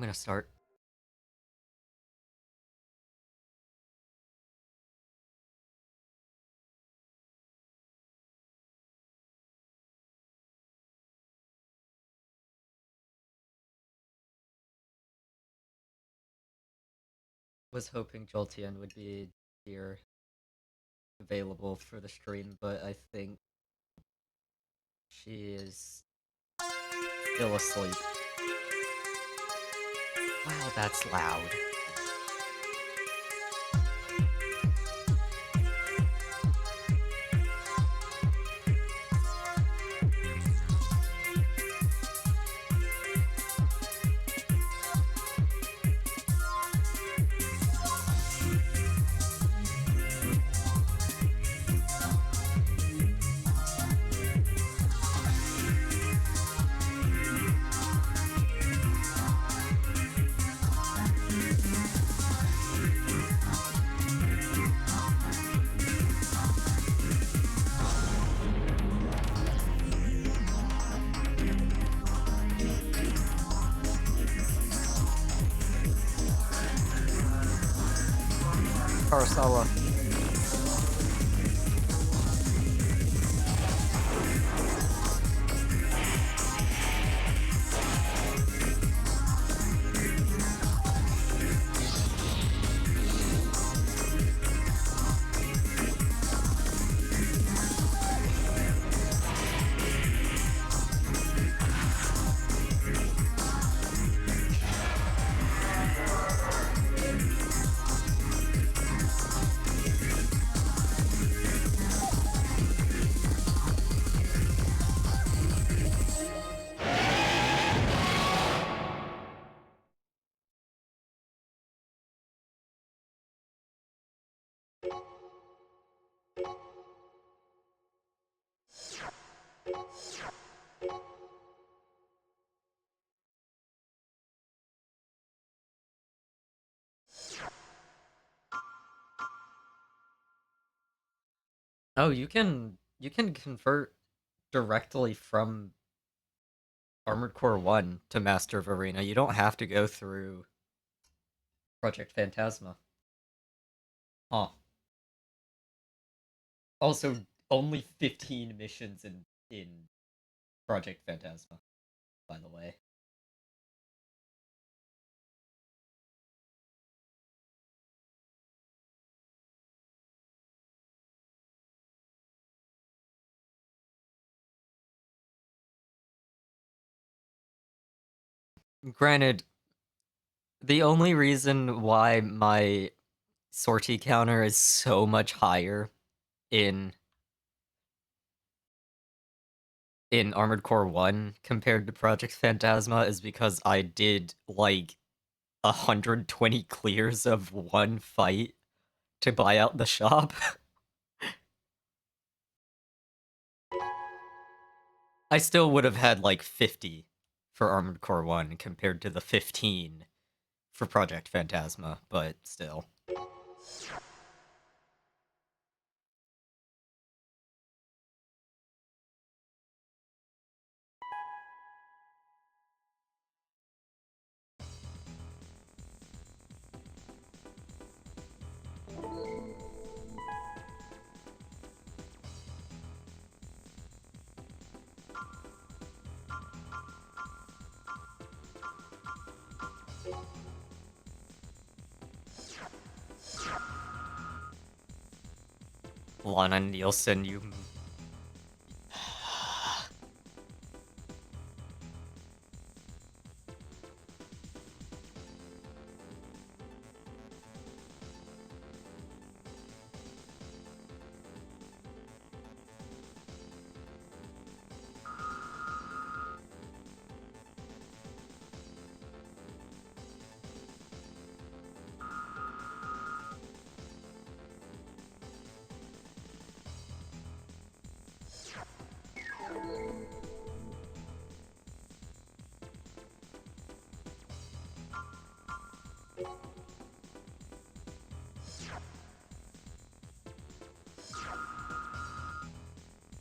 gonna start. Was hoping Jolteon would be here available for the stream, but I think she is still asleep. Wow, that's loud. Karasawa. Oh, you can convert directly from Armored Core 1 to Master of Arena. You don't have to go through Project Phantasma. Huh. Also, only 15 missions in Project Phantasma, by the way. Granted, the only reason why my sortie counter is so much higher in Armored Core 1 compared to Project Phantasma is because I did like 120 clears of one fight to buy out the shop. I still would have had like 50 for Armored Core 1 compared to the 15 for Project Phantasma, but still. Lana Nielsen, you...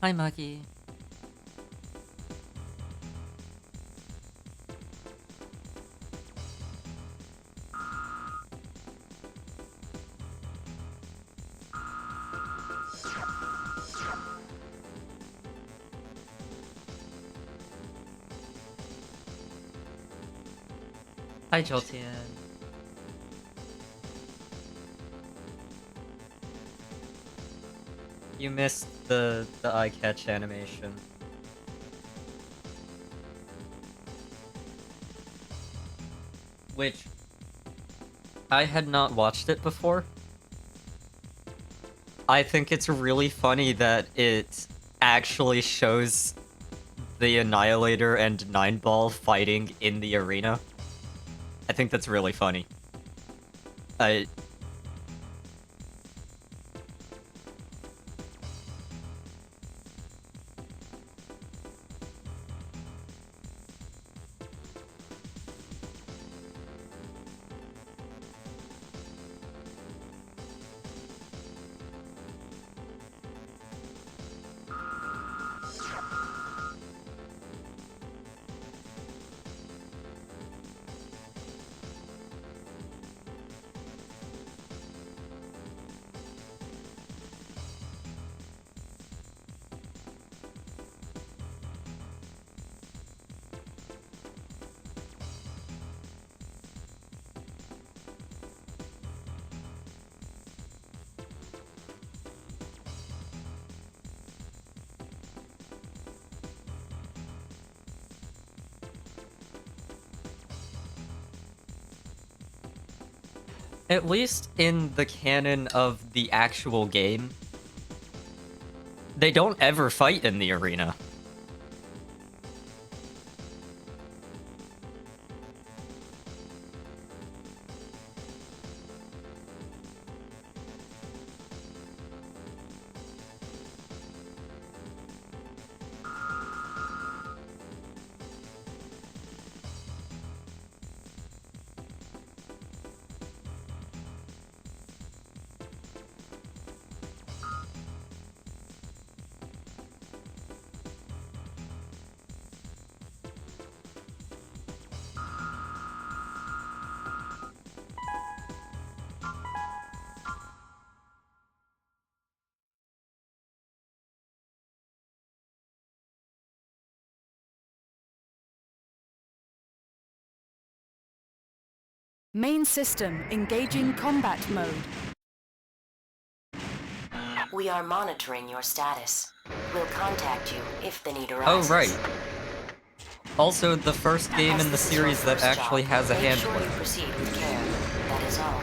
Hi, Maki. Hi, Joltian. You missed the eye catch animation. Which I had not watched it before. I think it's really funny that it actually shows the Annihilator and Nine Ball fighting in the arena. I think that's really funny. At least in the canon of the actual game, they don't ever fight in the arena. Main system engaging combat mode. We are monitoring your status. We'll contact you if the need arises. Oh, right. Also, the first game in the series that actually has a handler. Make sure you proceed with care. That is all.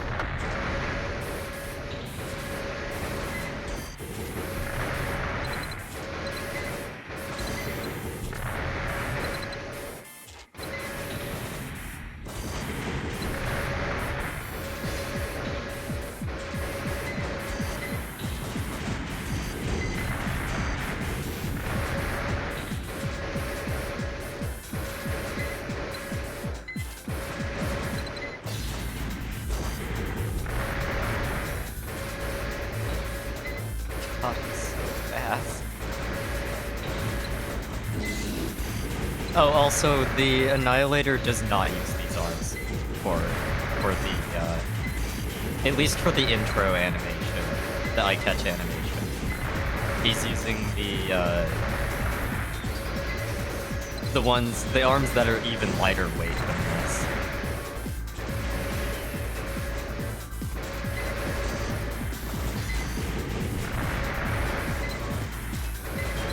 God, he's so fast. Oh, also, the Annihilator does not use these arms for the, at least for the intro animation, the eye catch animation. He's using the arms that are even lighter weight than this.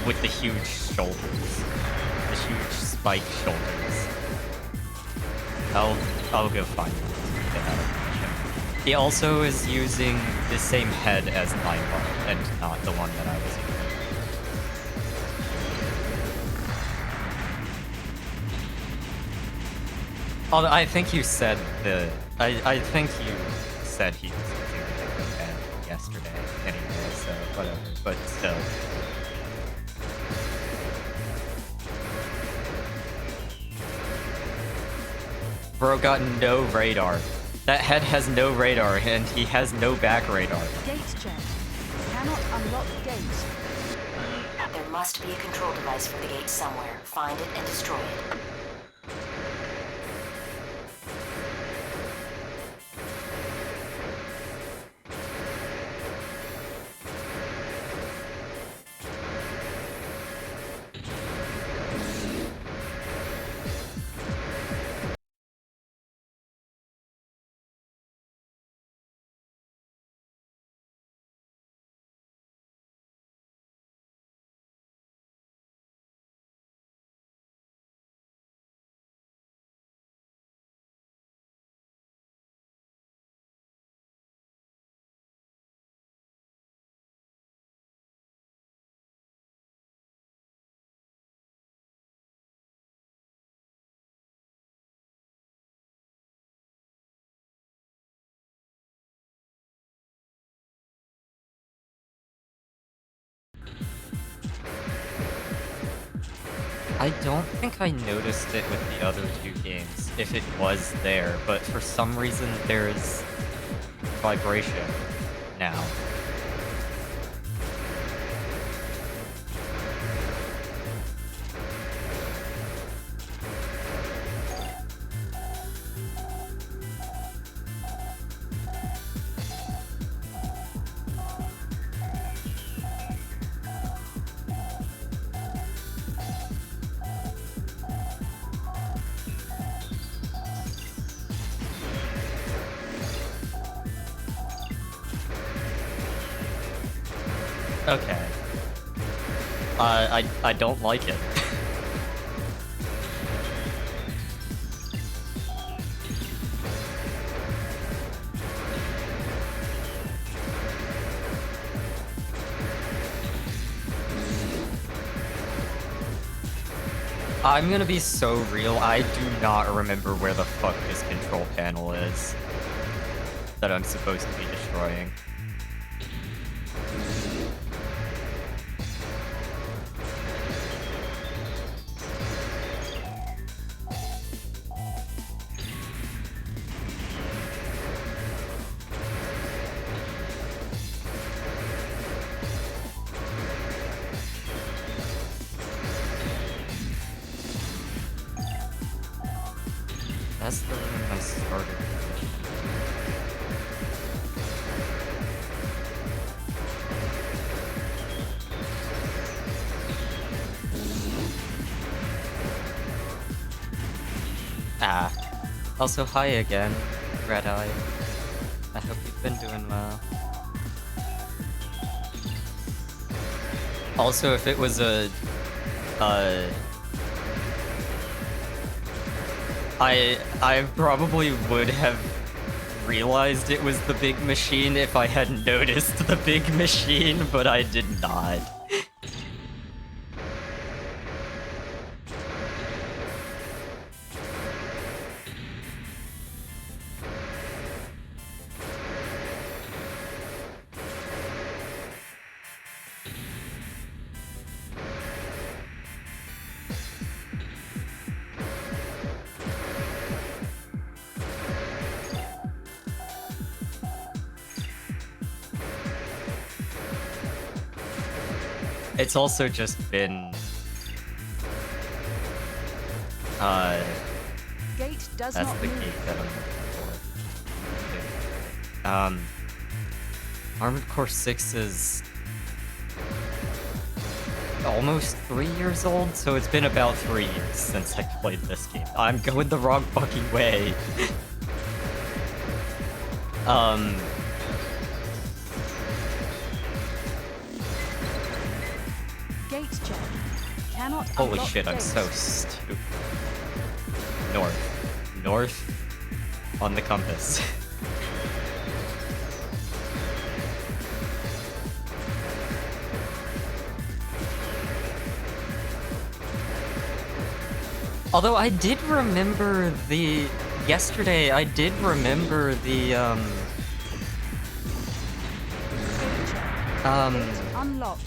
With the huge shoulders. The huge spike shoulders. I'll go find them. Get that information. He also is using the same head as Nineball, and not the one that I was using. Although I think you said I think you said he was using a different head yesterday anyway, so whatever, but still. Bro got no radar. That head has no radar, and he has no back radar. Gate check. Cannot unlock gate. There must be a control device for the gate somewhere. Find it and destroy it. I don't think I noticed it with the other two games, if it was there, but for some reason there's vibration now. Okay. I don't like it. I'm gonna be so real, I do not remember where the fuck this control panel is that I'm supposed to be destroying. That's the room I started. Ah. Also, hi again, Red Eye. I hope you've been doing well. Also, if it was a... I probably would have realized it was the big machine if I hadn't noticed the big machine, but I did not. It's also just been... Gate does that's not the move. gate that I'm looking for. Armored Core 6 is... almost 3 years old, so it's been about 3 years since I played this game. I'm going the wrong fucking way. Gate check. Cannot Holy unlock shit, I'm gate. so stupid. North. North on the compass. Although I did remember the... yesterday, I did remember the, Gate check. Gate unlocked.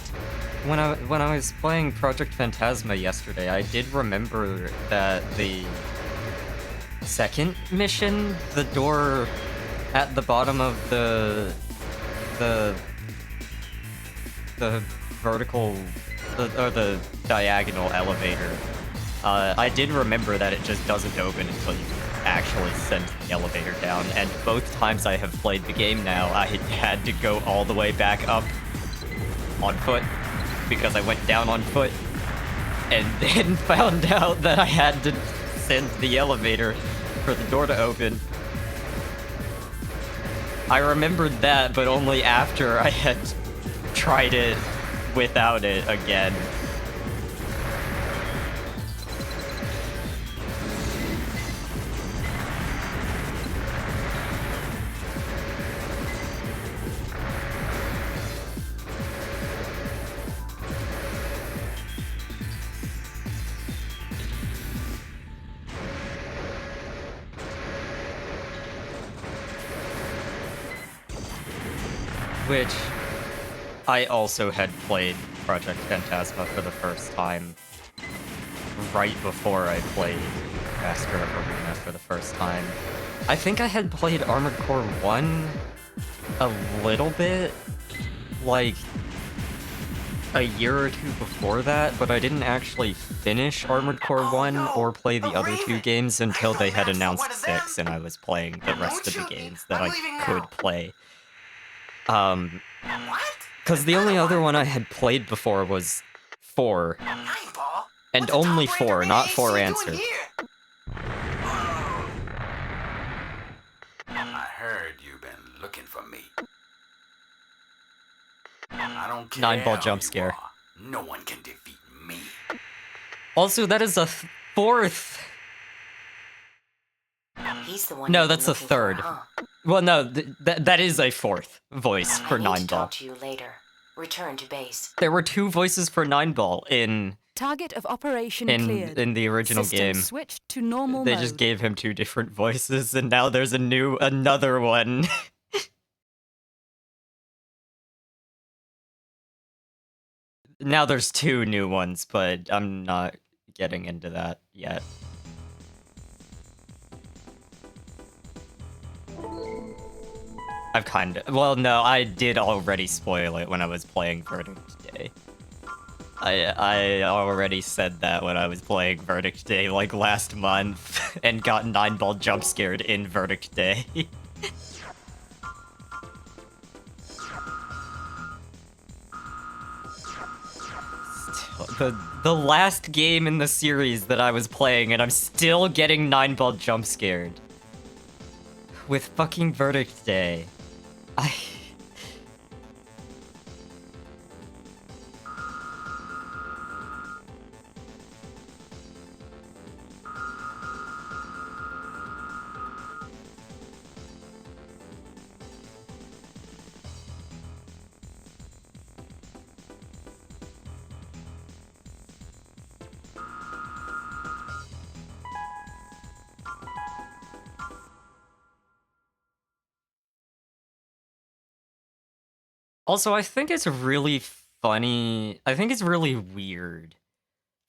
when I was playing Project Phantasma yesterday, I did remember that the second mission, the door at the bottom of the vertical, or the diagonal elevator, I did remember that it just doesn't open until you actually send the elevator down, and both times I have played the game now, I had to go all the way back up on foot, because I went down on foot, and then found out that I had to send the elevator for the door to open. I remembered that, but only after I had tried it without it again. Which I also had played Project Phantasma for the first time right before I played Master of Arena for the first time. I think I had played Armored Core 1 a little bit, like a year or two before that, but I didn't actually finish Armored Core 1 or play the other two games until they had announced 6 and I was playing the rest of the games that I could play. Because the only other one I had played before was 4. And only 4, not 4 Answer. I heard you've been looking for me. I don't care. 9-ball who jump you scare. are. No one can defeat me. Also, that is a 4th. He's the one. No, you've been that's a looking for, 3rd. huh? Well, no, that is a 4th voice for I need to 9-ball. talk to you later. Return to base. There were 2 voices for 9-ball in Target of operation cleared. the original System game. switched to normal They mode. just gave him 2 different voices, and now there's another one. Now there's 2 new ones, but I'm not getting into that yet. I've well, no, I did already spoil it when I was playing Verdict Day. I already said that when I was playing Verdict Day, like, last month, and got 9-ball jump scared in Verdict Day. The last game in the series that I was playing, and I'm still getting 9-ball jump scared. With fucking Verdict Day. Also, I think it's really funny. I think it's really weird.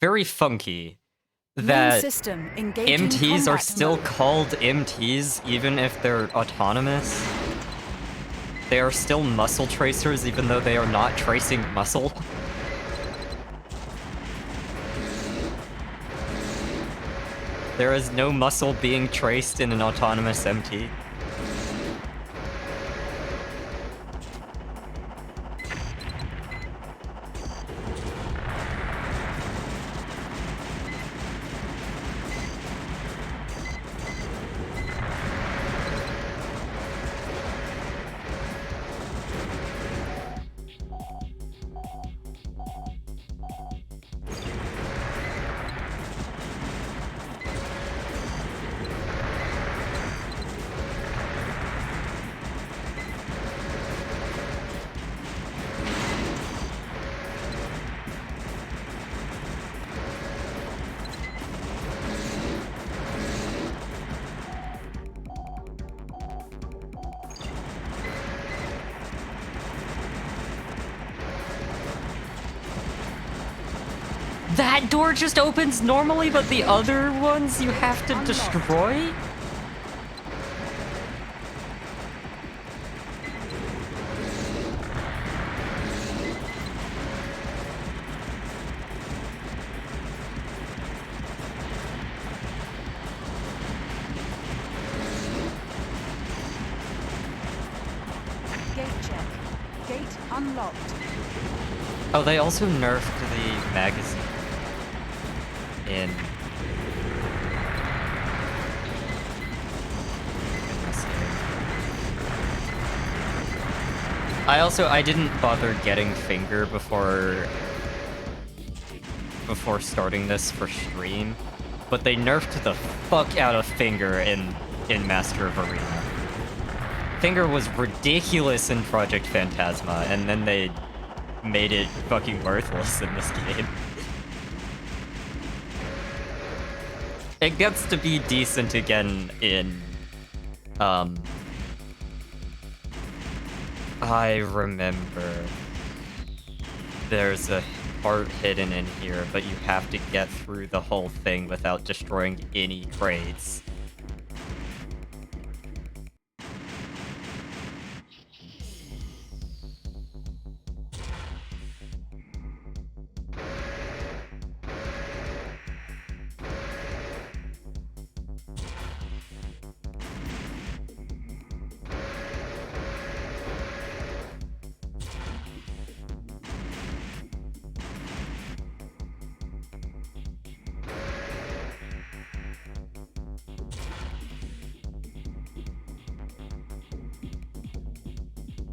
Very funky. Main That system engaging MTs are combat still mode. called MTs even if they're autonomous. They are still muscle tracers even though they are not tracing muscle. There is no muscle being traced in an autonomous MT. That door just opens normally, but the other ones you have to destroy? Gate check. Gate unlocked. Oh, they also nerfed the magazine in this game. I didn't bother getting Finger before starting this for stream, but they nerfed the fuck out of Finger in Master of Arena. Finger was ridiculous in Project Phantasma, and then they made it fucking worthless in this game. It gets to be decent again in, I remember there's a part hidden in here, but you have to get through the whole thing without destroying any crates.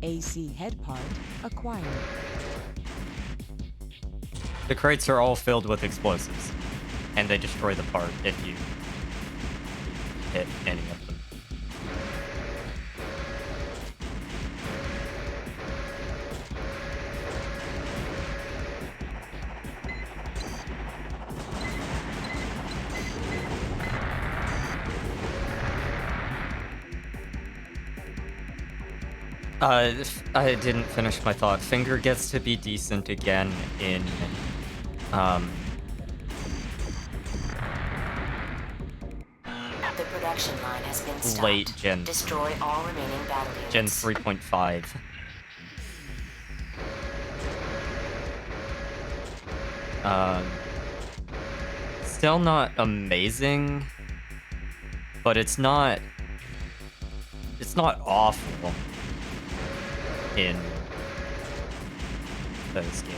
AC head part acquired. The crates are all filled with explosives, and they destroy the part if you hit any of them. I didn't finish my thought. Finger gets to be decent again in, The production line has been stopped. late Gen. Destroy all remaining battle units. Gen 3.5. Still not amazing, but it's not awful in those games.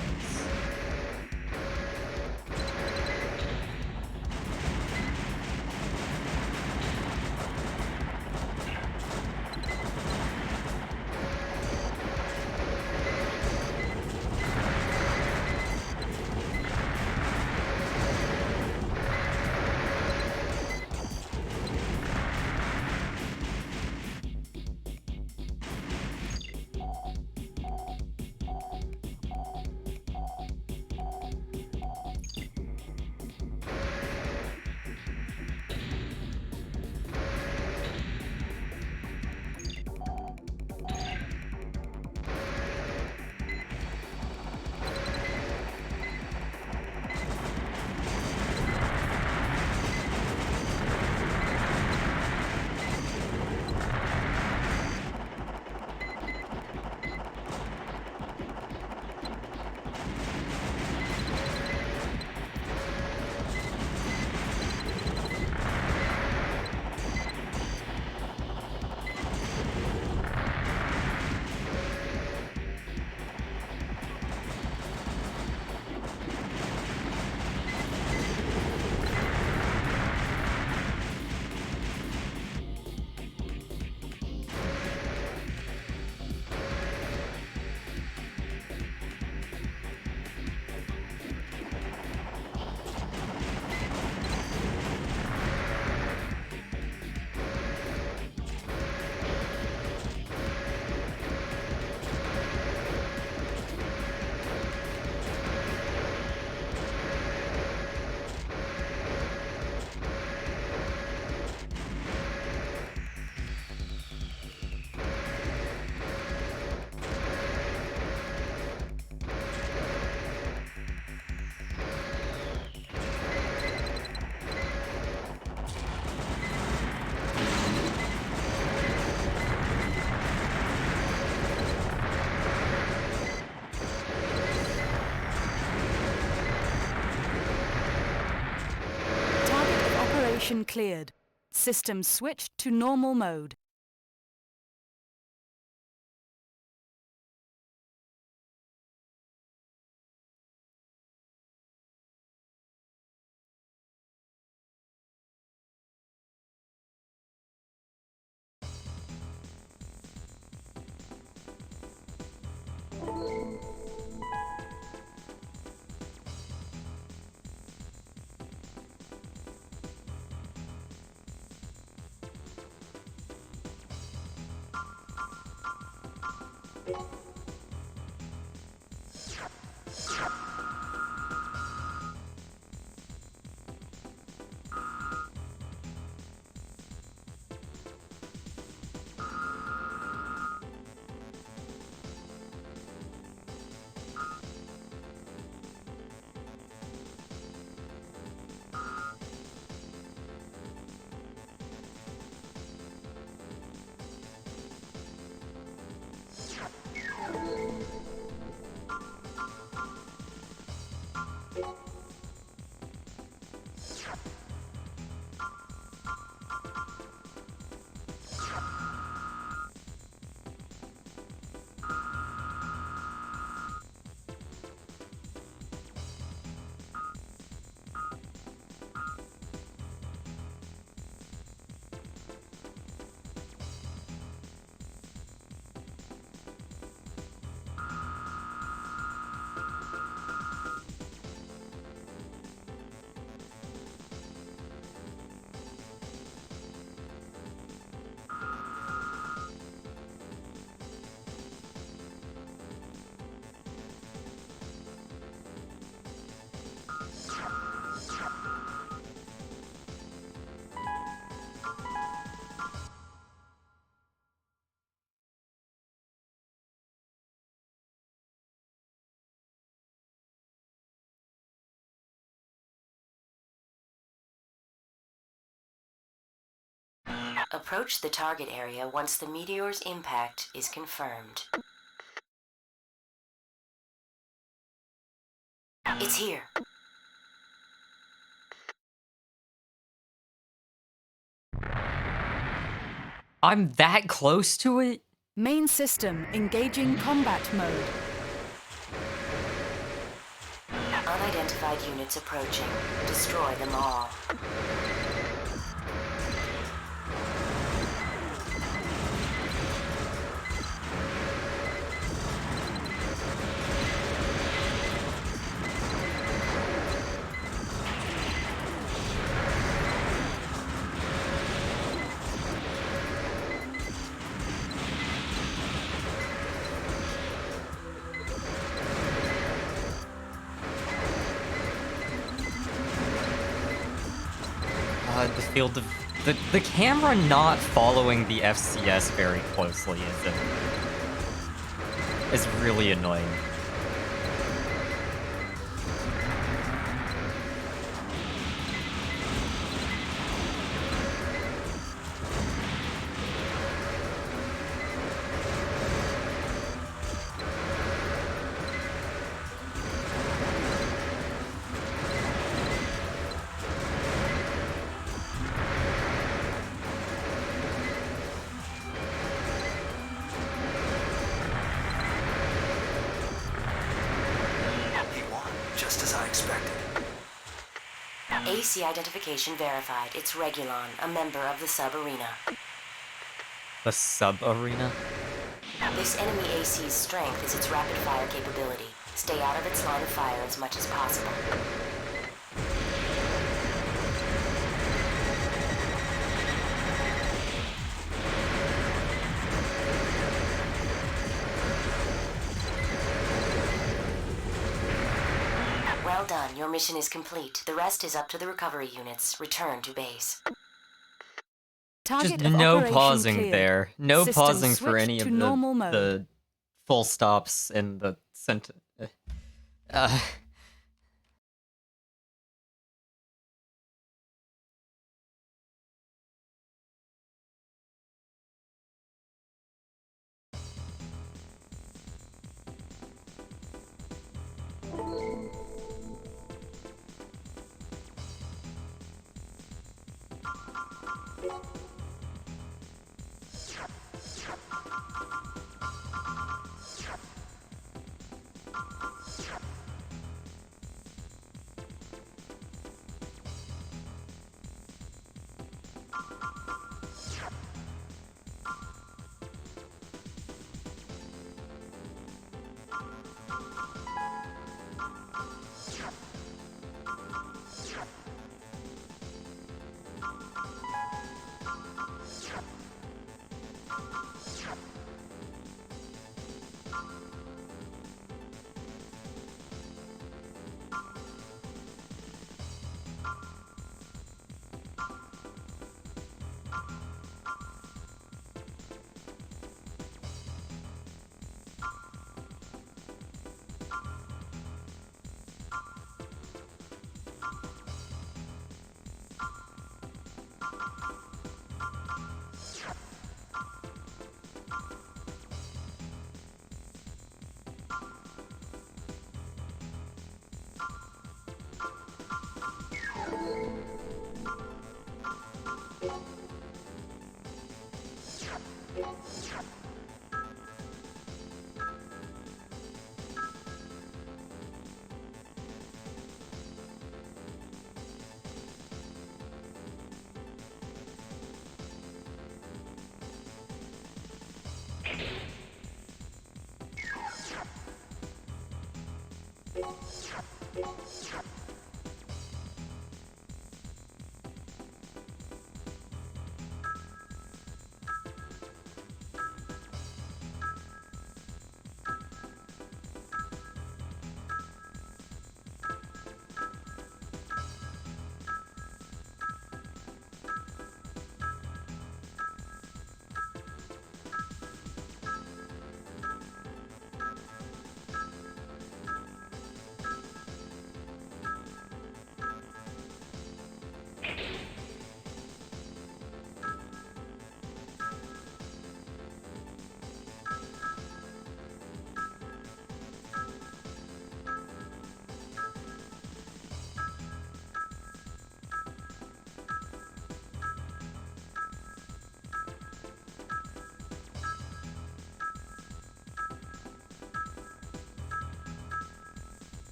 Mission cleared. System switched to normal mode. Approach the target area once the meteor's impact is confirmed. It's here. I'm that close to it? Main system engaging combat mode. Unidentified units approaching. Destroy them all. The field of... The camera not following the FCS very closely is really annoying. He won, just as I expected. AC identification verified. It's Regulon, a member of the sub-arena. The sub-arena? This enemy AC's strength is its rapid-fire capability. Stay out of its line of fire as much as possible. Well done. Your mission is complete. The rest is up to the recovery units. Return to base. Target Just of no operation pausing cleared. there. No System pausing for switched any to of normal mode. the full stops and the sentence.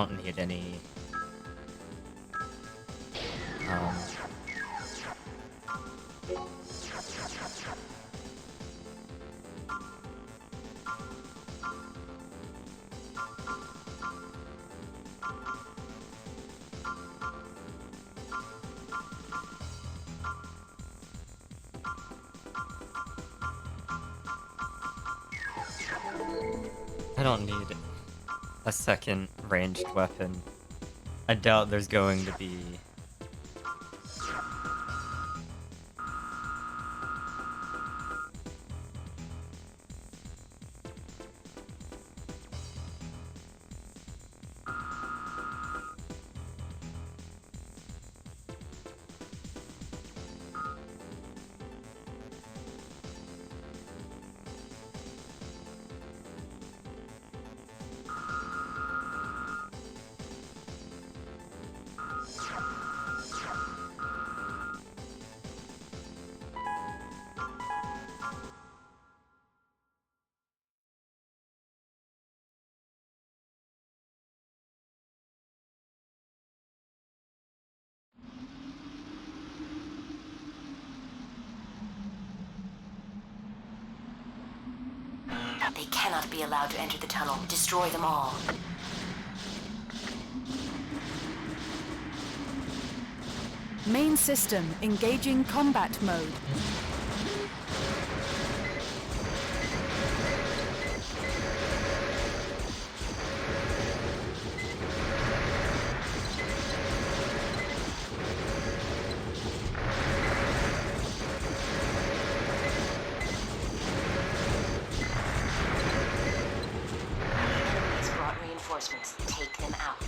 don't need any. Um, I don't need a second ranged weapon. I doubt there's going to be. They cannot be allowed to enter the tunnel. Destroy them all. Main system engaging combat mode. Enemies brought reinforcements. Take them out.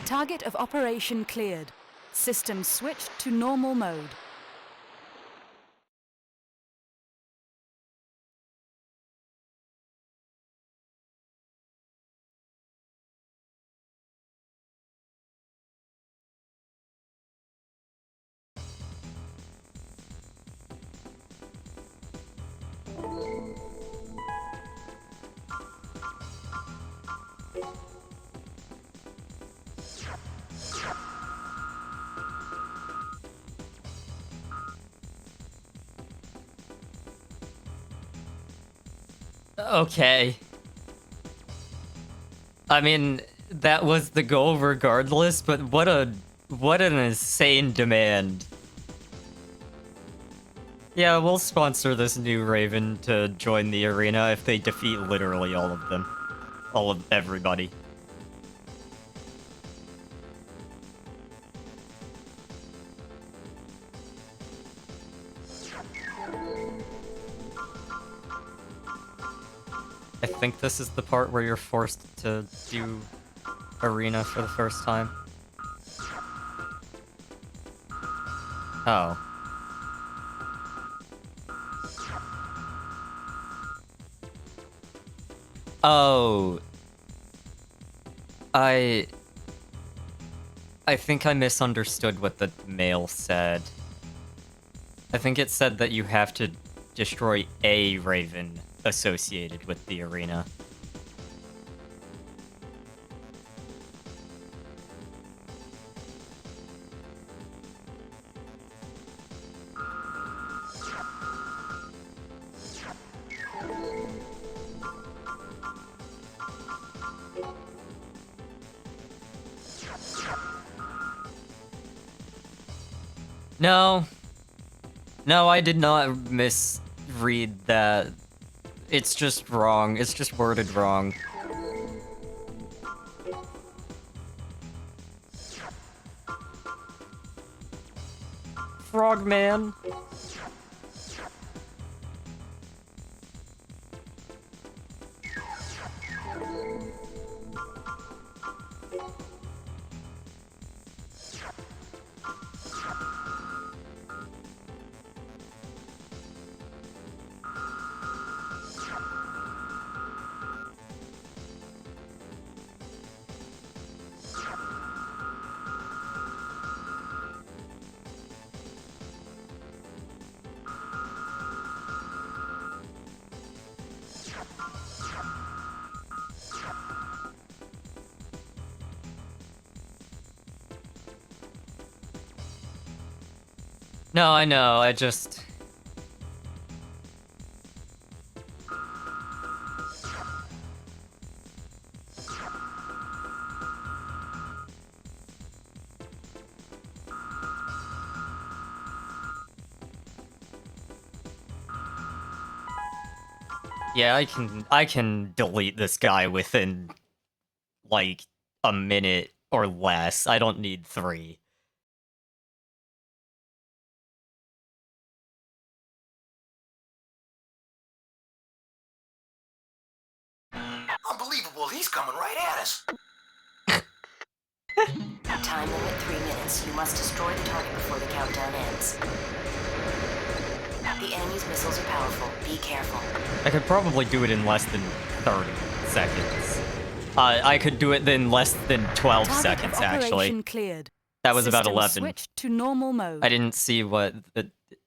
Target of operation cleared. System switched to normal mode. Okay. I mean, that was the goal regardless, but what an insane demand. Yeah, we'll sponsor this new Raven to join the arena if they defeat literally all of them. All of everybody. I think this is the part where you're forced to do arena for the first time. Oh. Oh. I think I misunderstood what the mail said. I think it said that you have to destroy a Raven associated with the arena. No. No, I did not misread that. It's just wrong. It's just worded wrong. Frogman. No, I know, I just... Yeah, I can delete this guy within, like, a minute or less. I don't need 3. Unbelievable, he's coming right at us. Time limit 3 minutes. You must destroy the target before the countdown ends. The enemy's missiles are powerful. Be careful. I could probably do it in less than 30 seconds. I could do it in less than 12 Target seconds, of operation actually. cleared. That was about System 11. Switched to normal mode. I didn't see what...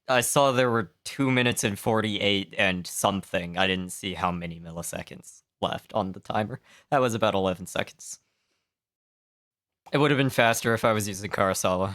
I saw there were 2 minutes and 48 and something. I didn't see how many milliseconds left on the timer. That was about 11 seconds. It would have been faster if I was using Kurosawa.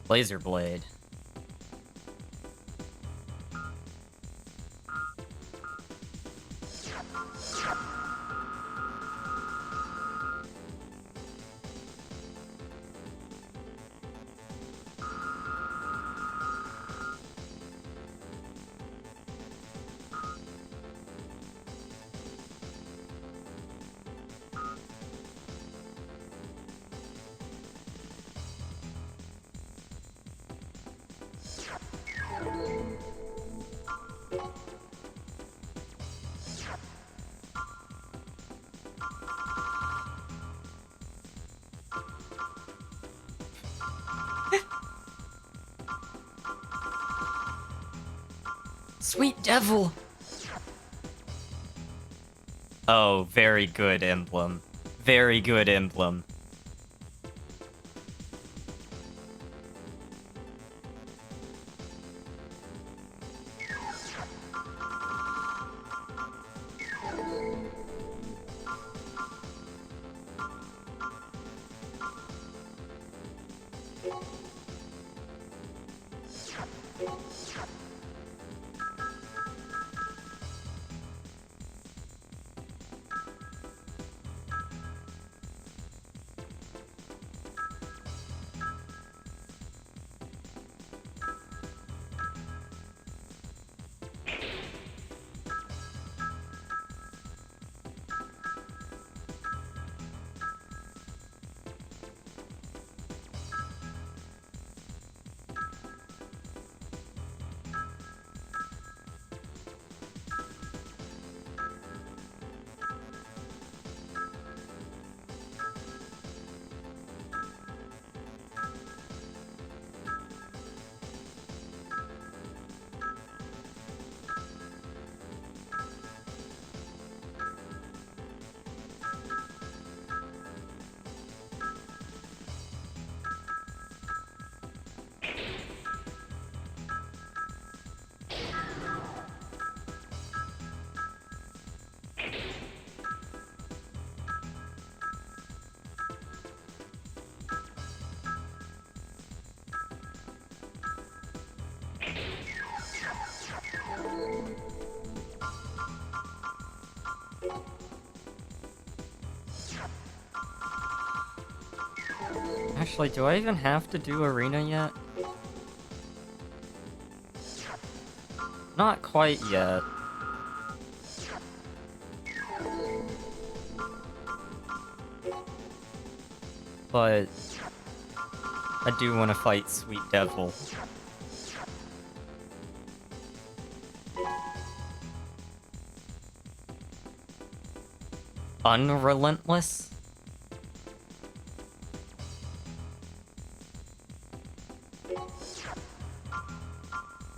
Laser Blade. Sweet Devil! Oh, very good emblem. Very good emblem. Actually, do I even have to do Arena yet? Not quite yet. But I do want to fight Sweet Devil. Unrelentless?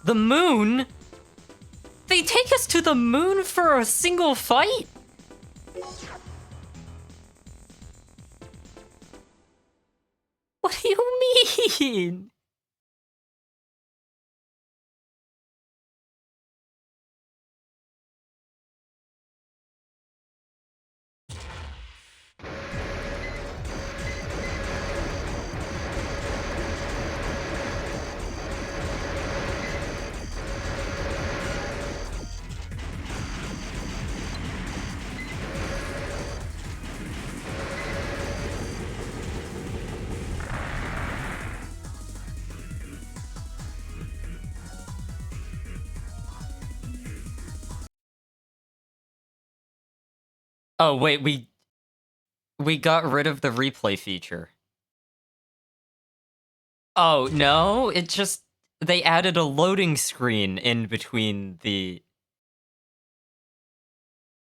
The moon? They take us to the moon for a single fight? What do you mean? Oh, wait, we got rid of the replay feature. Oh, no, it just they added a loading screen in between the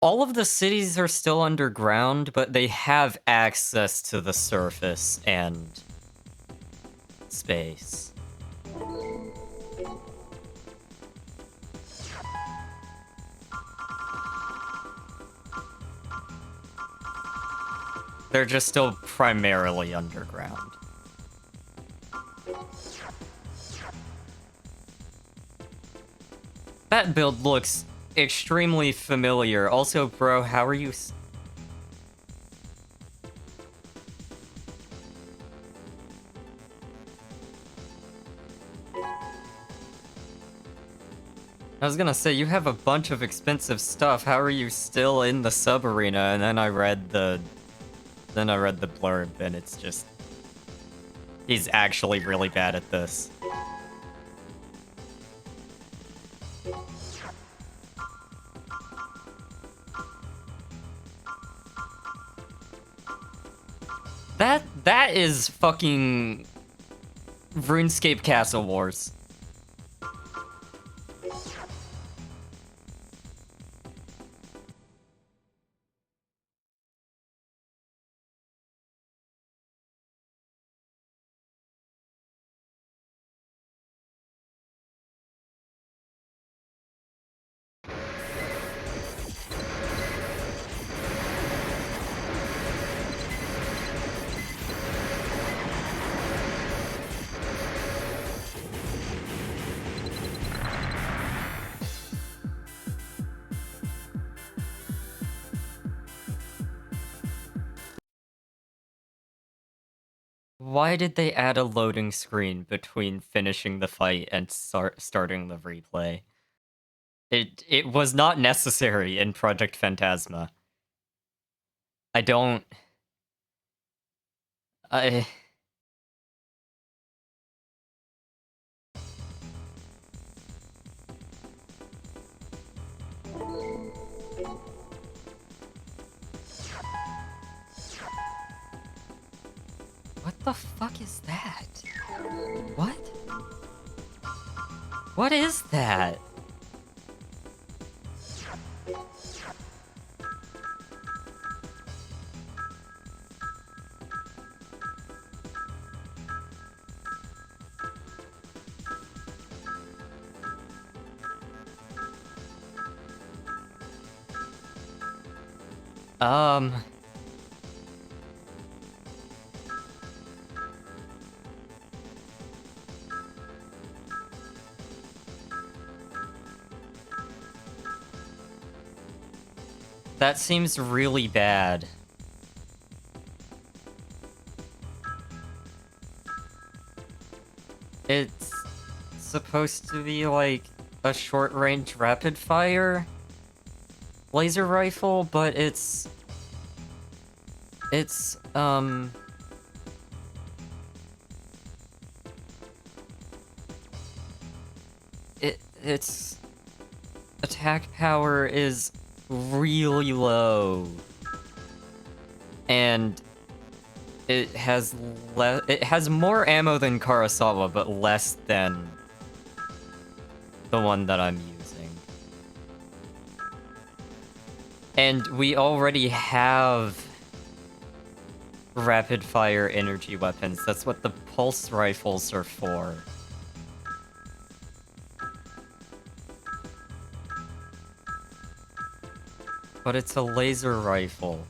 all of the cities are still underground, but they have access to the surface and space. They're just still primarily underground. That build looks extremely familiar. Also, bro, how are you... I was gonna say, you have a bunch of expensive stuff. How are you still in the sub-arena? And then I read the... Then I read the blurb, and it's just... He's actually really bad at this. That is fucking... RuneScape Castle Wars. Why did they add a loading screen between finishing the fight and starting the replay? It was not necessary in Project Phantasma. I don't... I... What the fuck is that? What? What is that? That seems really bad. It's supposed to be like a short-range rapid-fire laser rifle, but it's its attack power is really low, and it has more ammo than Karasawa, but less than the one that I'm using. And we already have rapid fire energy weapons. That's what the pulse rifles are for. But it's a laser rifle.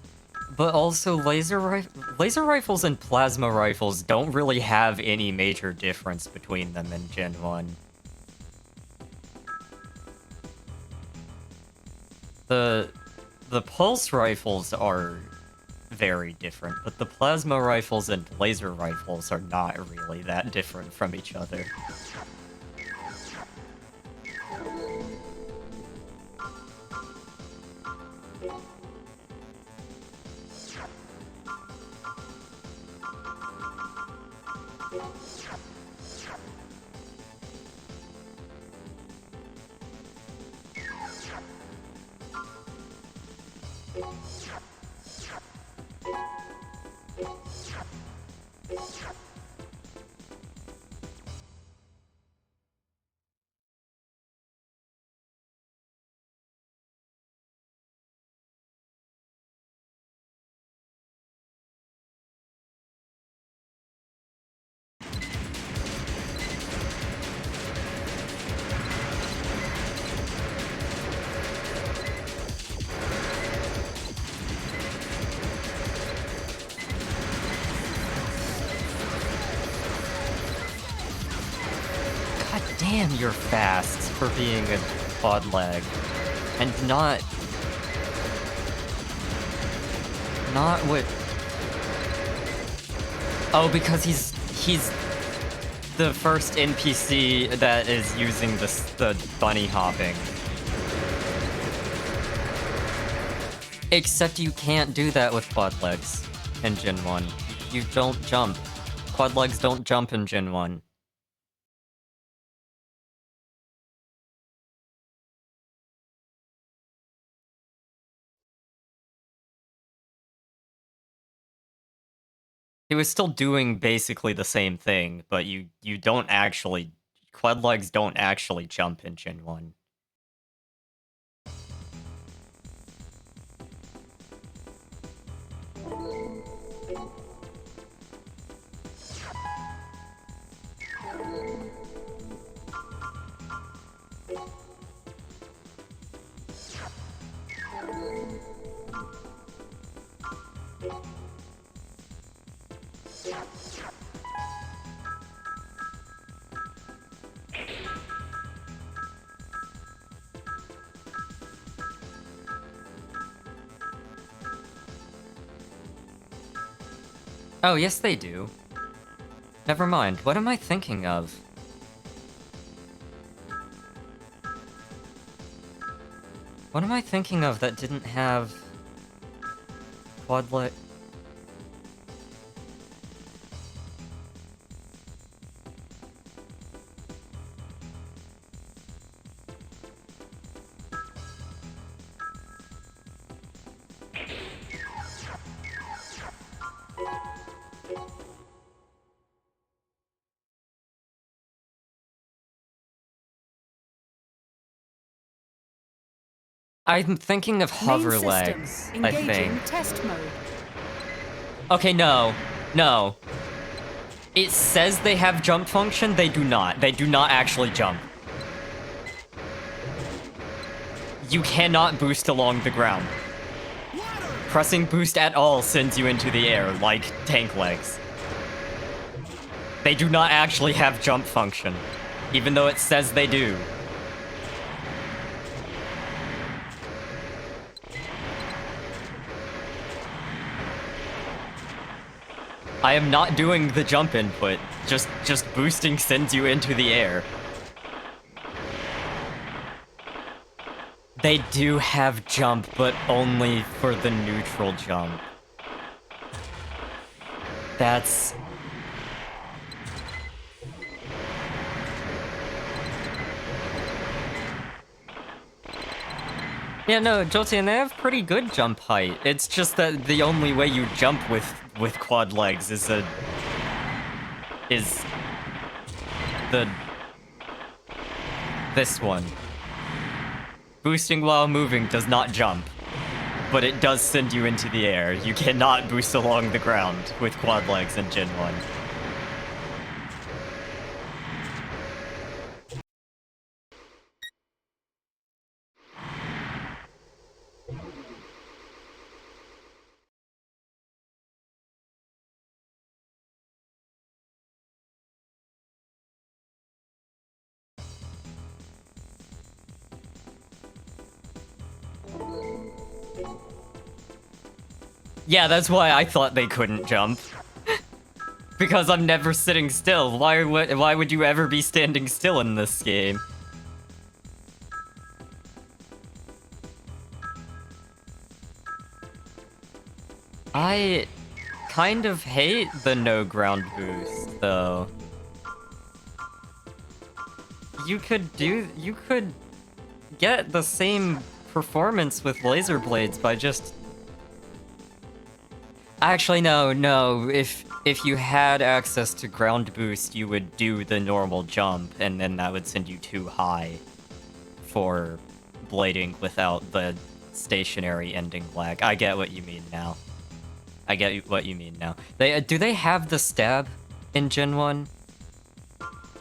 But also, laser rifles and plasma rifles don't really have any major difference between them in Gen 1. The pulse rifles are very different, but the plasma rifles and laser rifles are not really that different from each other. God damn, you're fast for being a quad leg. And not what... Oh, because he's the first NPC that is using the bunny hopping. Except you can't do that with quad legs in Gen 1. You don't jump. Quad legs don't jump in Gen 1. He was still doing basically the same thing, but you don't actually... Quad legs don't actually jump in Gen 1. Oh, yes they do. Never mind, what am I thinking of? What am I thinking of that didn't have... quad leg... I'm thinking of hover Main system legs, I engaging think. test mode. Okay, no. No. It says they have jump function, they do not. They do not actually jump. You cannot boost along the ground. Pressing boost at all sends you into the air, like tank legs. They do not actually have jump function, even though it says they do. I am not doing the jump input. Just boosting sends you into the air. They do have jump, but only for the neutral jump. That's... Yeah, no, Jolteon, they have pretty good jump height. It's just that the only way you jump with quad legs is this one. Boosting while moving does not jump, but it does send you into the air. You cannot boost along the ground with quad legs in Gen 1. Yeah, that's why I thought they couldn't jump. Because I'm never sitting still. Why would you ever be standing still in this game? I kind of hate the no ground boost, though. You could get the same performance with laser blades by just... Actually, no. If you had access to ground boost, you would do the normal jump, and then that would send you too high for blading without the stationary ending lag. I get what you mean now. Do they have the stab in Gen 1?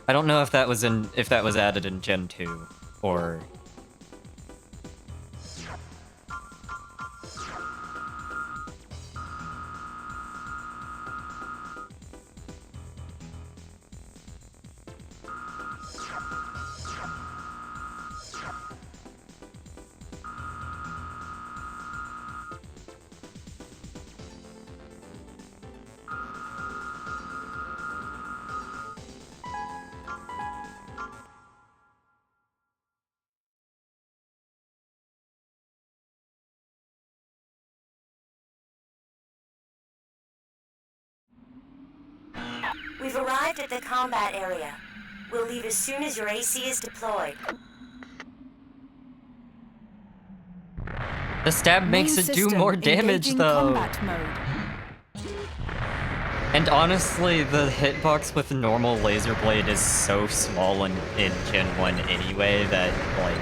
I don't know if that was added in Gen 2 or... We've arrived at the combat area. We'll leave as soon as your AC is deployed. The stab Main makes it do system more damage, engaging though. Combat mode. And honestly, the hitbox with normal laser blade is so small in Gen 1 anyway that, like...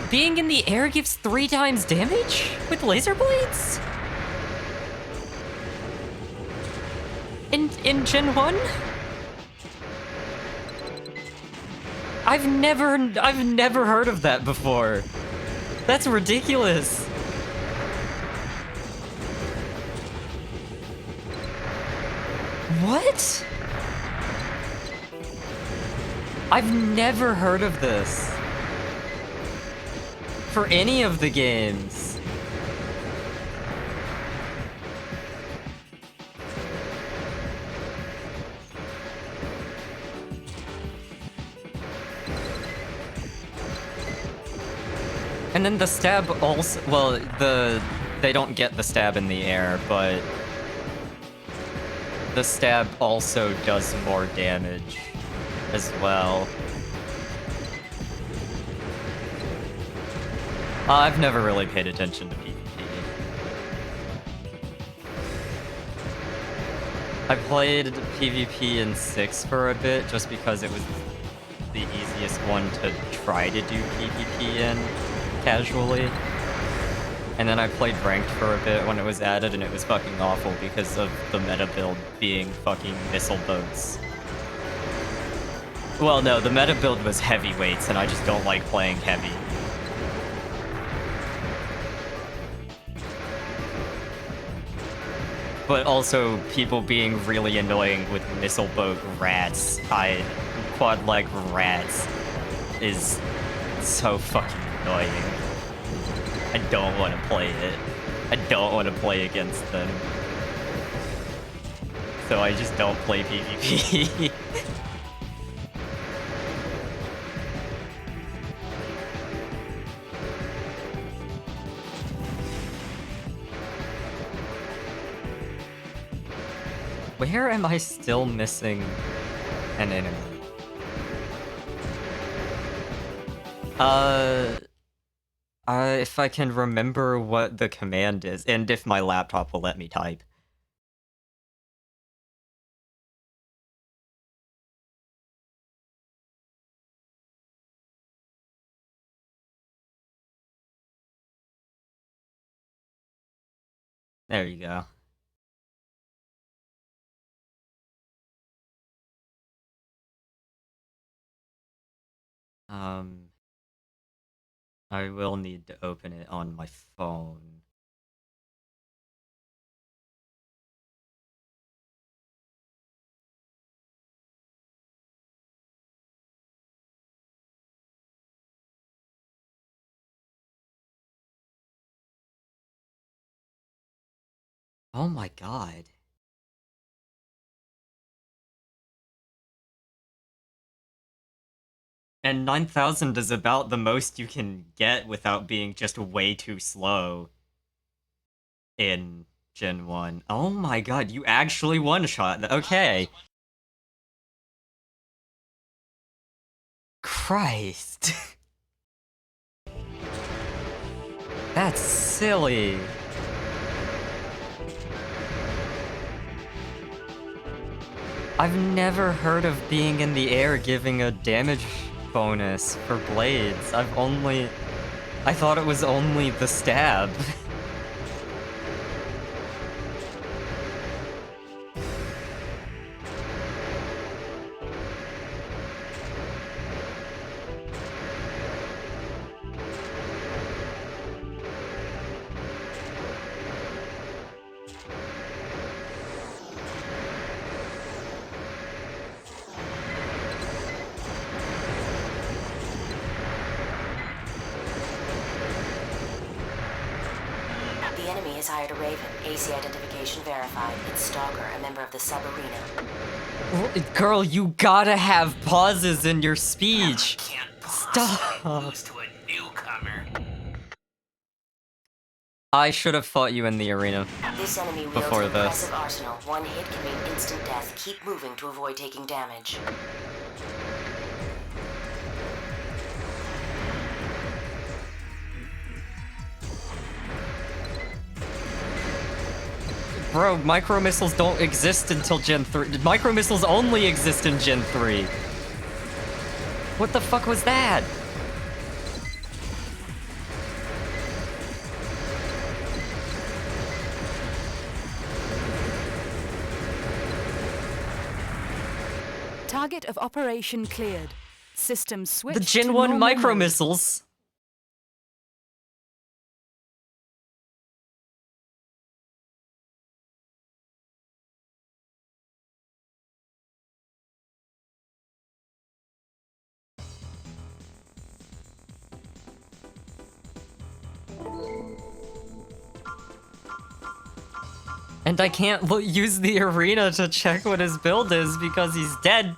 Being in the air gives 3 times damage with laser blades? In Gen 1? I've never heard of that before. That's ridiculous. What? I've never heard of this. For any of the games. And then the stab also, well, they don't get the stab in the air, but the stab also does more damage as well. I've never really paid attention to PvP. I played PvP in 6 for a bit just because it was the easiest one to try to do PvP in casually. And then I played Ranked for a bit when it was added, and it was fucking awful because of the meta build being fucking missile boats. Well, no, the meta build was heavyweights, and I just don't like playing heavy. But also people being really annoying with missile boat rats. Quad leg rats is so fucking annoying. I don't want to play it. I don't want to play against them. So I just don't play PvP. Where am I still missing an enemy? If I can remember what the command is, and if my laptop will let me type. There you go. I will need to open it on my phone. Oh my god. And 9,000 is about the most you can get without being just way too slow in Gen 1. Oh my god, you actually one-shot. Okay. Christ. That's silly. I've never heard of being in the air giving a damage bonus for blades. I thought it was only the stab. The enemy has hired a Raven. AC identification verified. It's Stalker, a member of the sub-arena. Girl, you gotta have pauses in your speech. Can't Stop. possibly lose to a newcomer. I should have fought you in the arena. This enemy wields Before an this. impressive arsenal. One hit can mean instant death. Keep moving to avoid taking damage. Bro, micro missiles don't exist until Gen 3. Micro missiles only exist in Gen 3. What the fuck was that? Target of operation cleared. System switch The Gen to 1 normal micro mode. missiles. And I can't use the arena to check what his build is because he's dead.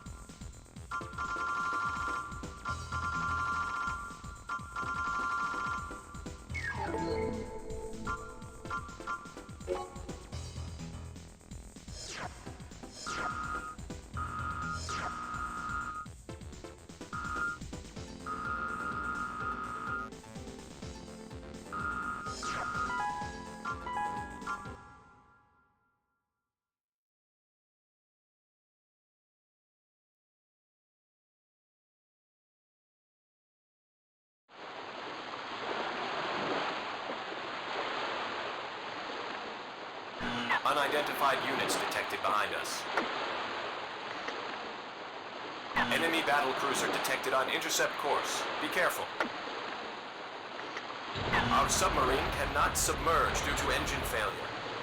Unidentified units detected behind us. Enemy battle cruiser detected on intercept course. Be careful. Our submarine cannot submerge due to engine failure.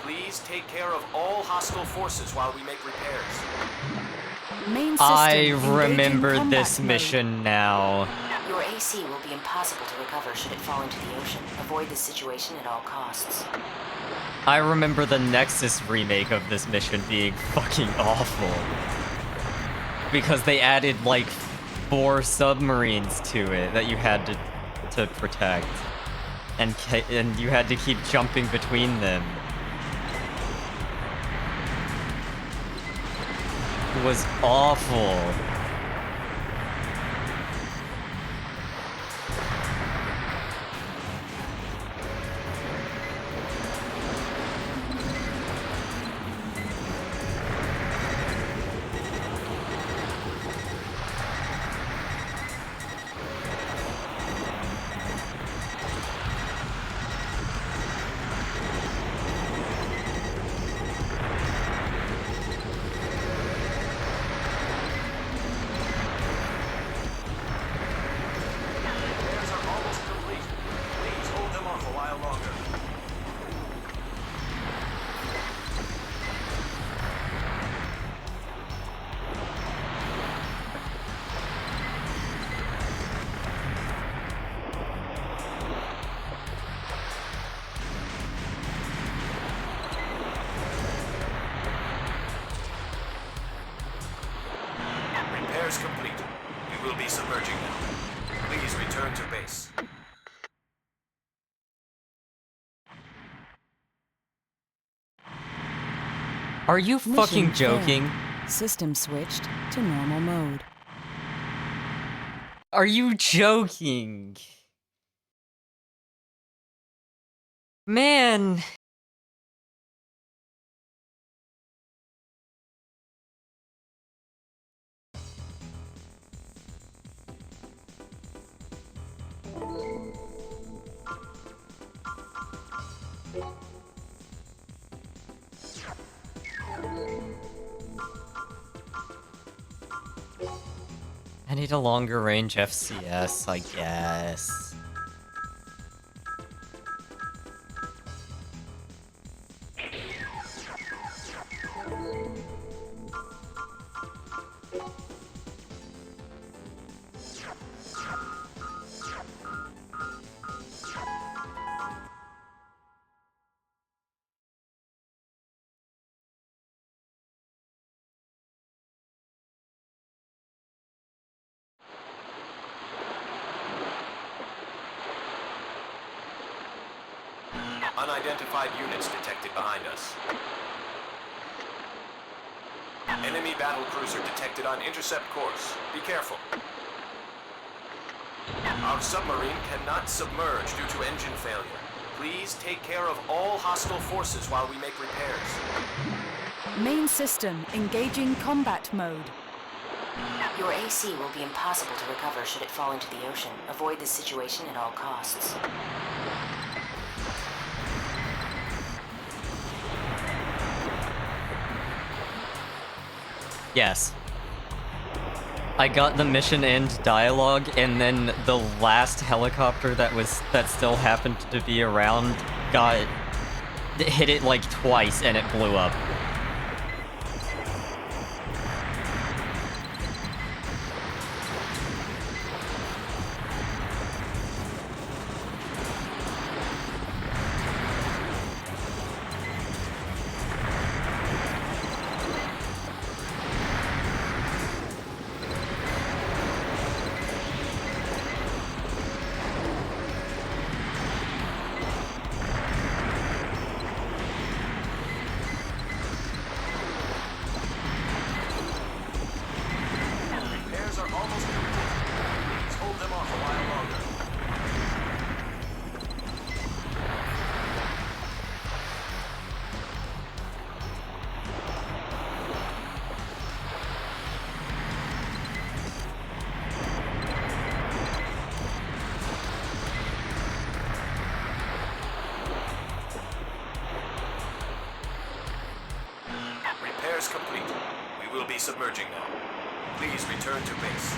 Please take care of all hostile forces while we make repairs. Main system I engaging remember combat this mode. mission now. Your AC will be impossible to recover should it fall into the ocean. Avoid this situation at all costs. I remember the Nexus remake of this mission being fucking awful. Because they added like 4 submarines to it that you had to protect. And you had to keep jumping between them. It was awful. return to base. Are you Mission fucking joking? failed. System switched to normal mode. Are you joking? Man. I need a longer range FCS, I guess. Unidentified units detected behind us. Enemy battle cruiser detected on intercept course. Be careful. Our submarine cannot submerge due to engine failure. Please take care of all hostile forces while we make repairs. Main system engaging combat mode. Your AC will be impossible to recover should it fall into the ocean. Avoid this situation at all costs. Yes. I got the mission end dialogue, and then the last helicopter that still happened to be around hit it like twice, and it blew up. Repairs are almost complete. Please hold them off a while longer. Repairs complete. We will be submerging now. Please return to base.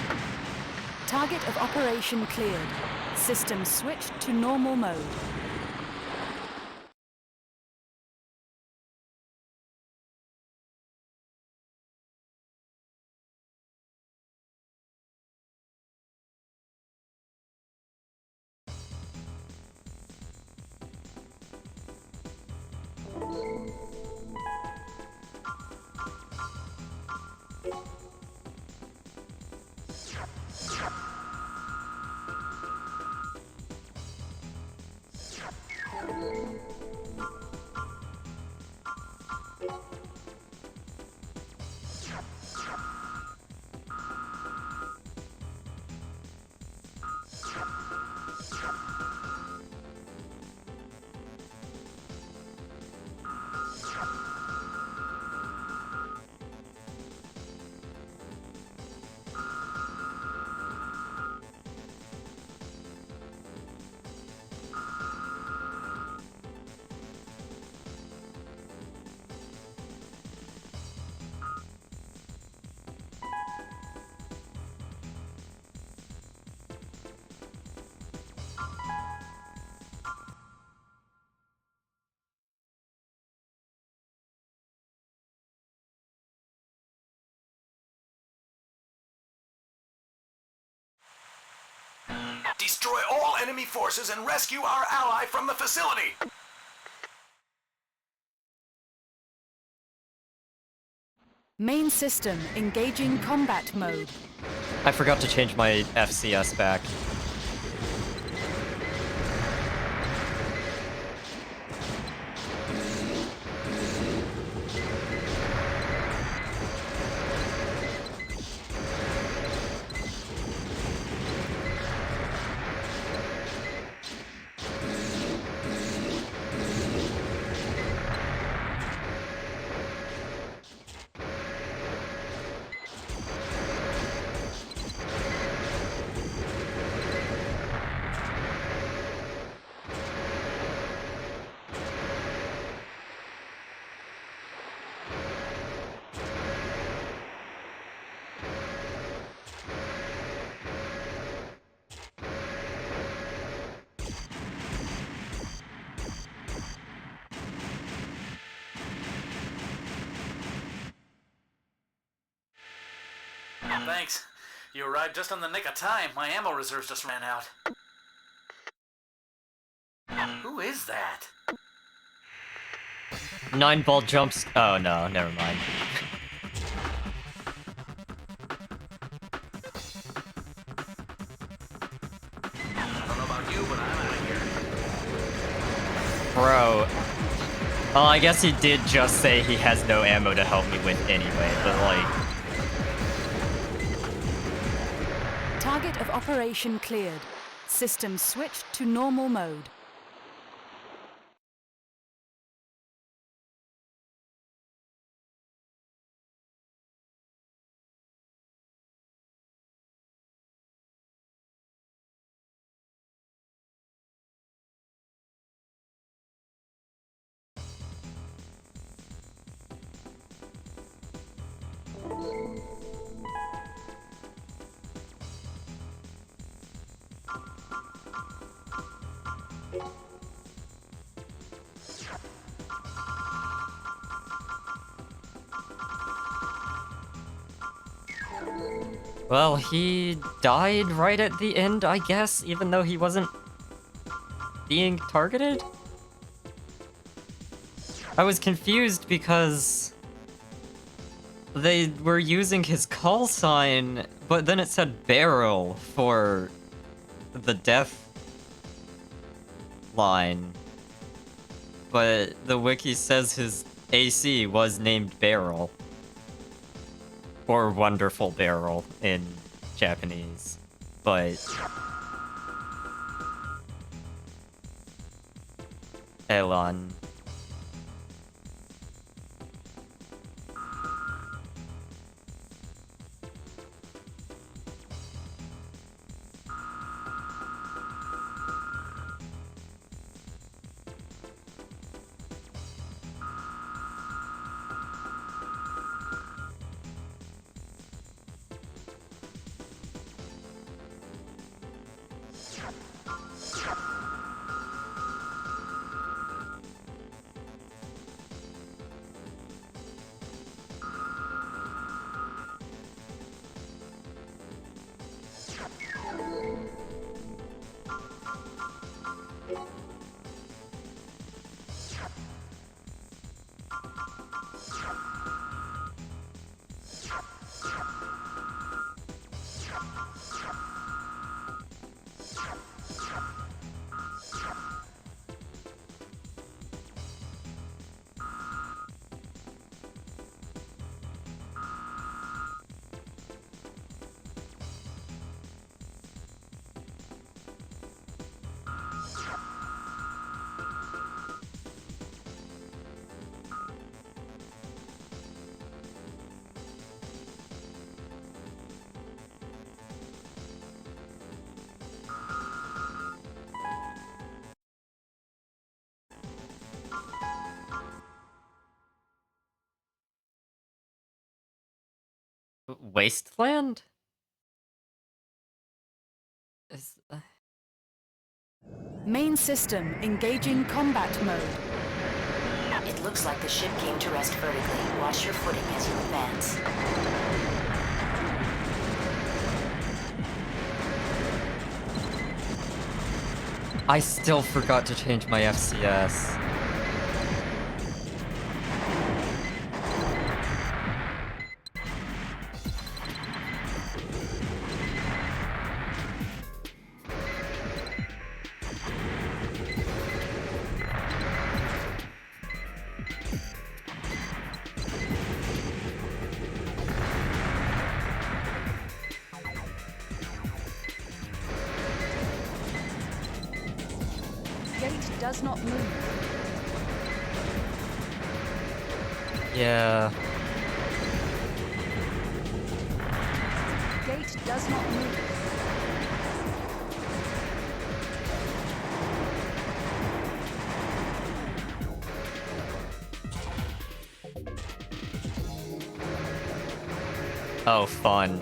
Target of operation cleared. System switched to normal mode. Destroy all enemy forces and rescue our ally from the facility! Main system engaging combat mode. I forgot to change my FCS back. Thanks. You arrived just in the nick of time. My ammo reserves just ran out. Who is that? 9-ball jumps. Oh no, never mind. I don't know about you, but I'm out of here. Bro. Well, I guess he did just say he has no ammo to help me with anyway, but like... Target of operation cleared. System switched to normal mode. Well, he died right at the end, I guess, even though he wasn't being targeted? I was confused because they were using his call sign, but then it said barrel for the death line. But the wiki says his AC was named Barrel. Or Wonderful Barrel in Japanese. But... Elon. Wasteland? Is... Main system engaging combat mode. It looks like the ship came to rest vertically. Watch your footing as you advance. I still forgot to change my FCS. Gate does not move. Yeah. Gate does not move. Oh, fun.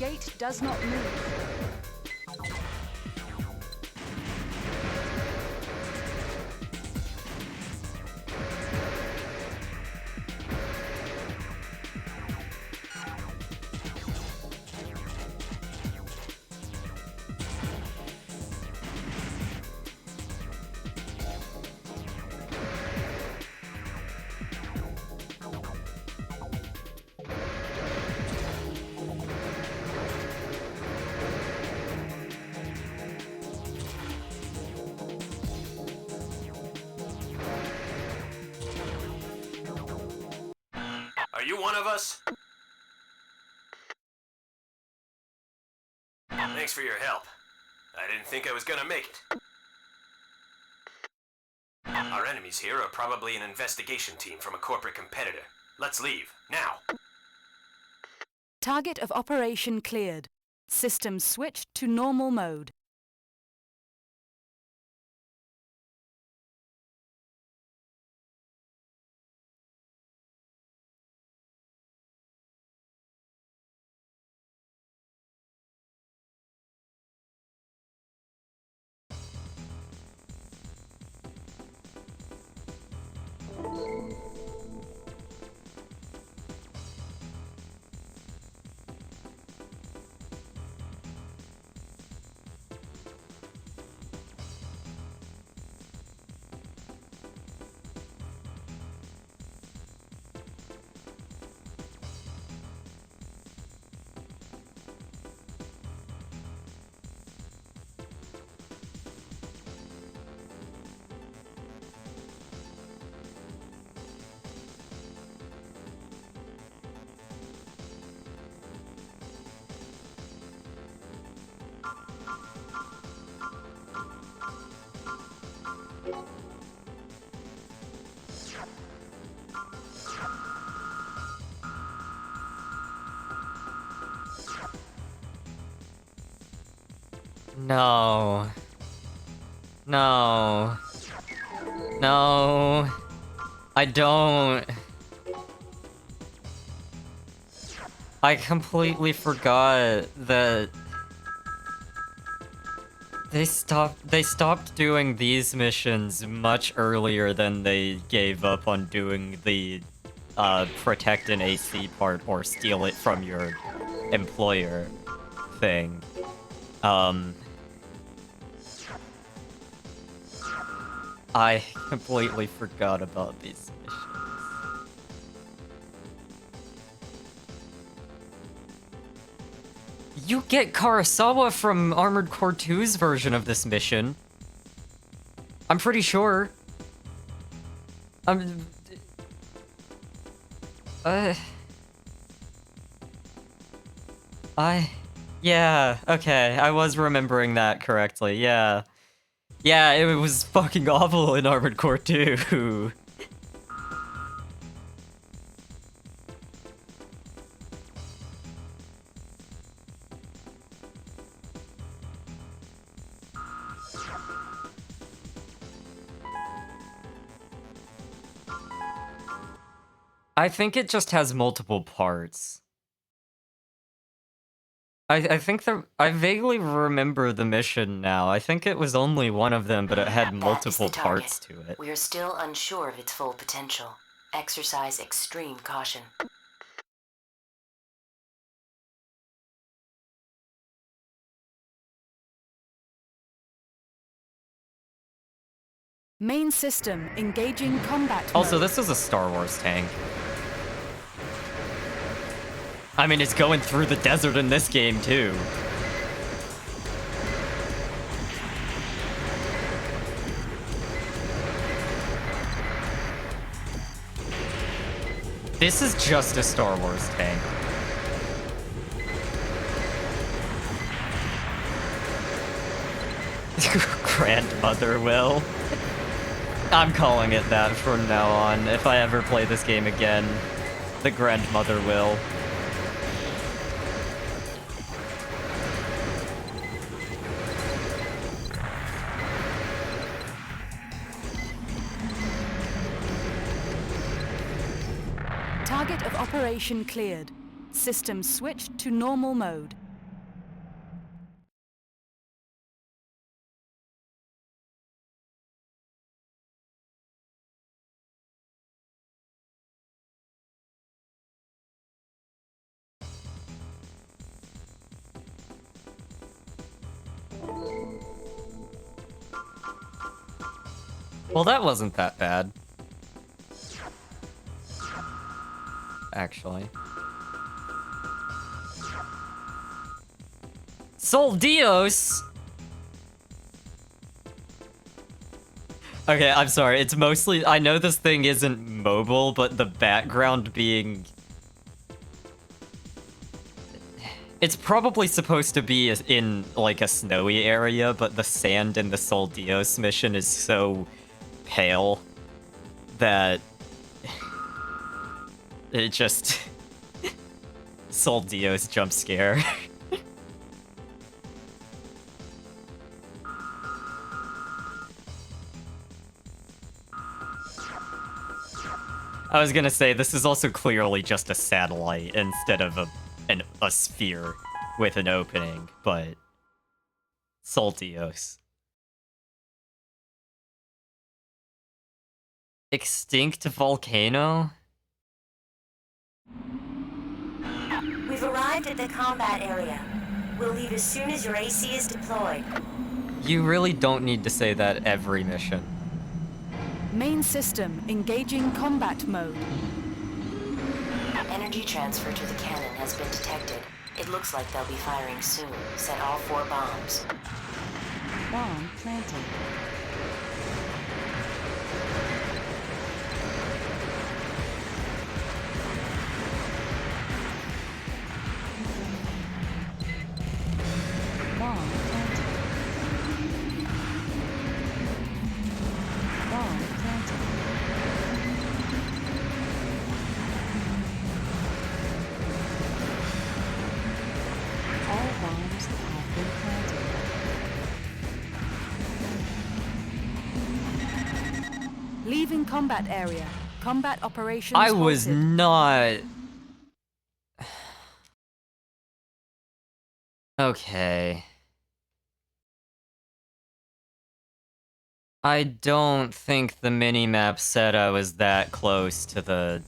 gate does not move. Are you one of us? Thanks for your help. I didn't think I was gonna make it. Our enemies here are probably an investigation team from a corporate competitor. Let's leave, now. Target of operation cleared. System switched to normal mode. No. No. No. I don't. I completely forgot that they stopped doing these missions much earlier than they gave up on doing the protect an AC part or steal it from your employer thing. I completely forgot about these missions. You get Karasawa from Armored Core 2's version of this mission. I'm pretty sure. Yeah, okay, I was remembering that correctly, yeah. Yeah, it was fucking awful in Armored Core 2. I think it just has multiple parts. I think I vaguely remember the mission now. I think it was only one of them, but it had That is multiple the target. parts to it. We are still unsure of its full potential. Exercise extreme caution. Main system engaging combat Also, mode. this is a Star Wars tank. I mean, it's going through the desert in this game, too. This is just a Star Wars tank. Grandmother will. I'm calling it that from now on. If I ever play this game again, the Grandmother will. Target of operation cleared. System switched to normal mode. Well, that wasn't that bad. Actually. Sol Dios! Okay, I'm sorry. It's mostly... I know this thing isn't mobile, but the background being... It's probably supposed to be in, like, a snowy area, but the sand in the Sol Dios mission is so pale that... It just... Sol Dios jump scare. I was gonna say, this is also clearly just a satellite instead of a sphere with an opening, but... Sol Dios. Extinct volcano? We've arrived at the combat area. We'll leave as soon as your AC is deployed. You really don't need to say that every mission. Main system engaging combat mode. Energy transfer to the cannon has been detected. It looks like they'll be firing soon. Set all 4 bombs. Bomb planted. Bomb planted. Bomb planted. All bombs have been planted. Leaving combat area. Combat operations I was halted. not... Okay. I don't think the minimap said I was that close to the...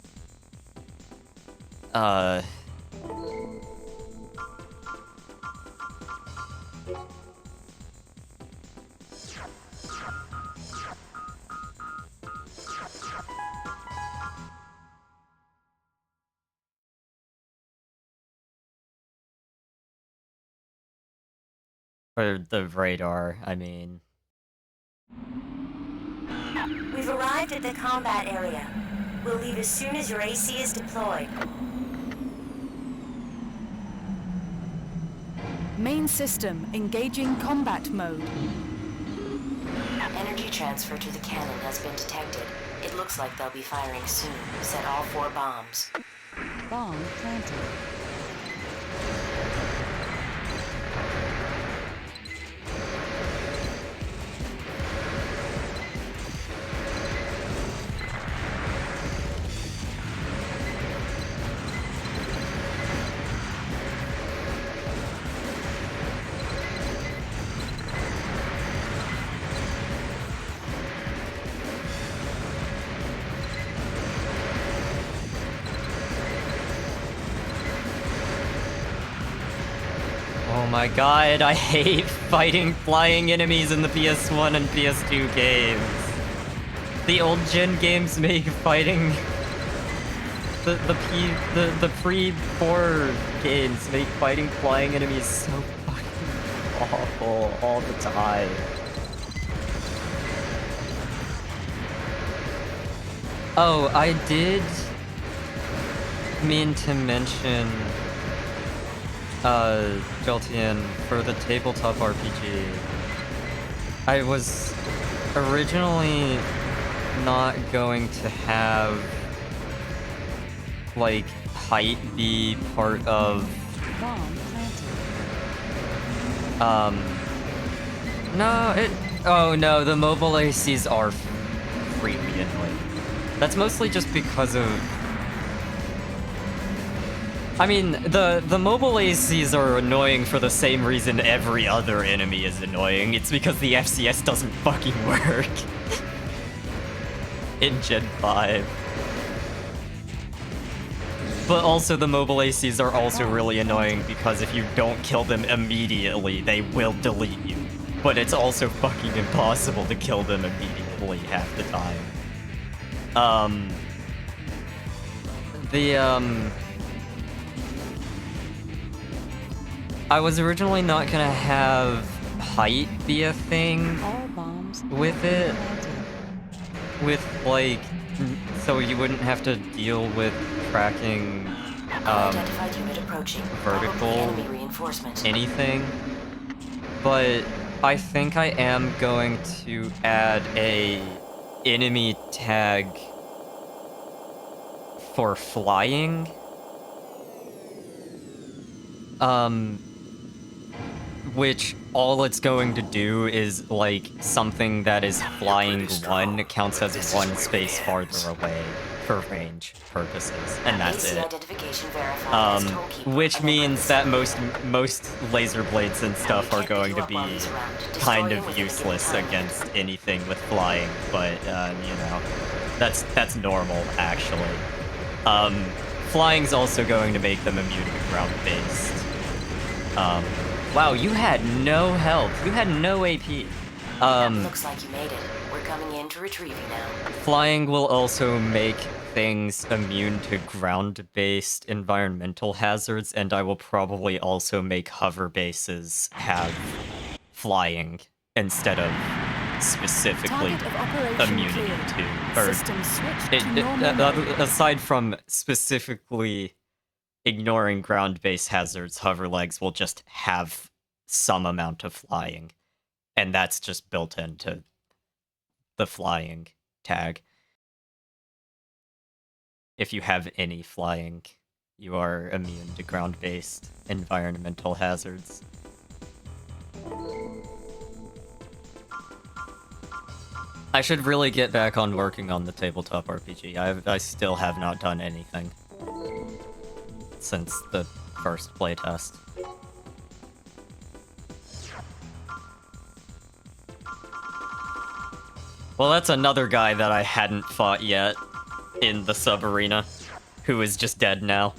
Or the radar, I mean. We've arrived at the combat area. We'll leave as soon as your AC is deployed. Main system engaging combat mode. Energy transfer to the cannon has been detected. It looks like they'll be firing soon. Set all 4 bombs. Bomb planted. Oh my god, I hate fighting flying enemies in the PS1 and PS2 games. The old gen games make fighting... The pre-4 games make fighting flying enemies so fucking awful all the time. Oh, I did mean to mention Jolteon, for the tabletop RPG. I was originally not going to have like height be part of Bomb planted. oh no, the mobile ACs are freely annoying. That's mostly just because of... I mean, the mobile ACs are annoying for the same reason every other enemy is annoying. It's because the FCS doesn't fucking work. In Gen 5. But also the mobile ACs are also really annoying because if you don't kill them immediately, they will delete you. But it's also fucking impossible to kill them immediately. probably half the time. I was originally not gonna have height be a thing All bombs with it. With, like, so you wouldn't have to deal with tracking, Unidentified unit approaching. vertical Probably enemy reinforcement. anything. But I think I am going to add a enemy tag for flying. Which all it's going to do is, like, something that is flying one counts as one space farther away for range purposes, and that's AC it. identification verified as Tollkeeper, Which and then means bring that the most laser blades and stuff are going to be kind of useless against anything with flying, but you know, that's normal actually. Flying's also going to make them immune to ground-based. Wow, you had no health. You had no AP. Looks like you made it. We're coming in to retrieve you now. Flying will also make things immune to ground-based environmental hazards, and I will probably also make hover bases have flying instead of specifically Target of operation immunity cleared. to, or System switched to normal mode. aside from specifically ignoring ground-based hazards, hover legs will just have some amount of flying, and that's just built into the flying tag. If you have any flying, you are immune to ground-based environmental hazards. I should really get back on working on the tabletop RPG. I still have not done anything since the first playtest. Well, that's another guy that I hadn't fought yet in the sub-arena, who is just dead now.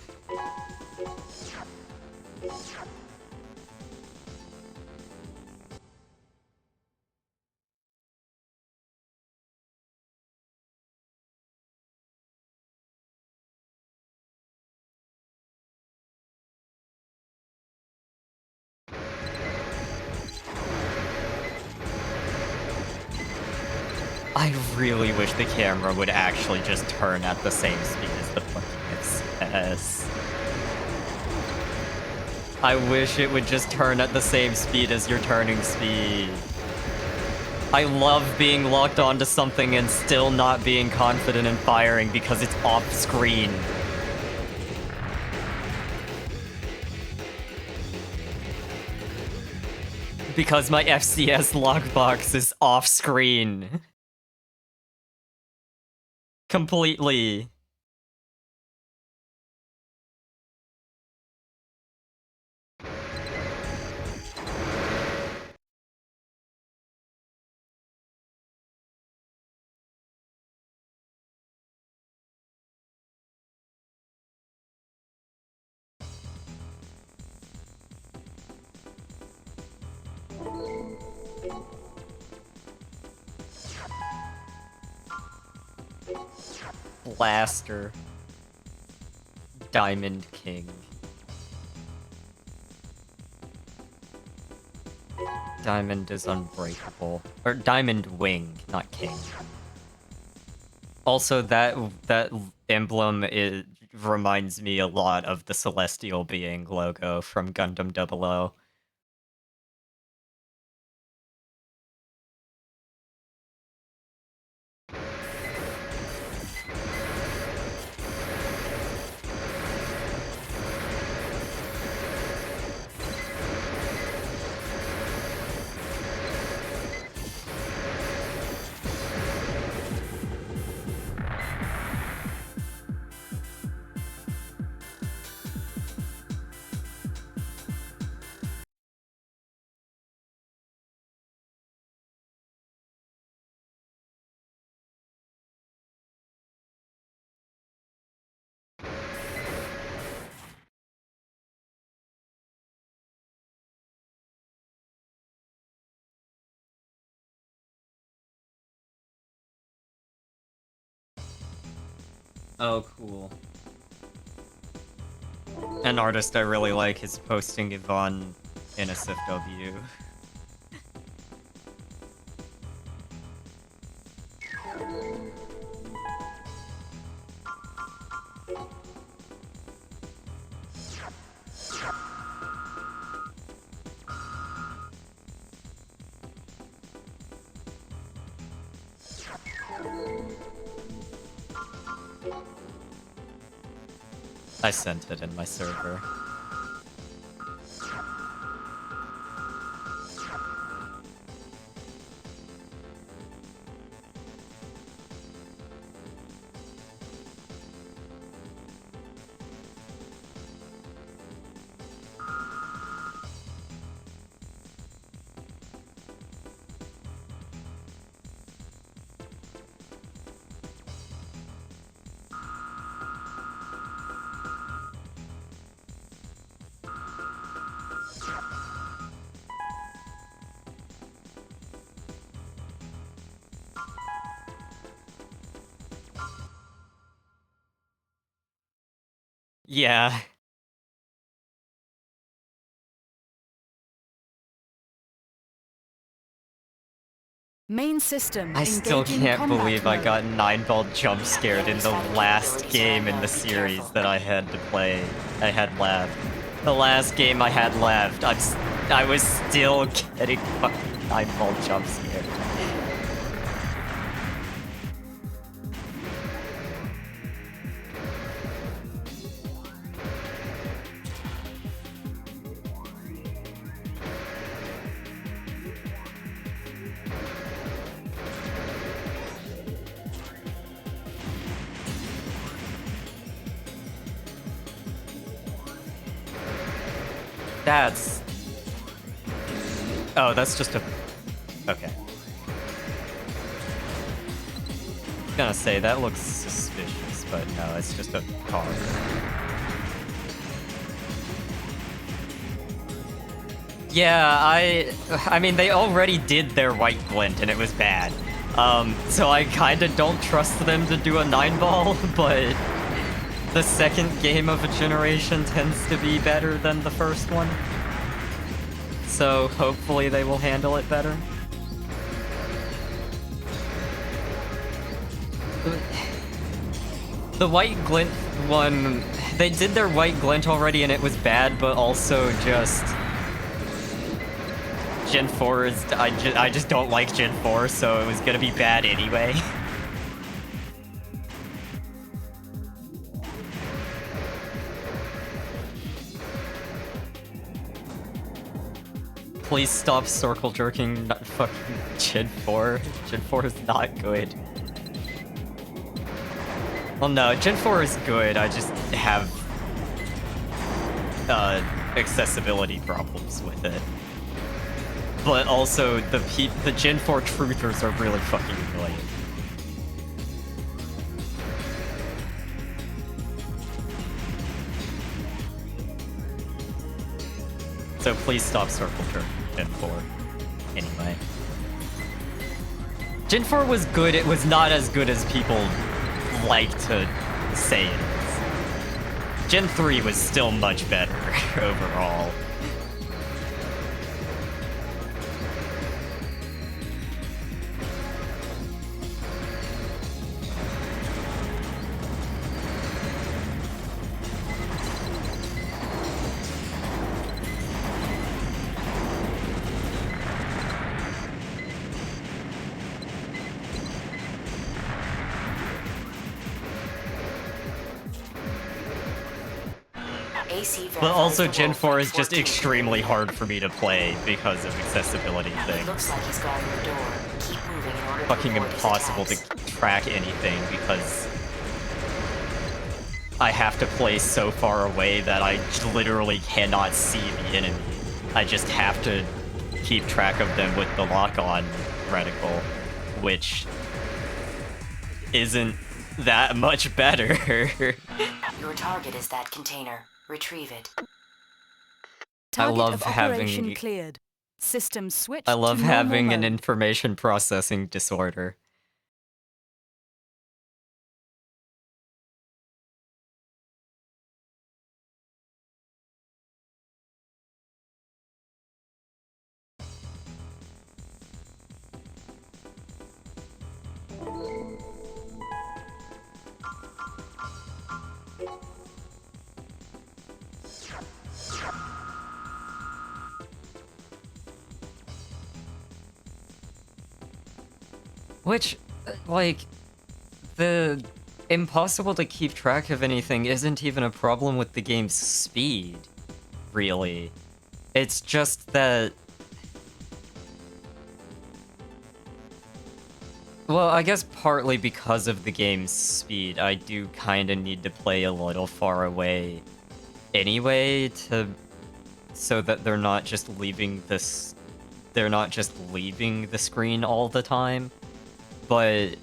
I really wish the camera would actually just turn at the same speed as the fucking XS. I wish it would just turn at the same speed as your turning speed. I love being locked onto something and still not being confident in firing because it's off screen. Because my FCS lockbox is off screen. Completely. Blaster. Diamond King. Diamond is unbreakable. Or Diamond Wing, not King. Also, that emblem reminds me a lot of the Celestial Being logo from Gundam 00. Oh, cool. An artist I really like is posting Yvonne in a SIFW. I sent it in my server. Yeah. Main system. I still engaging can't combat believe I mode. got 9-ball jump scared in the last game in the series that I had to play. I had left. The last game I had left. I was still getting fucking 9-ball jump scared. That's... Oh, that's just a... Okay. I was gonna say, that looks suspicious, but no, it's just a car. Yeah, I mean, they already did their white glint, and it was bad. So I kinda don't trust them to do a 9-ball, but... The second game of a generation tends to be better than the first one. So hopefully they will handle it better. The white glint one, they did their white glint already and it was bad, but also just... Gen 4 is... I just don't like Gen 4, so it was gonna be bad anyway. Please stop circle jerking fucking Gen 4. Gen 4 is not good. Well, no, Gen 4 is good, I just have accessibility problems with it. But also, the Gen 4 truthers are really fucking annoying. So please stop circle jerking Gen 4. Anyway. Gen 4 was good, it was not as good as people like to say it is. Gen 3 was still much better overall. But also Gen 4 is just extremely hard for me to play because of accessibility things. Looks like he's guarding the door. Keep moving in order to Fucking avoid his impossible to attacks. track anything because I have to play so far away that I literally cannot see the enemy. I just have to keep track of them with the lock-on reticle, which isn't that much better. Your target is that container. Retrieve it. Target love of having- operation cleared. System switched I love to normal having an mode. information processing disorder. Which, like, the impossible to keep track of anything isn't even a problem with the game's speed, really. It's just that... Well, I guess partly because of the game's speed, I do kind of need to play a little far away anyway so that they're not just leaving the screen all the time. But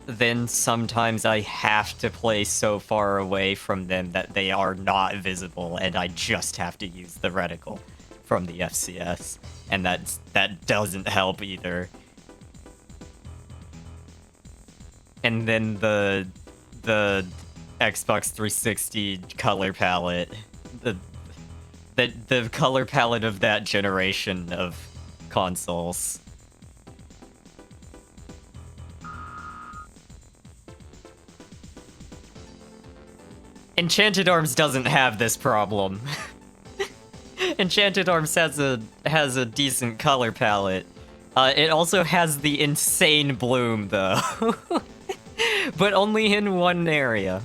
then sometimes I have to play so far away from them that they are not visible, and I just have to use the reticle from the FCS, and that doesn't help either. And then the Xbox 360 color palette, the color palette of that generation of consoles. Enchanted Arms doesn't have this problem. Enchanted Arms has a decent color palette. It also has the insane bloom though. But only in one area.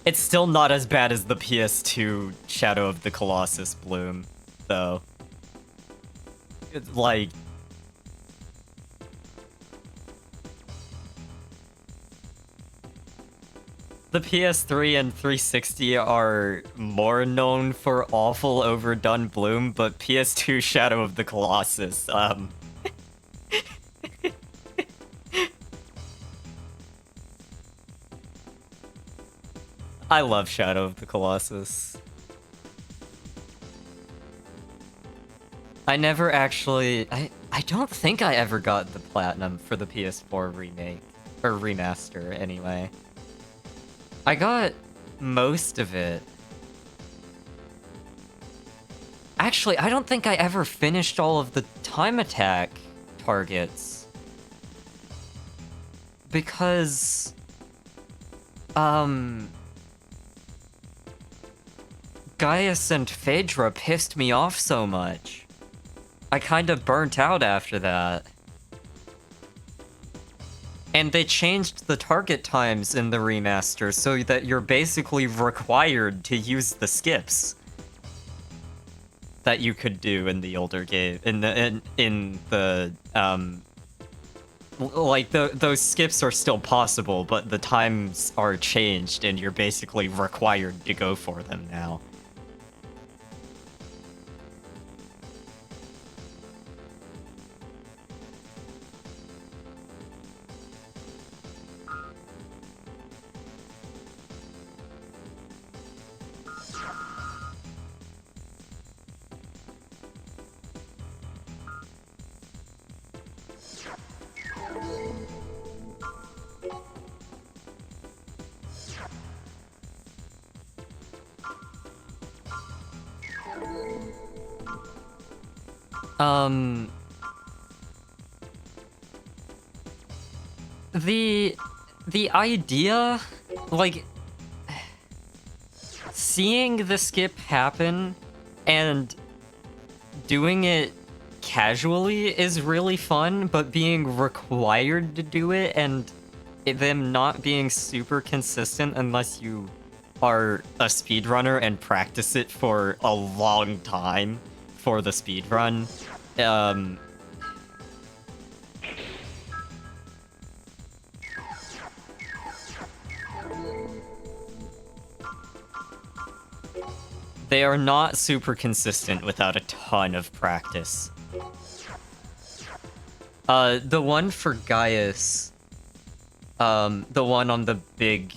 It's still not as bad as the PS2 Shadow of the Colossus bloom, though. It's like... The PS3 and 360 are more known for awful overdone bloom, but PS2 Shadow of the Colossus, I love Shadow of the Colossus. I never actually... I don't think I ever got the Platinum for the PS4 remake. Or remaster, anyway. I got most of it. Actually, I don't think I ever finished all of the Time Attack targets. Because... Gaius and Phaedra pissed me off so much. I kind of burnt out after that. And they changed the target times in the remaster so that you're basically required to use the skips that you could do in the older game. Those skips are still possible, but the times are changed and you're basically required to go for them now. The idea, like, seeing the skip happen and doing it casually is really fun, but being required to do it and them not being super consistent unless you are a speedrunner and practice it for a long time for the speedrun, they are not super consistent without a ton of practice. The one for Gaius, the one on the big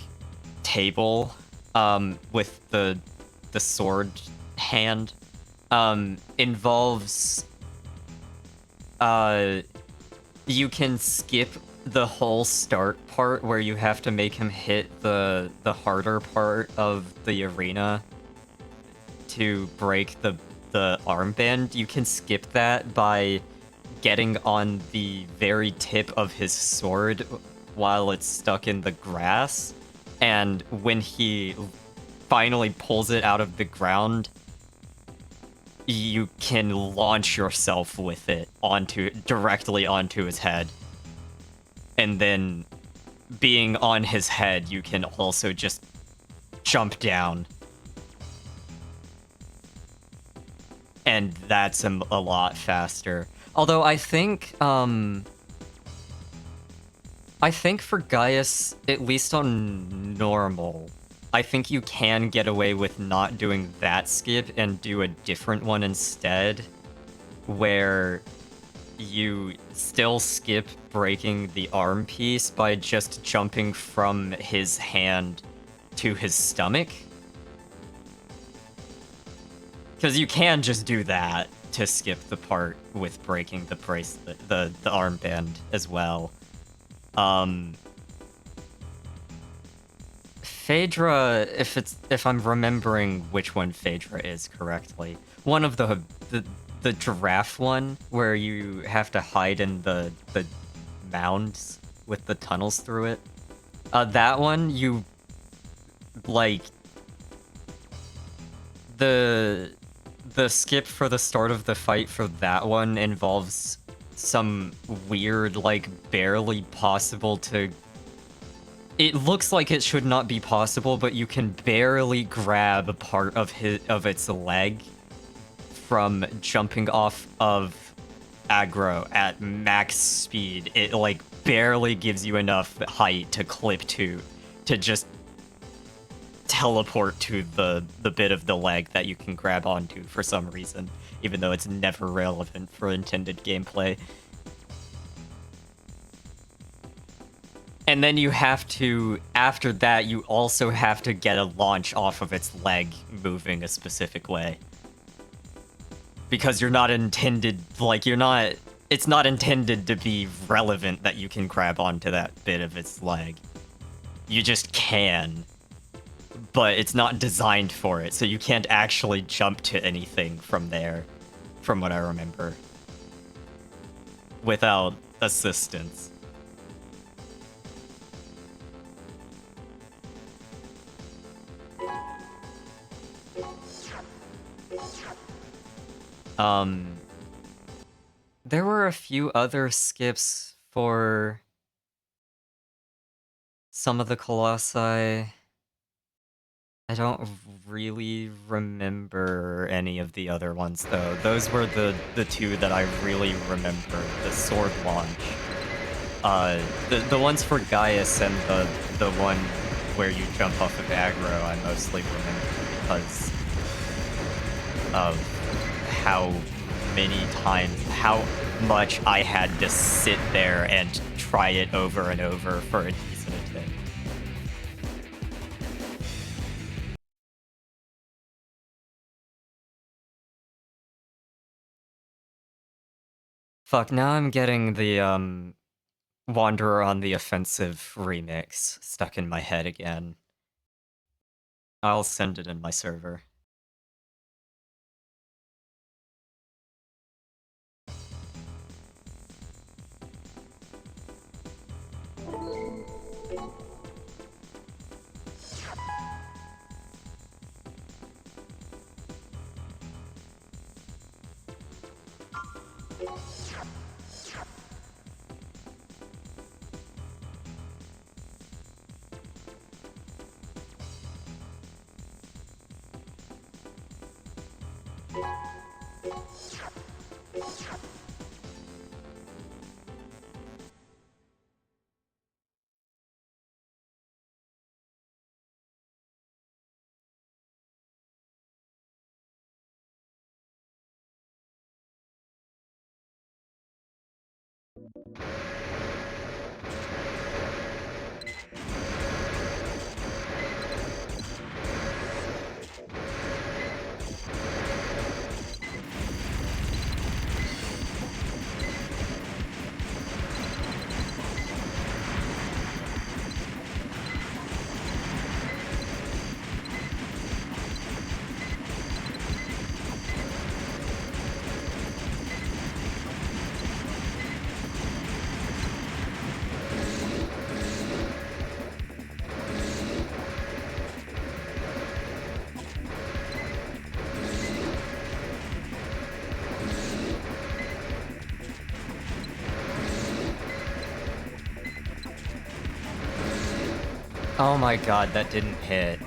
table, with the sword hand, involves, you can skip the whole start part where you have to make him hit the harder part of the arena to break the armband. You can skip that by getting on the very tip of his sword while it's stuck in the grass, and when he finally pulls it out of the ground, you can launch yourself with it directly onto his head. And then being on his head, you can also just jump down. And that's a lot faster. Although I think for Gaius, at least on normal, I think you can get away with not doing that skip and do a different one instead, where you still skip breaking the arm piece by just jumping from his hand to his stomach. Because you can just do that to skip the part with breaking the bracelet, the armband as well. Phaedra, if I'm remembering which one Phaedra is correctly, one of the giraffe one where you have to hide in the mounds with the tunnels through it. That one, you like the skip for the start of the fight for that one involves some weird, like, barely possible to... It looks like it should not be possible, but you can barely grab a part of its leg from jumping off of aggro at max speed. It, like, barely gives you enough height to clip to just teleport to the bit of the leg that you can grab onto for some reason, even though it's never relevant for intended gameplay. And then you have to, after that, you also have to get a launch off of its leg moving a specific way. Because you're not intended, like, it's not intended to be relevant that you can grab onto that bit of its leg. You just can. But it's not designed for it, so you can't actually jump to anything from there, from what I remember. Without assistance. There were a few other skips for some of the Colossi. I don't really remember any of the other ones, though. Those were the two that I really remember. The sword launch. The ones for Gaius and the one where you jump off of aggro, I mostly remember because of how how much I had to sit there and try it over and over for a decent attempt. Fuck, now I'm getting the, Wanderer on the Offensive remix stuck in my head again. I'll send it in my server. Oh my god, that didn't hit.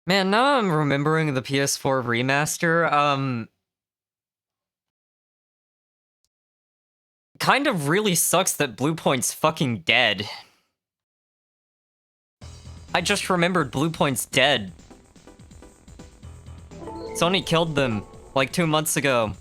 Man, now I'm remembering the PS4 remaster, kind of really sucks that Bluepoint's fucking dead. I just remembered Bluepoint's dead. Sony killed them, like 2 months ago.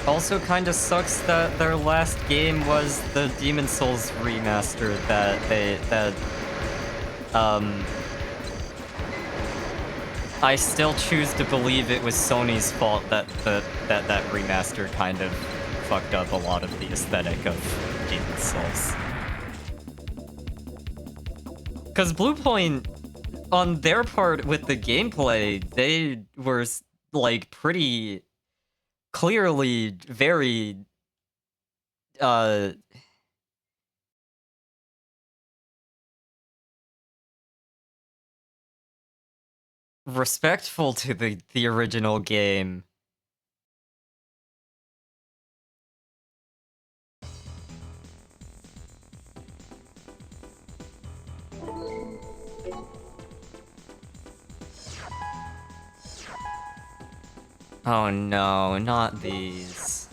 Also kinda sucks that their last game was the Demon's Souls remaster I still choose to believe it was Sony's fault that that remaster kind of fucked up a lot of the aesthetic of Demon's Souls. Cause Bluepoint, on their part with the gameplay, they were like pretty clearly very respectful to the original game. Oh no, not these.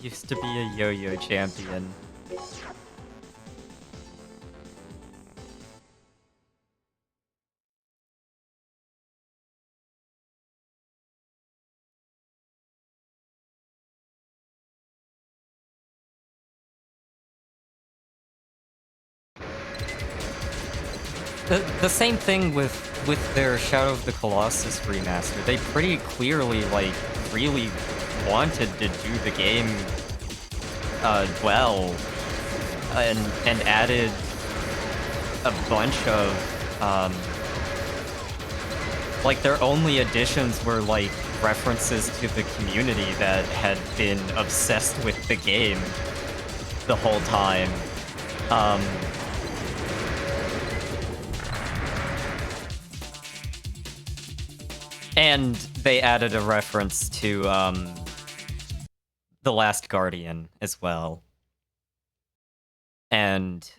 Used to be a yo-yo champion. The same thing with their Shadow of the Colossus remaster. They pretty clearly, like, really wanted to do the game well, and added a bunch of like, their only additions were like references to the community that had been obsessed with the game the whole time. And they added a reference to The Last Guardian as well. And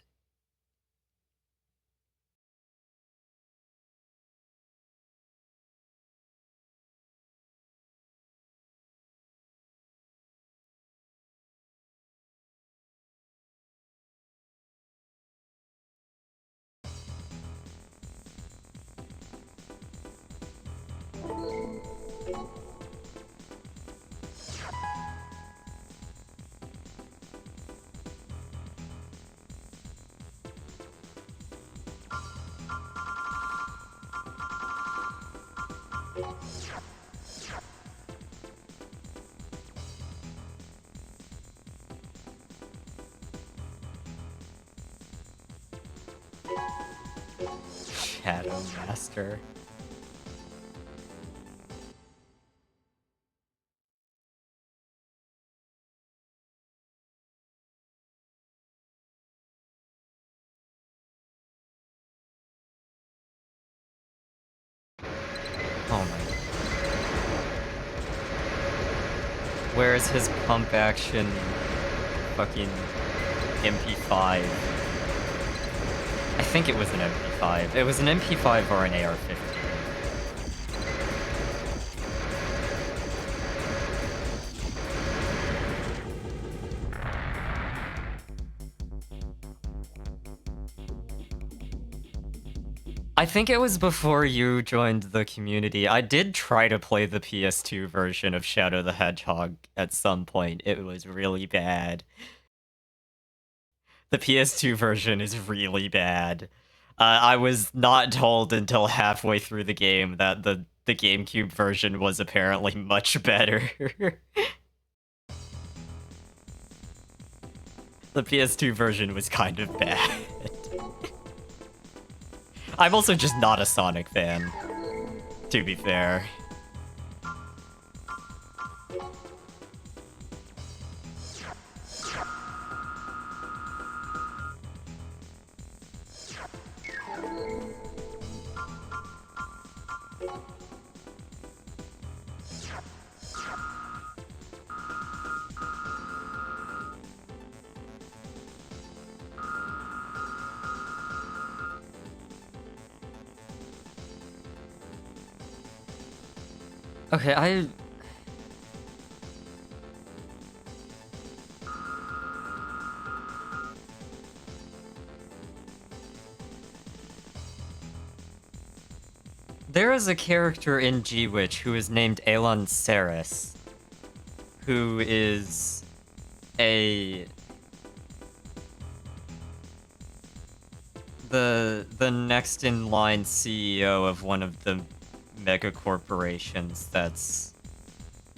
Shadow Master. Oh my. Where's his pump action fucking MP5? think it was an MP5. It was an MP5 or an AR-15. I think it was before you joined the community. I did try to play the PS2 version of Shadow the Hedgehog at some point. It was really bad. The PS2 version is really bad. I was not told until halfway through the game that the GameCube version was apparently much better. The PS2 version was kind of bad. I'm also just not a Sonic fan, to be fair. Okay, there is a character in G-Witch who is named Elon Ceres, who is the next in line CEO of one of the mega corporations that's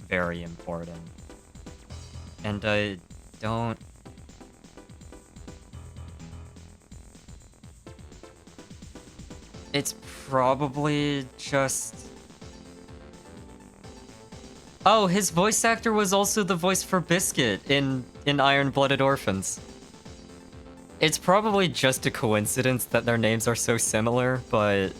very important. And I don't... It's probably just... Oh, his voice actor was also the voice for Biscuit in Iron-Blooded Orphans. It's probably just a coincidence that their names are so similar, but...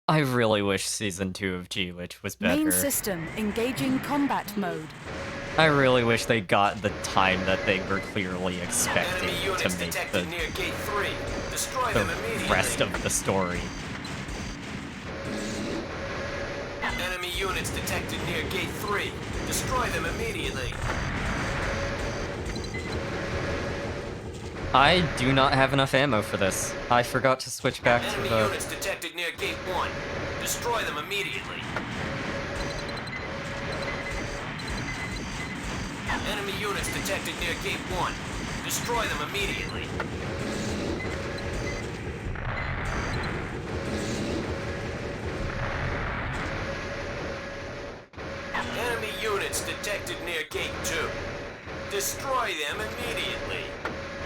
I really wish Season 2 of G-Witch was better. Main system engaging combat mode. I really wish they got the time that they were clearly expecting Enemy to units make detected near Gate 3. Destroy the them immediately. rest of the story. Enemy units detected near Gate 3. Destroy them immediately. I do not have enough ammo for this. I forgot to switch back to Enemy the... units detected near Gate 1. Destroy them immediately. Enemy units detected near Gate 1. Destroy them immediately. Enemy units detected near Gate 2. Destroy them immediately.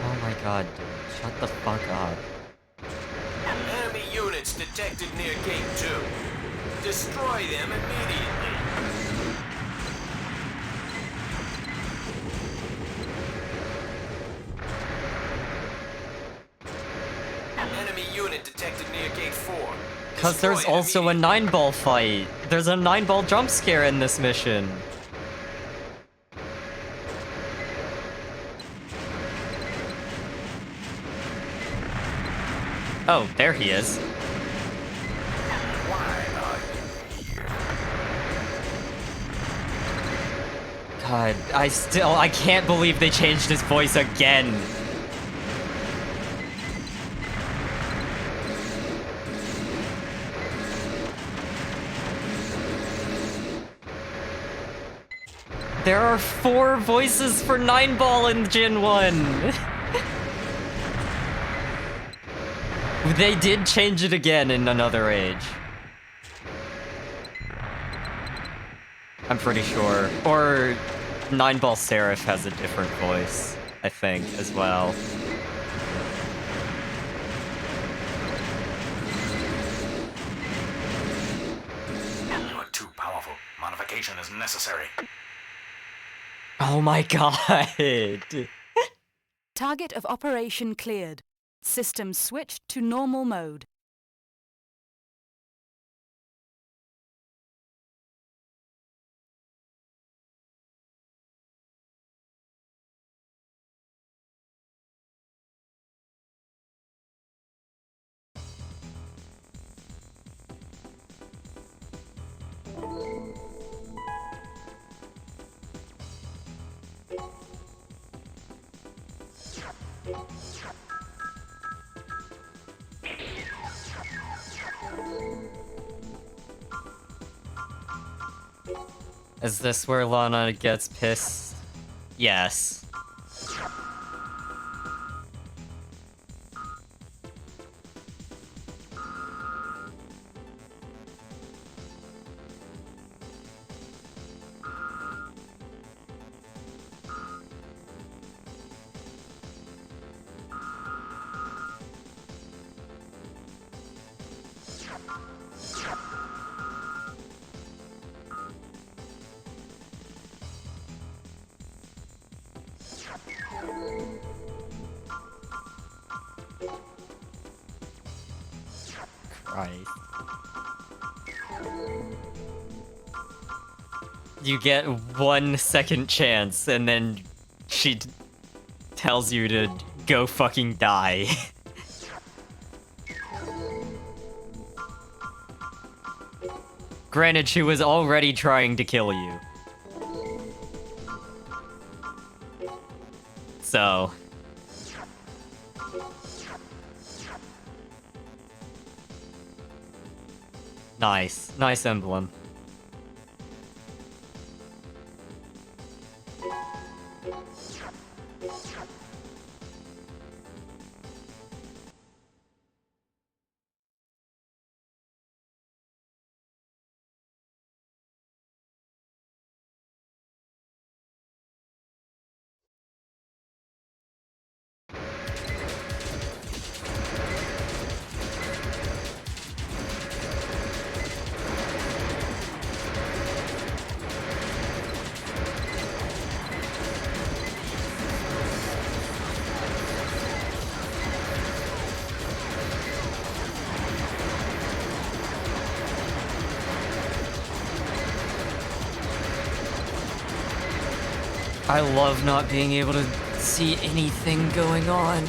Oh my god, dude. Shut the fuck up. Enemy units detected near Gate 2. Destroy them immediately. Enemy unit detected near Gate 4. Because there's Destroy it also a immediately. 9-ball fight. There's a 9-ball jump scare in this mission. Oh, there he is. God, I can't believe they changed his voice again. There are 4 voices for 9-ball in Gen 1. They did change it again in Another Age. I'm pretty sure. Or 9-ball Seraph has a different voice, I think, as well. You are too powerful. Modification is necessary. Oh my god. Target of operation cleared. System switched to normal mode. Is this where Lana gets pissed? Yes. Christ. You get 1 second chance, and then she tells you to go fucking die. Granted, she was already trying to kill you. So... Nice. Nice emblem. I love not being able to see anything going on.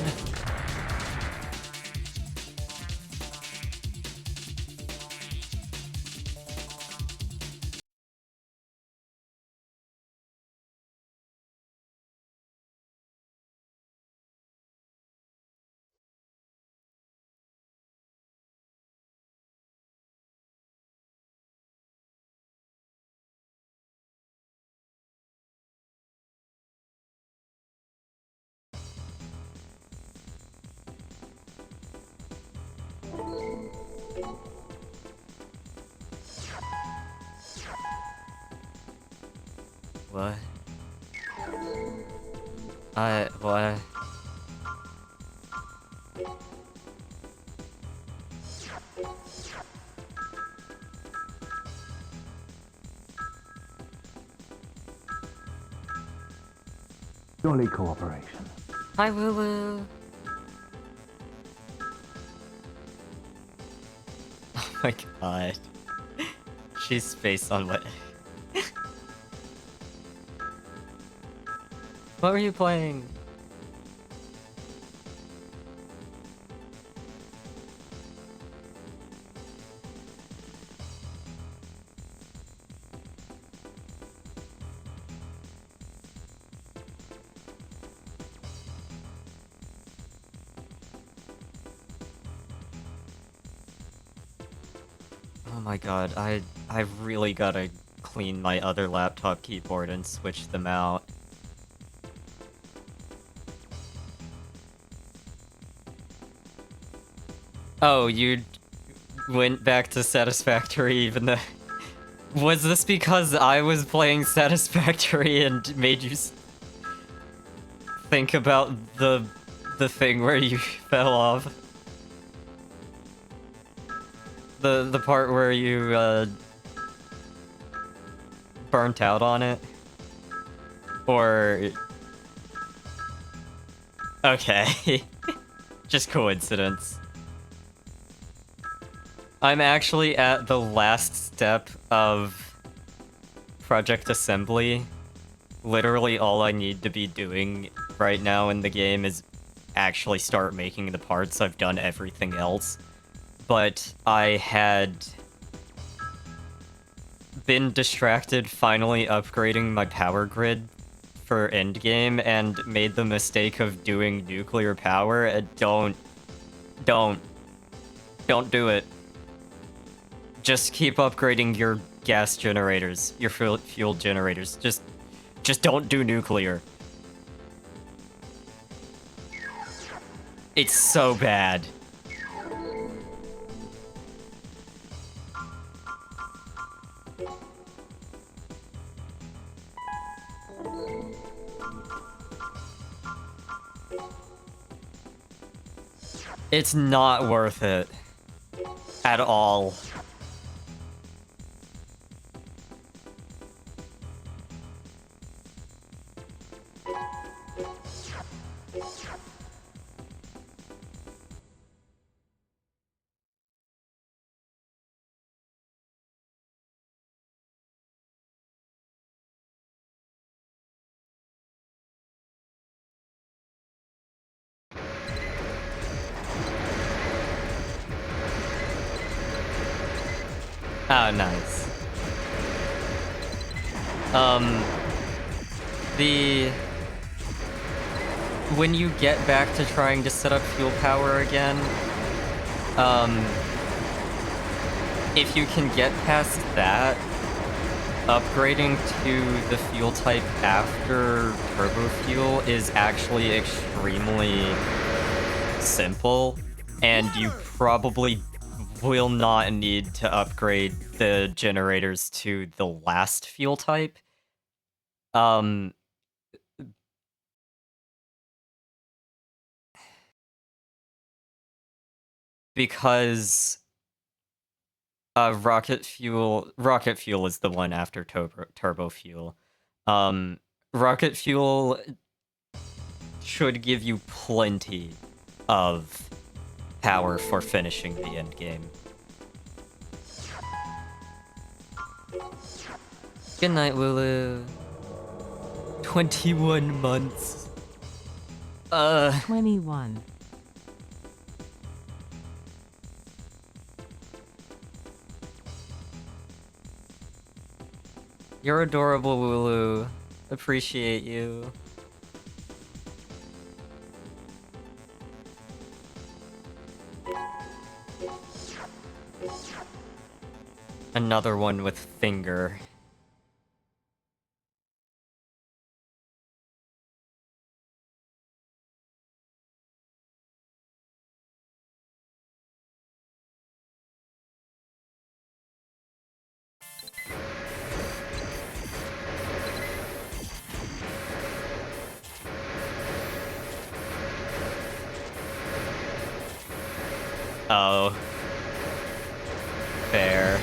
What? What? Jolly cooperation. Hi, Lulu. Oh my god. She's spaced on what? What were you playing? Oh my god, I've really gotta clean my other laptop keyboard and switch them out. Oh, you went back to Satisfactory even though... Was this because I was playing Satisfactory and made you think about the thing where you fell off? The part where you, burnt out on it? Or... Okay. Just coincidence. I'm actually at the last step of Project Assembly. Literally all I need to be doing right now in the game is actually start making the parts. I've done everything else. But I had been distracted finally upgrading my power grid for endgame and made the mistake of doing nuclear power. Don't do it. Just keep upgrading your gas generators, your fuel generators. Just don't do nuclear. It's so bad. It's not worth it. At all. Oh, nice. When you get back to trying to set up fuel power again, if you can get past that, upgrading to the fuel type after turbo fuel is actually extremely simple, and you probably will not need to upgrade the generators to the last fuel type. Because rocket fuel is the one after turbo fuel. Rocket fuel should give you plenty of power for finishing the end game. Good night, Wulu. 21 months. 21. You're adorable, Wulu. Appreciate you. Another one with finger. Oh. Fair.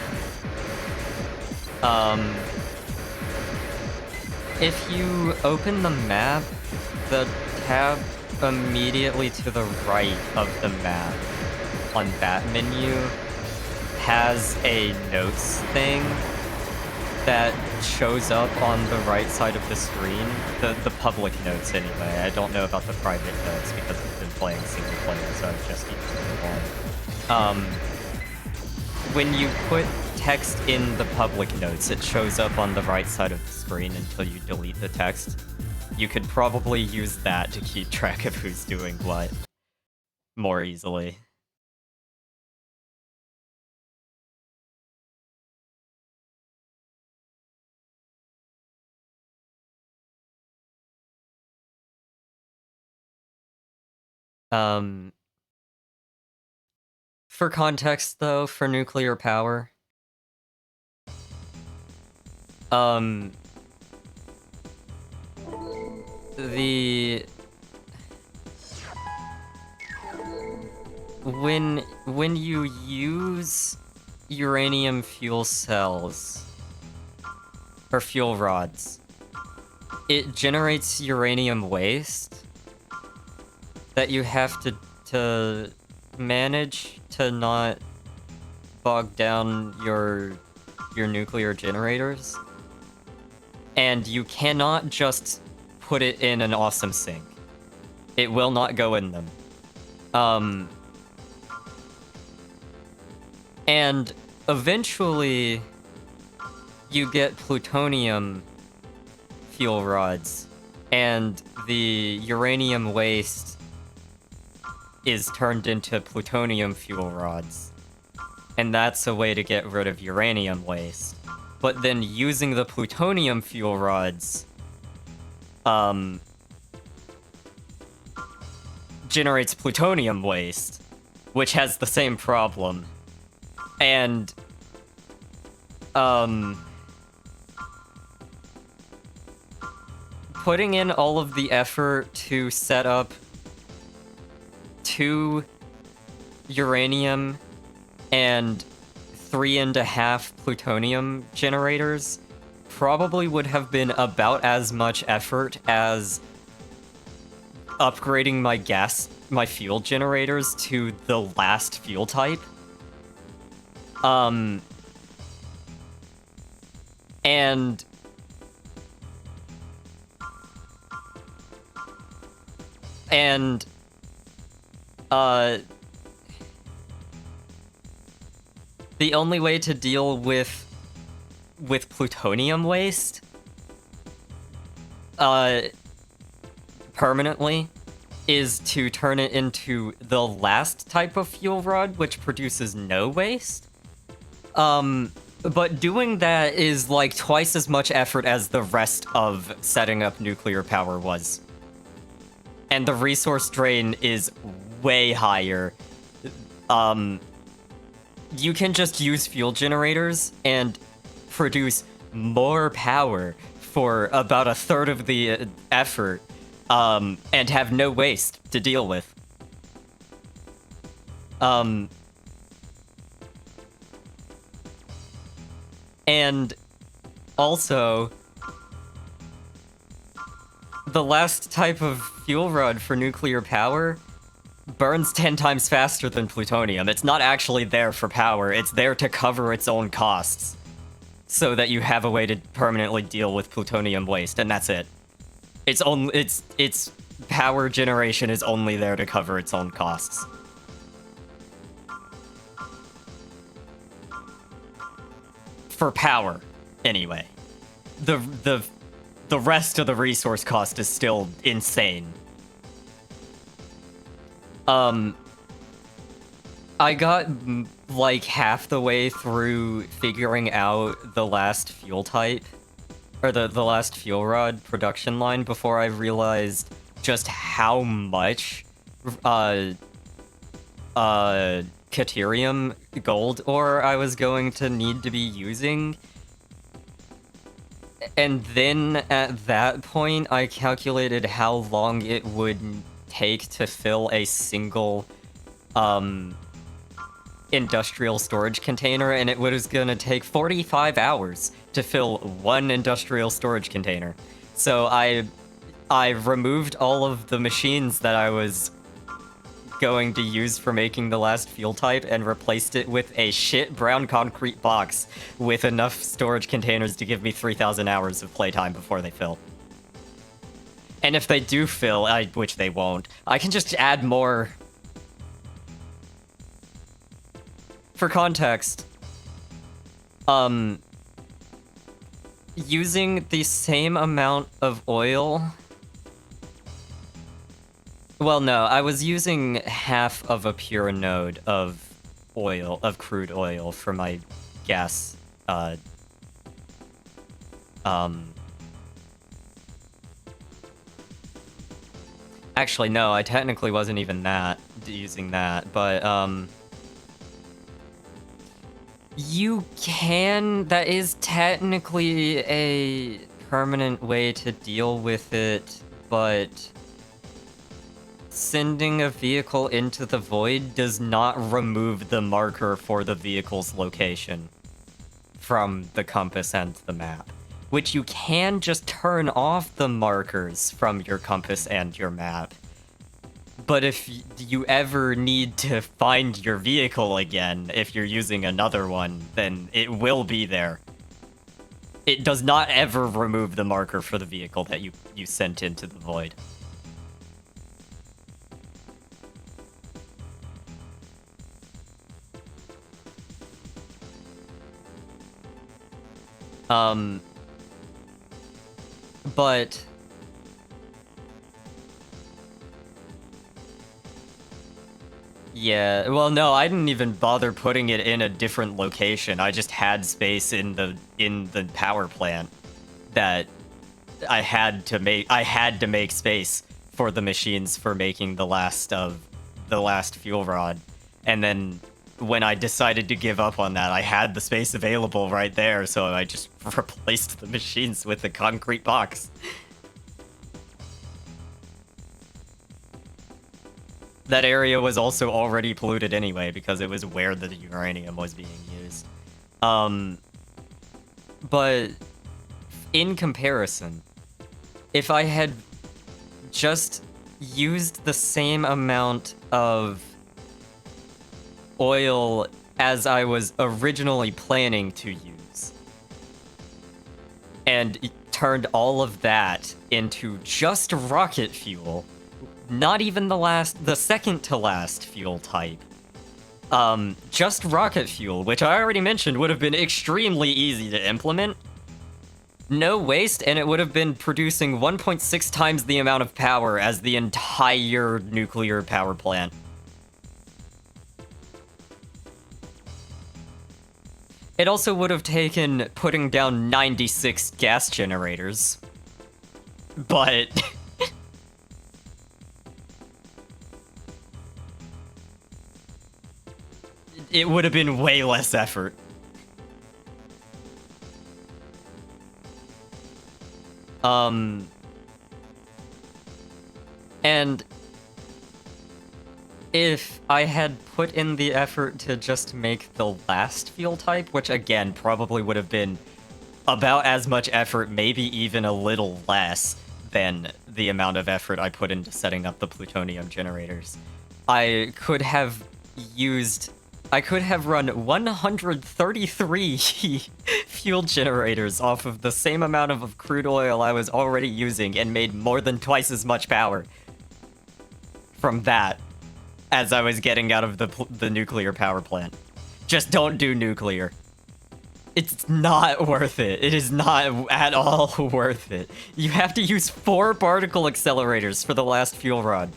If you open the map, the tab immediately to the right of the map on that menu has a notes thing that shows up on the right side of the screen. The public notes anyway. I don't know about the private notes because I've been playing single player, so I've just used one. When you put text in the public notes, it shows up on the right side of the screen until you delete the text. You could probably use that to keep track of who's doing what more easily. For context, though, for nuclear power, when you use uranium fuel cells or fuel rods, it generates uranium waste, that you have to manage to not bog down your nuclear generators. And you cannot just put it in an awesome sink. It will not go in them. And eventually you get plutonium fuel rods, and the uranium waste is turned into plutonium fuel rods. And that's a way to get rid of uranium waste. But then using the plutonium fuel rods generates plutonium waste, which has the same problem. And putting in all of the effort to set up 2 uranium and 3.5 plutonium generators probably would have been about as much effort as upgrading my fuel generators to the last fuel type. And the only way to deal with plutonium waste permanently is to turn it into the last type of fuel rod, which produces no waste. But doing that is like twice as much effort as the rest of setting up nuclear power was. And the resource drain is way higher. You can just use fuel generators and produce more power for about a third of the effort, and have no waste to deal with. And also, the last type of fuel rod for nuclear power burns 10 times faster than plutonium. It's not actually there for power, it's there to cover its own costs, so that you have a way to permanently deal with plutonium waste, and that's it. Its power generation is only there to cover its own costs. For power, anyway. The rest of the resource cost is still insane. I got like half the way through figuring out the last fuel type, or the last fuel rod production line, before I realized just how much Caterium gold ore I was going to need to be using. And then at that point, I calculated how long it would take to fill a single industrial storage container, and it was gonna take 45 hours to fill one industrial storage container. So I removed all of the machines that I was going to use for making the last fuel type and replaced it with a shit brown concrete box with enough storage containers to give me 3,000 hours of playtime before they fill. And if they do fill, which they won't, I can just add more. For context, using the same amount of oil... Well, no, I was using half of a pure node of oil, of crude oil, for my gas, Actually, no, I technically wasn't even using that, but, you can... That is technically a permanent way to deal with it, but... Sending a vehicle into the void does not remove the marker for the vehicle's location from the compass and the map, which you can just turn off the markers from your compass and your map. But if you ever need to find your vehicle again, if you're using another one, then it will be there. It does not ever remove the marker for the vehicle that you sent into the void. But yeah, well, no, I didn't even bother putting it in a different location. I just had space in the power plant that I had to make space for the machines for making the last fuel rod. And then when I decided to give up on that, I had the space available right there, so I just replaced the machines with the concrete box. That area was also already polluted anyway because it was where the uranium was being used. But in comparison, if I had just used the same amount of oil as I was originally planning to use, and turned all of that into just rocket fuel, not even the second to last fuel type, just rocket fuel, which I already mentioned would have been extremely easy to implement, no waste, and it would have been producing 1.6 times the amount of power as the entire nuclear power plant. It also would have taken putting down 96 gas generators. But it would have been way less effort. And if I had put in the effort to just make the last fuel type, which again probably would have been about as much effort, maybe even a little less than the amount of effort I put into setting up the plutonium generators, I could have run 133 fuel generators off of the same amount of crude oil I was already using and made more than twice as much power from that as I was getting out of the nuclear power plant. Just don't do nuclear. It's not worth it. It is not at all worth it. You have to use 4 particle accelerators for the last fuel rod.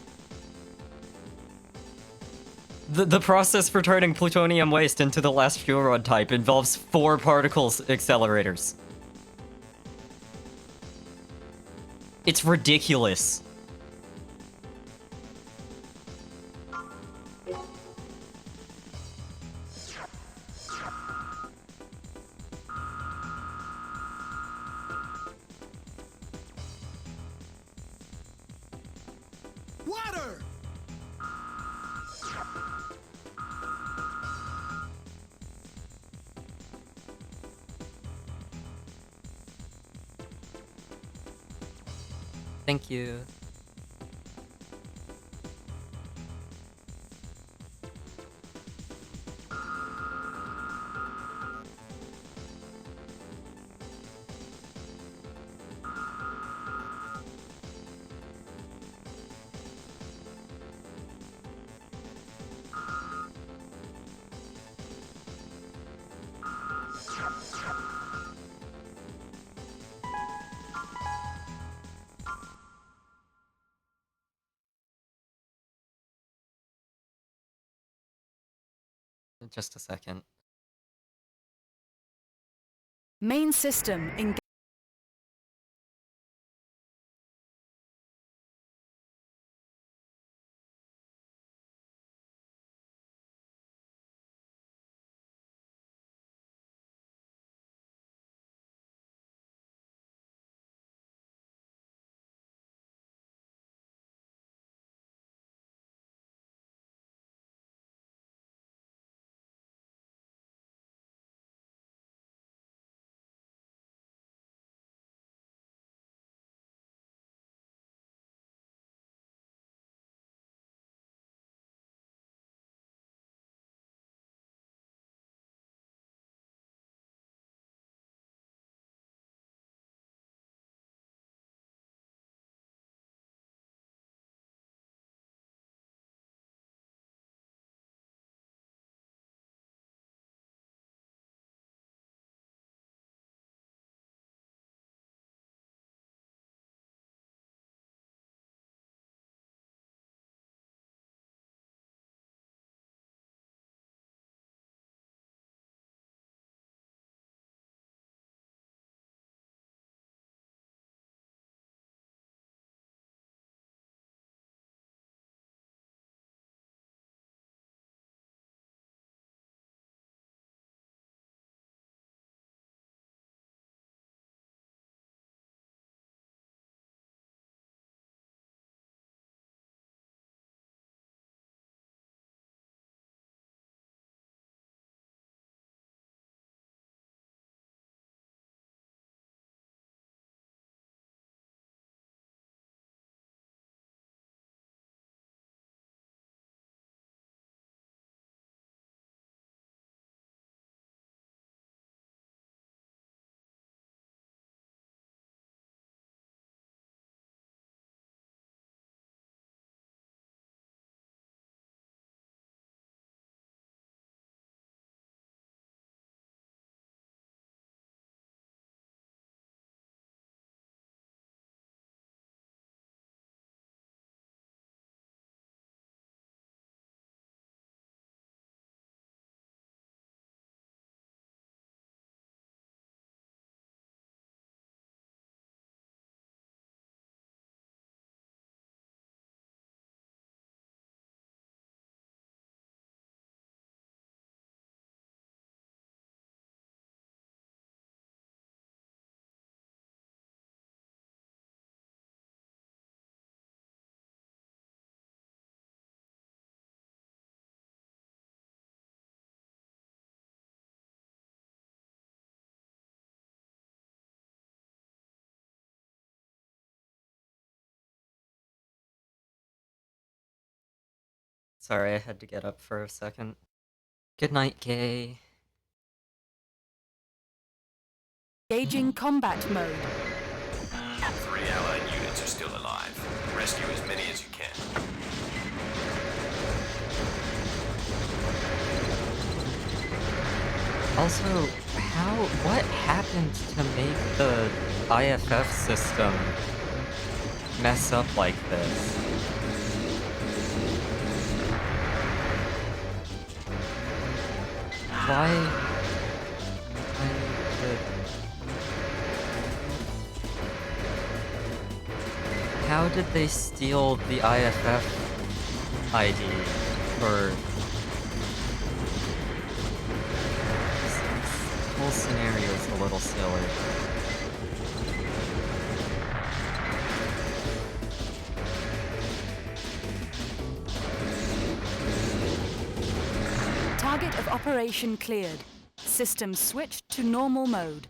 The process for turning plutonium waste into the last fuel rod type involves 4 particles accelerators. It's ridiculous. Water! Thank you. Just a second. Main system engaged. Sorry, I had to get up for a second. Good night, Gay. Engaging combat mode. 3 Allied units are still alive. Rescue as many as you can. Also, what happened to make the IFF system mess up like this? Why did... How did they steal the IFF ID? Or... This whole scenario is a little silly. Target of operation cleared. System switched to normal mode.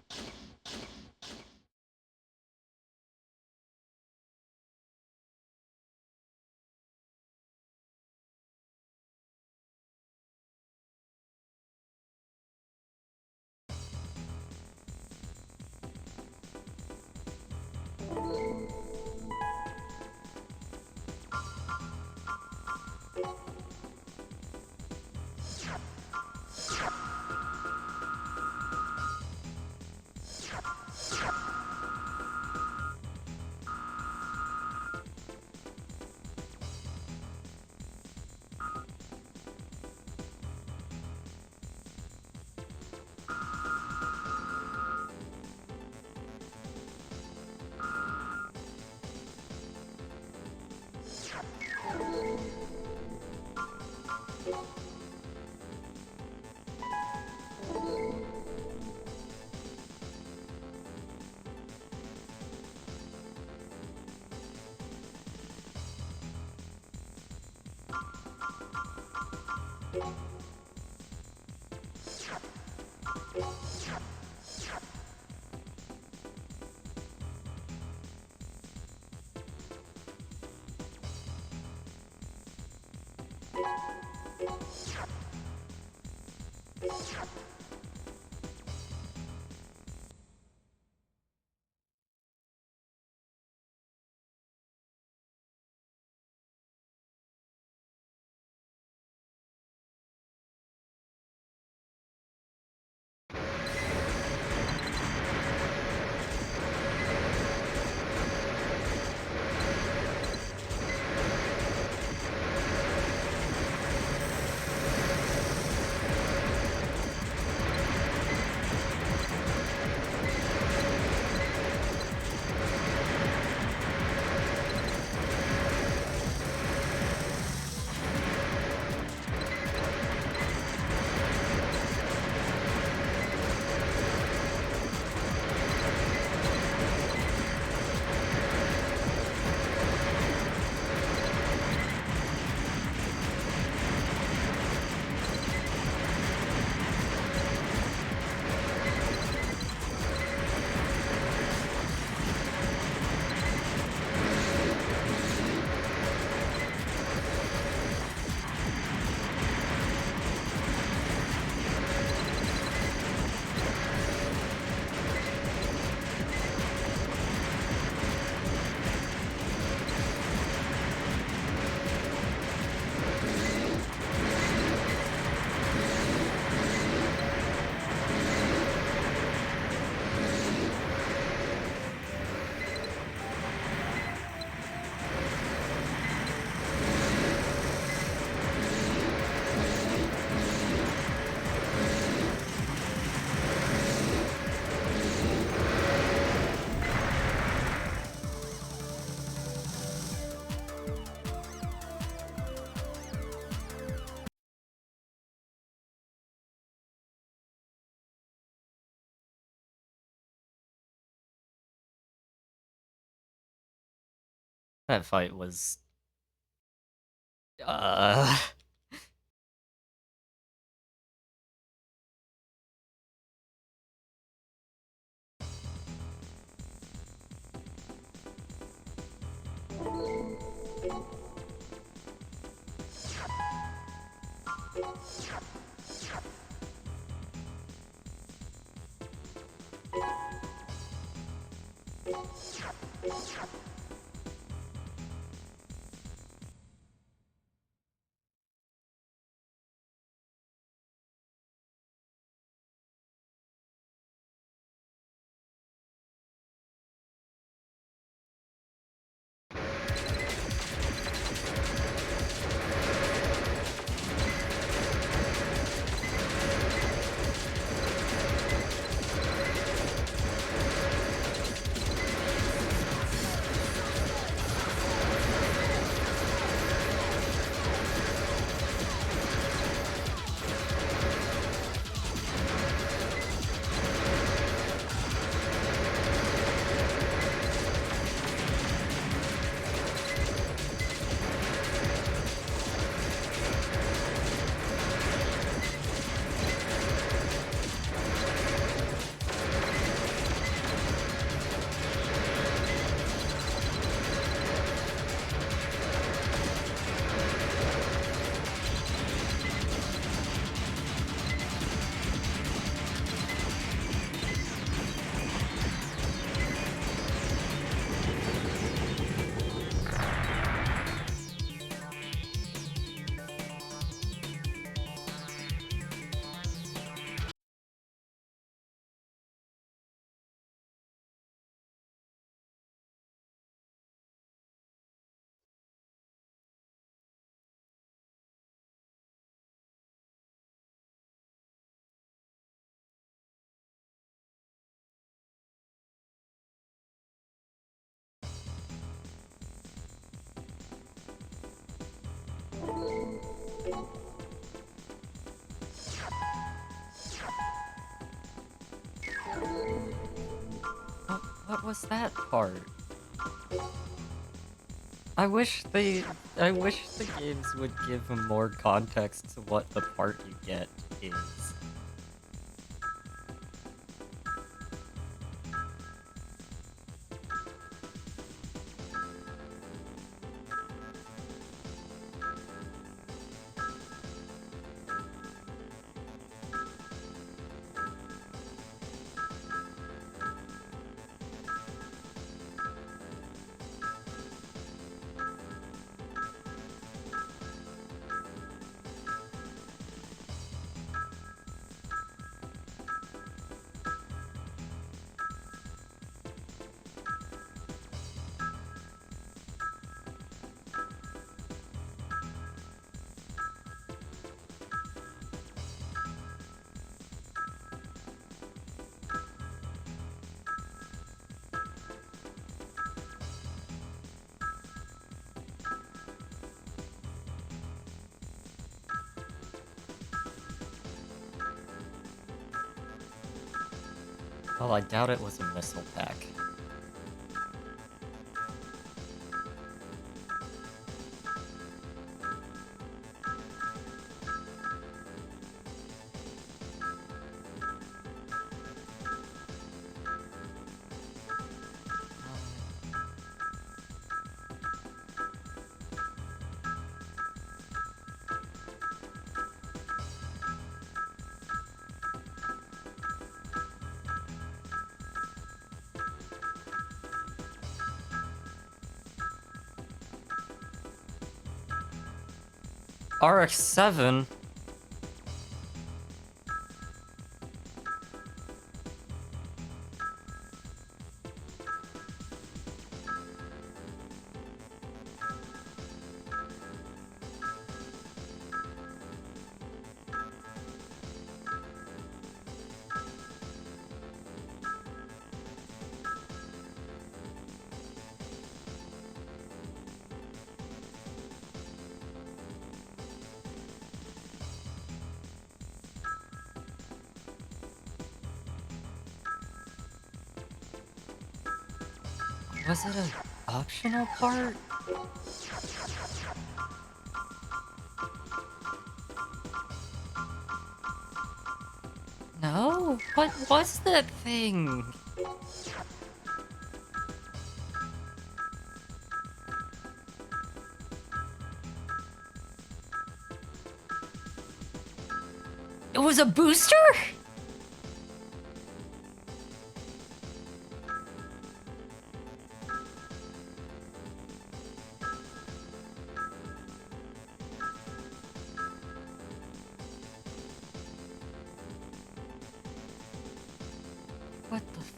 That fight was... Uh... What was that part? I wish the games would give more context to what the part you get is. Well, I doubt it was a missile pack. RX-7? Was it an optional part? No? What was that thing? It was a booster? What the fuck?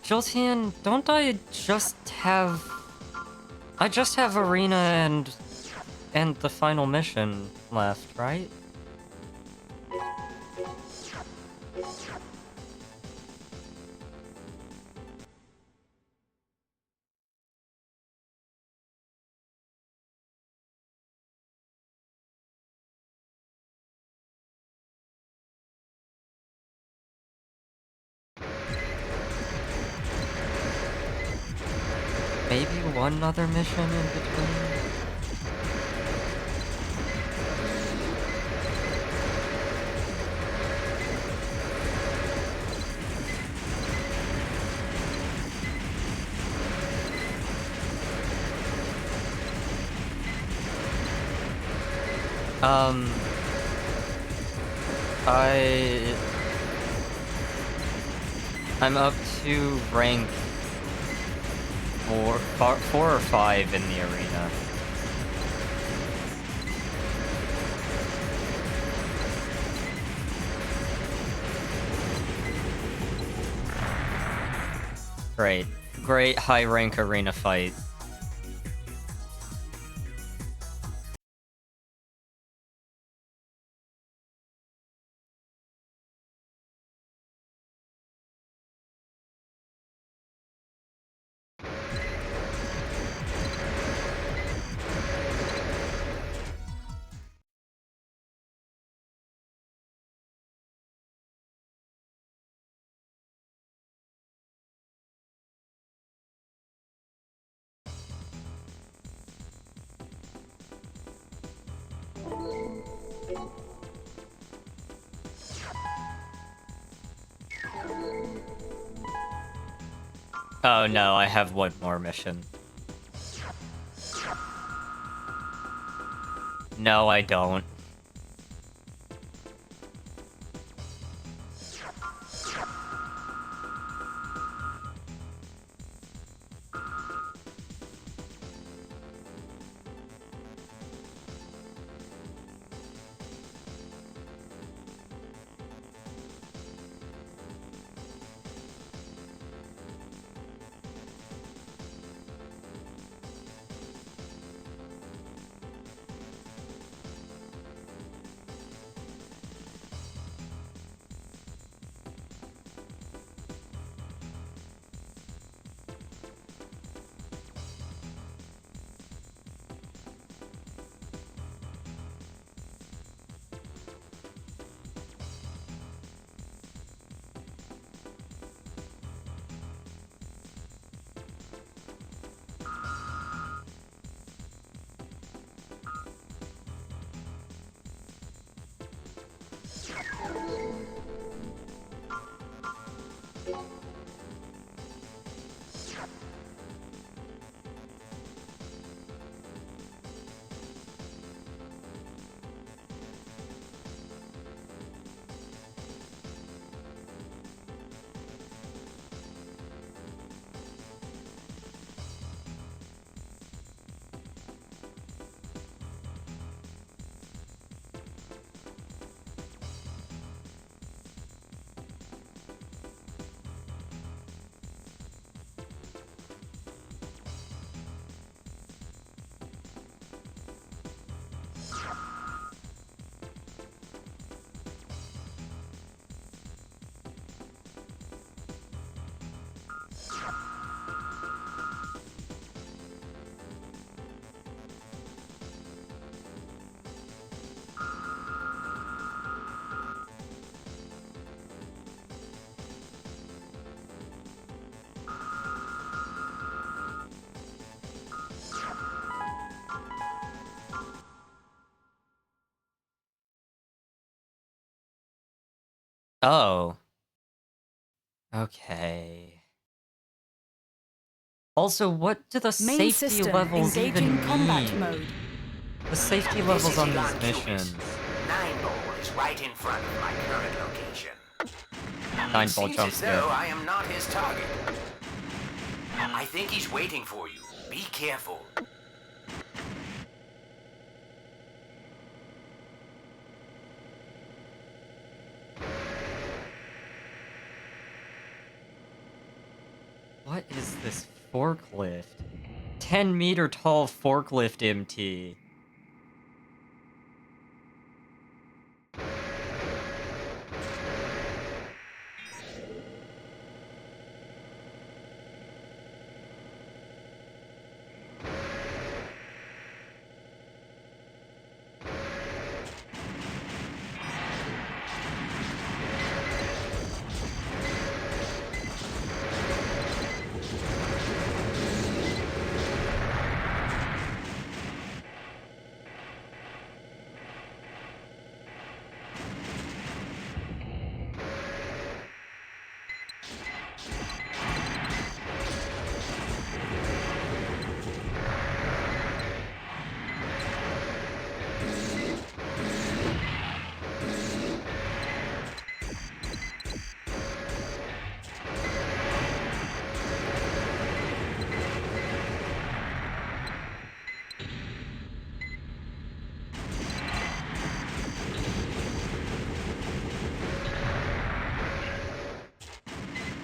Jolteon, don't I just have... I just have Arena and the final mission left, right? Maybe one other mission in between? I'm up to rank 4 or 5 in the arena. Great high rank arena fight. Oh no, I have one more mission. No, I don't. Oh. Okay. Also, what do the Main safety system levels engaging even combat mean? mode. The safety This levels is on Elon these Cubis. missions. Nine Ball is right in front of my current location. Nine It ball seems jump as scare. though I am not his target. I think he's waiting for you. Be careful. What is this forklift? 10-meter tall forklift MT.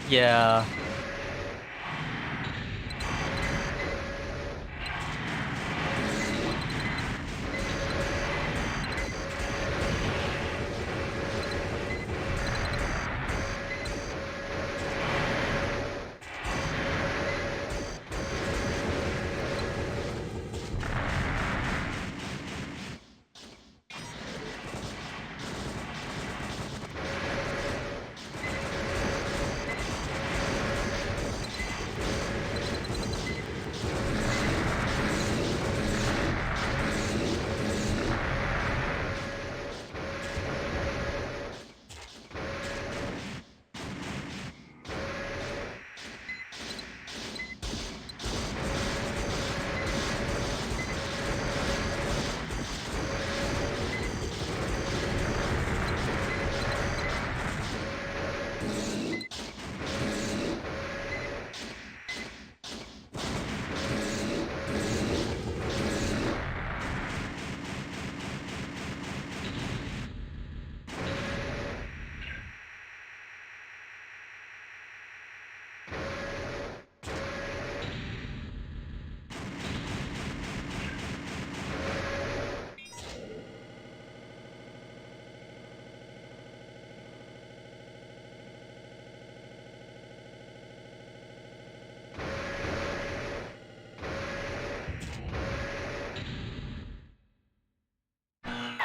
Yeah.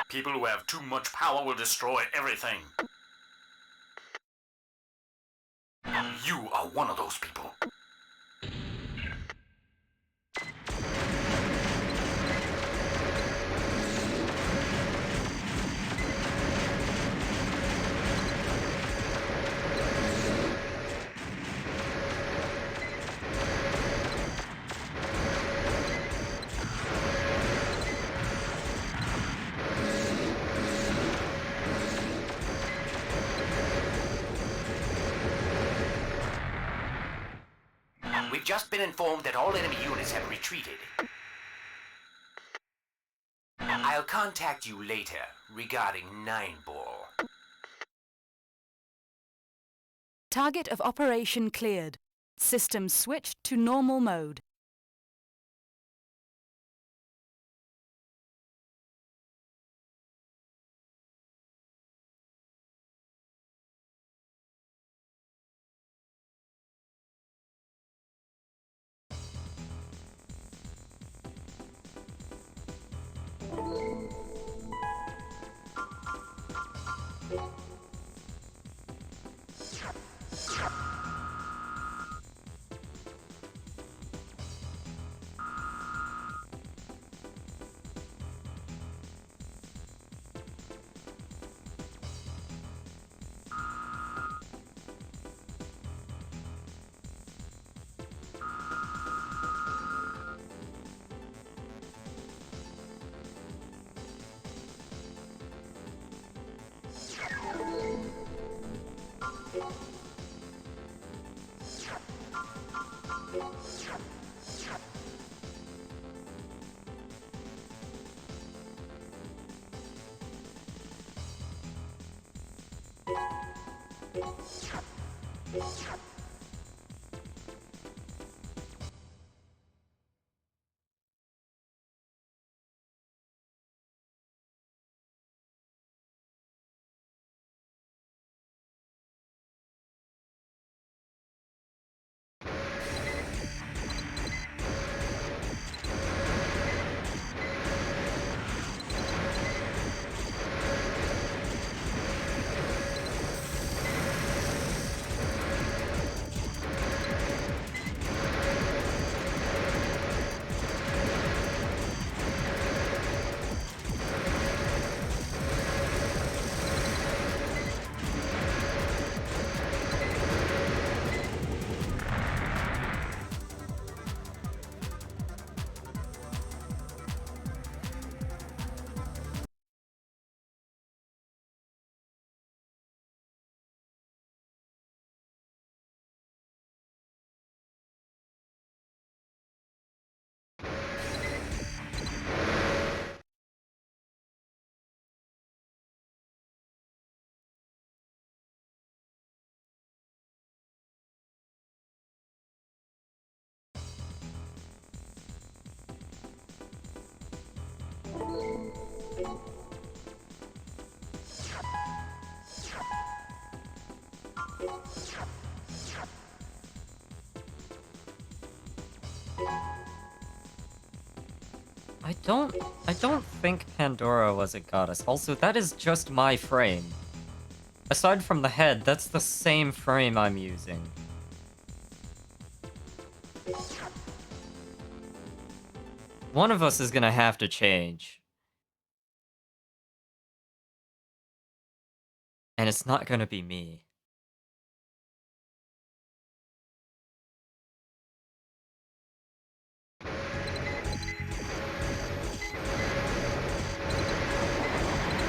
People who have too much power will destroy everything. You are one of those people. We've just been informed that all enemy units have retreated. I'll contact you later regarding Nine Ball. Target of operation cleared. System switched to normal mode. I don't think Pandora was a goddess. Also, that is just my frame. Aside from the head, that's the same frame I'm using. One of us is gonna have to change. And it's not gonna be me.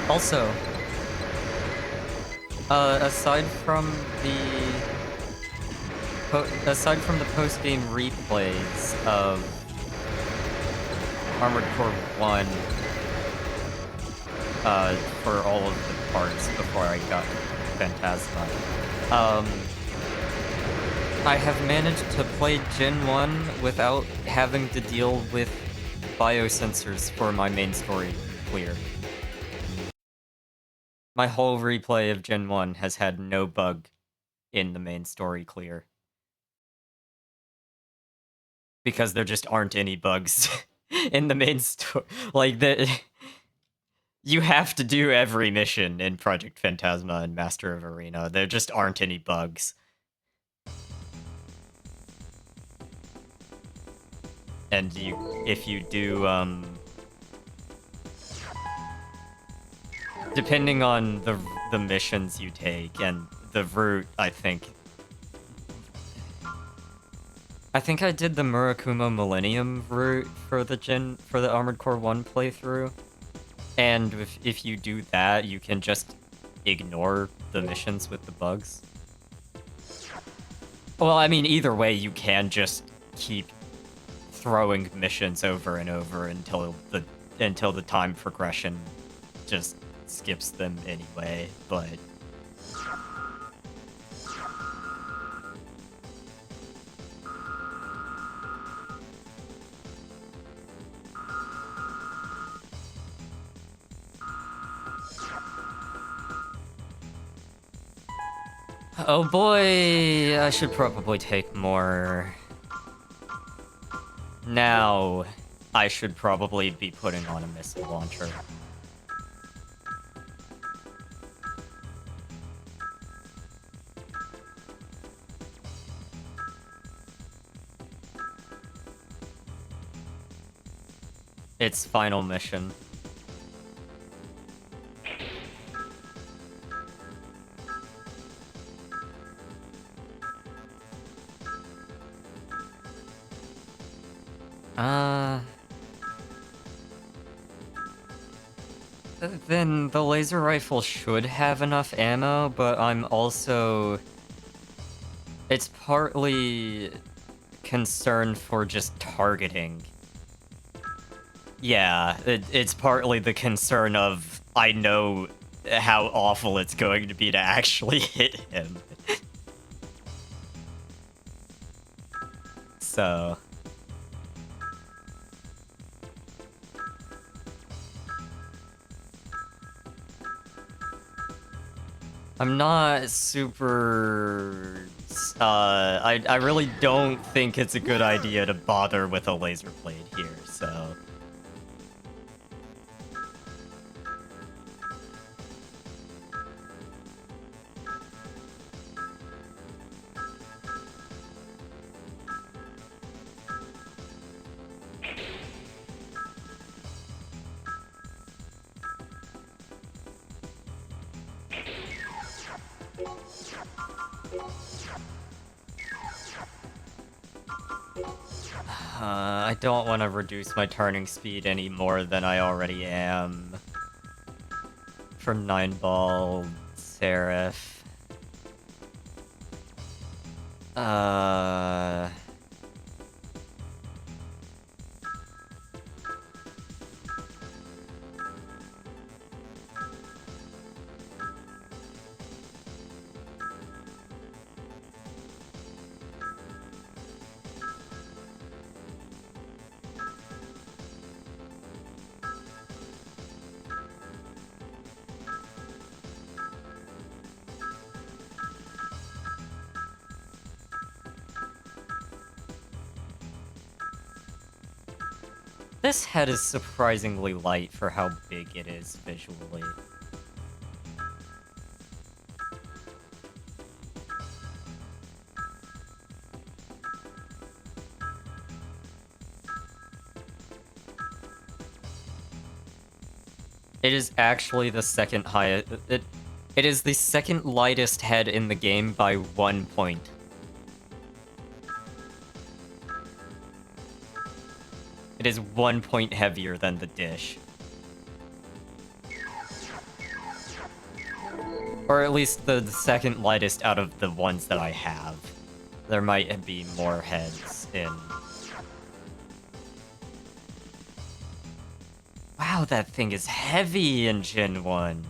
Also, aside from the post-game replays of Armored Core 1, for all of the parts before I got Phantasma, I have managed to play Gen 1 without having to deal with biosensors for my main story clear. My whole replay of Gen 1 has had no bug in the main story clear. Because there just aren't any bugs in the main story. Like, you have to do every mission in Project Phantasma and Master of Arena. There just aren't any bugs. And if you do, depending on the missions you take and the route, I think I did the Murakumo Millennium route for the Armored Core 1 playthrough. And if you do that, you can just ignore the missions with the bugs. Well, I mean, either way, you can just keep throwing missions over and over until the time progression just skips them anyway, but oh boy, I should probably take more. Now, I should probably be putting on a missile launcher. Its final mission. Then the laser rifle should have enough ammo, but I'm also... It's partly concerned for just targeting. Yeah, it's partly the concern of, I know how awful it's going to be to actually hit him. So... I'm not super... I really don't think it's a good idea to bother with a laser blade here, so... I don't want to reduce my turning speed any more than I already am. For 9-ball Seraph. This head is surprisingly light for how big it is visually. It is actually the second highest. It is the second lightest head in the game by 1 point. It is 1 point heavier than the dish. Or at least the second lightest out of the ones that I have. There might be more heads in... Wow, that thing is heavy in Gen 1.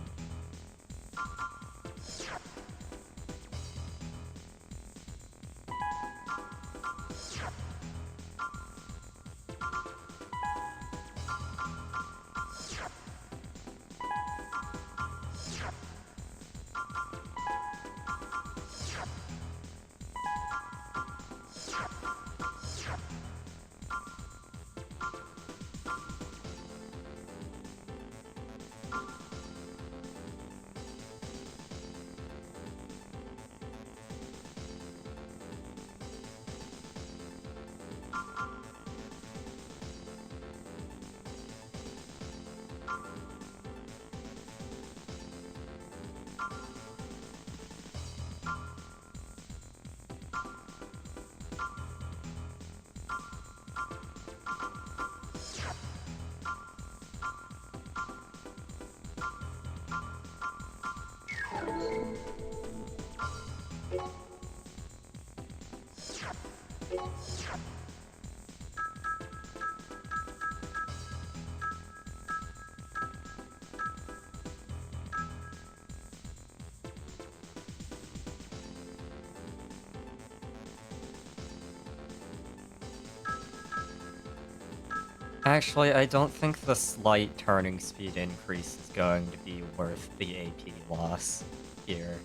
Actually, I don't think the slight turning speed increase is going to be worth the AP loss here.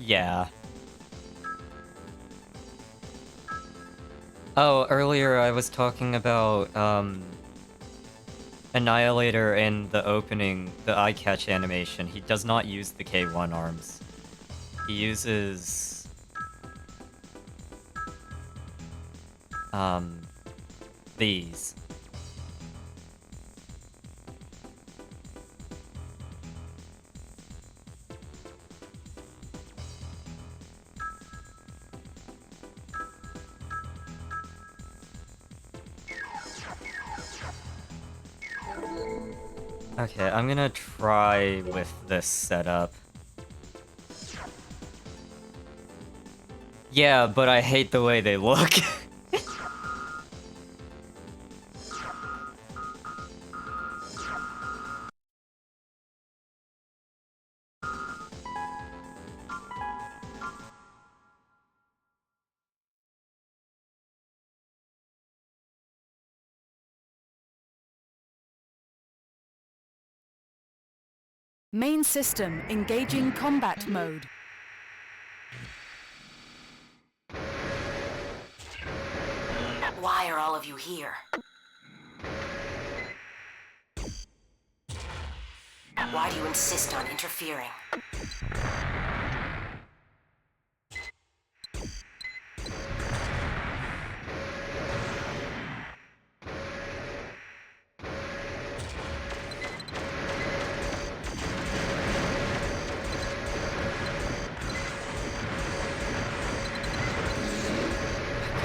Yeah. Oh, earlier I was talking about, Annihilator in the opening, the eye catch animation, he does not use the K1 arms. He uses these. Okay, I'm gonna try with this setup. Yeah, but I hate the way they look. Main system engaging combat mode. Why are all of you here? Why do you insist on interfering?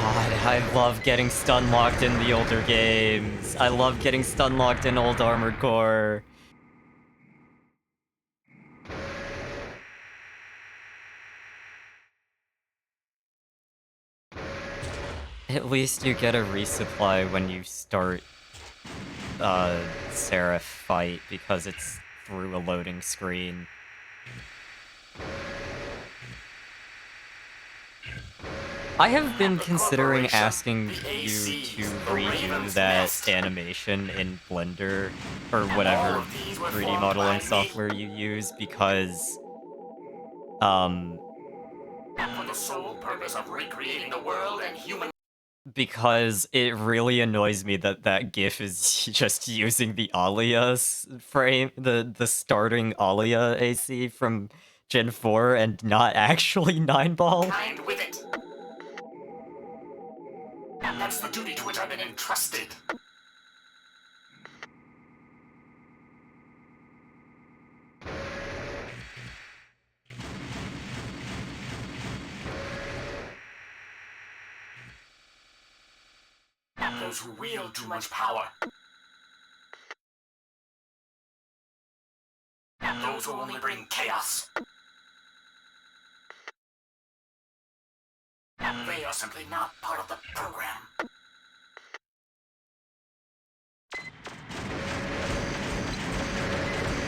God, I love getting stun locked in the older games. I love getting stun locked in old Armored Core. At least you get a resupply when you start Seraph fight because it's through a loading screen. I have been considering asking you to redo that animation in Blender or whatever 3D modeling software you use because For the sole purpose of recreating the world and human. because it really annoys me that that GIF is just using the frame, the starting Alia AC from Gen 4 and not actually 9-ball. Kind with it. That's the duty to which I've been entrusted. Those who wield too much power. Those who only bring chaos. They are simply not part of the program.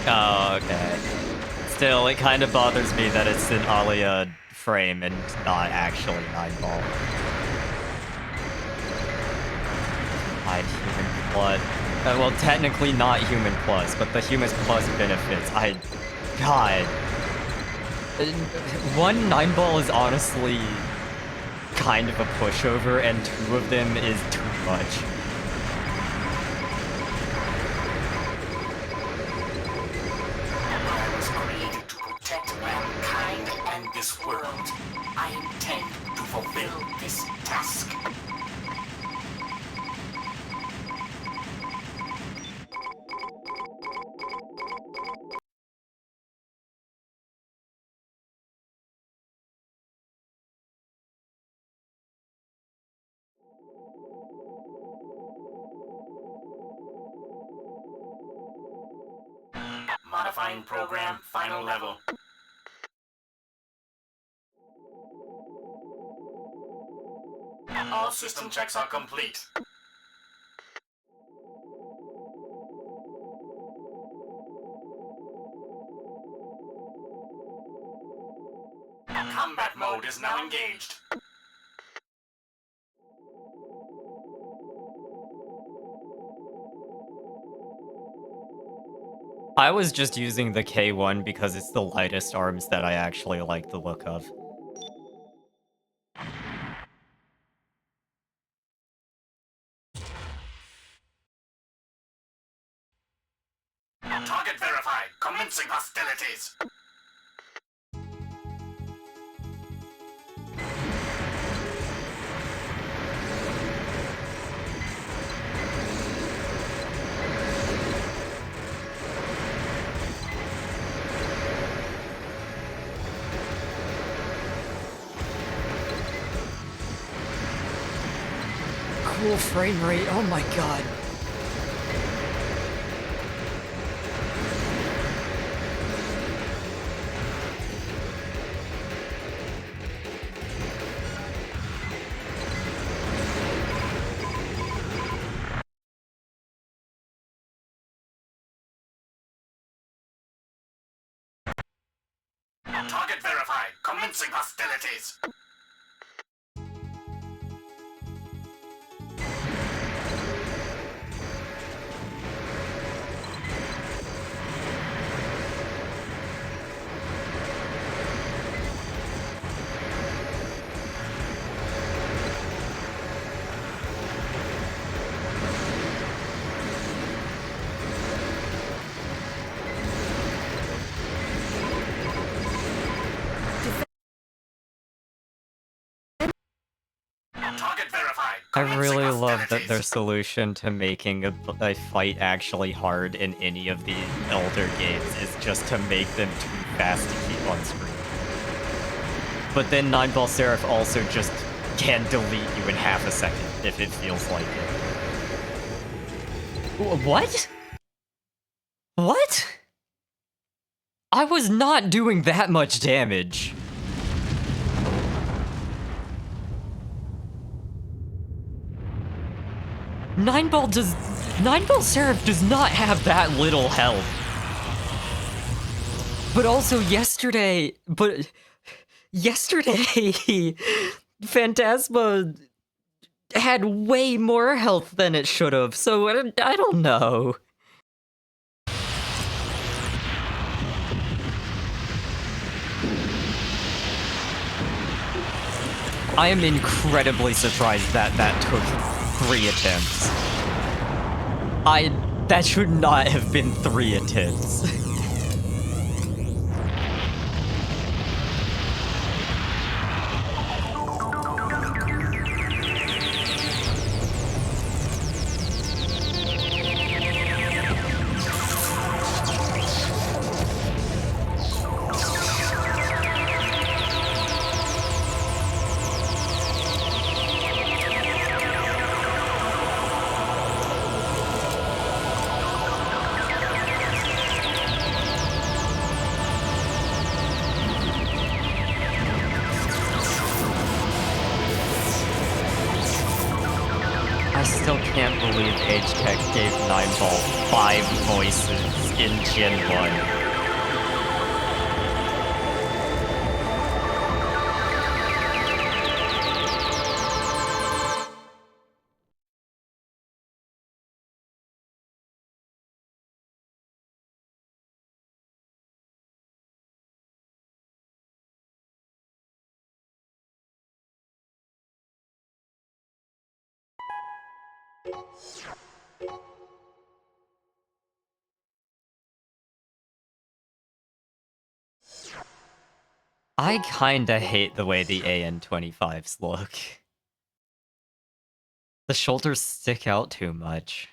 Oh, okay. Still, it kind of bothers me that it's an Alia frame and not actually 9-ball. Human Plus. Well, technically not Human Plus, but the Human Plus benefits. God. One 9-ball is honestly kind of a pushover, and two of them is too much. I was created to protect mankind and this world. I intend to fulfill this task. Modifying program, final level. All system checks are complete. Combat mode is now engaged. I was just using the K1 because it's the lightest arms that I actually like the look of. Target verified. Commencing hostilities. Cool frame rate, oh my god. Target verified. Commencing hostilities. Target verified. I really Commencing love that their hostilities. solution to making a fight actually hard in any of the Elder games is just to make them too fast to keep on screen. But then Nine Ball Seraph also just can delete you in half a second if it feels like it. What? What? I was not doing that much damage. Nine Ball Seraph does not have that little health. But also yesterday, Phantasma had way more health than it should have, so I don't know. I am incredibly surprised that that took 3 attempts. That should not have been 3 attempts. I still can't believe Age Tech gave Nine Ball 5 voices in Gen 1. I kinda hate the way the AN-25s look. The shoulders stick out too much.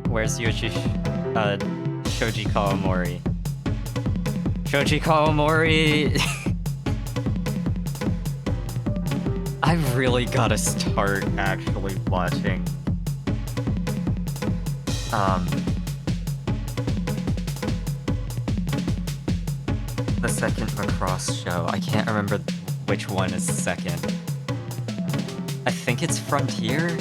Where's Shoji Kawamori? Shoji Kawamori! I really gotta start actually watching the second Macross show. I can't remember which one is second. I think it's Frontier?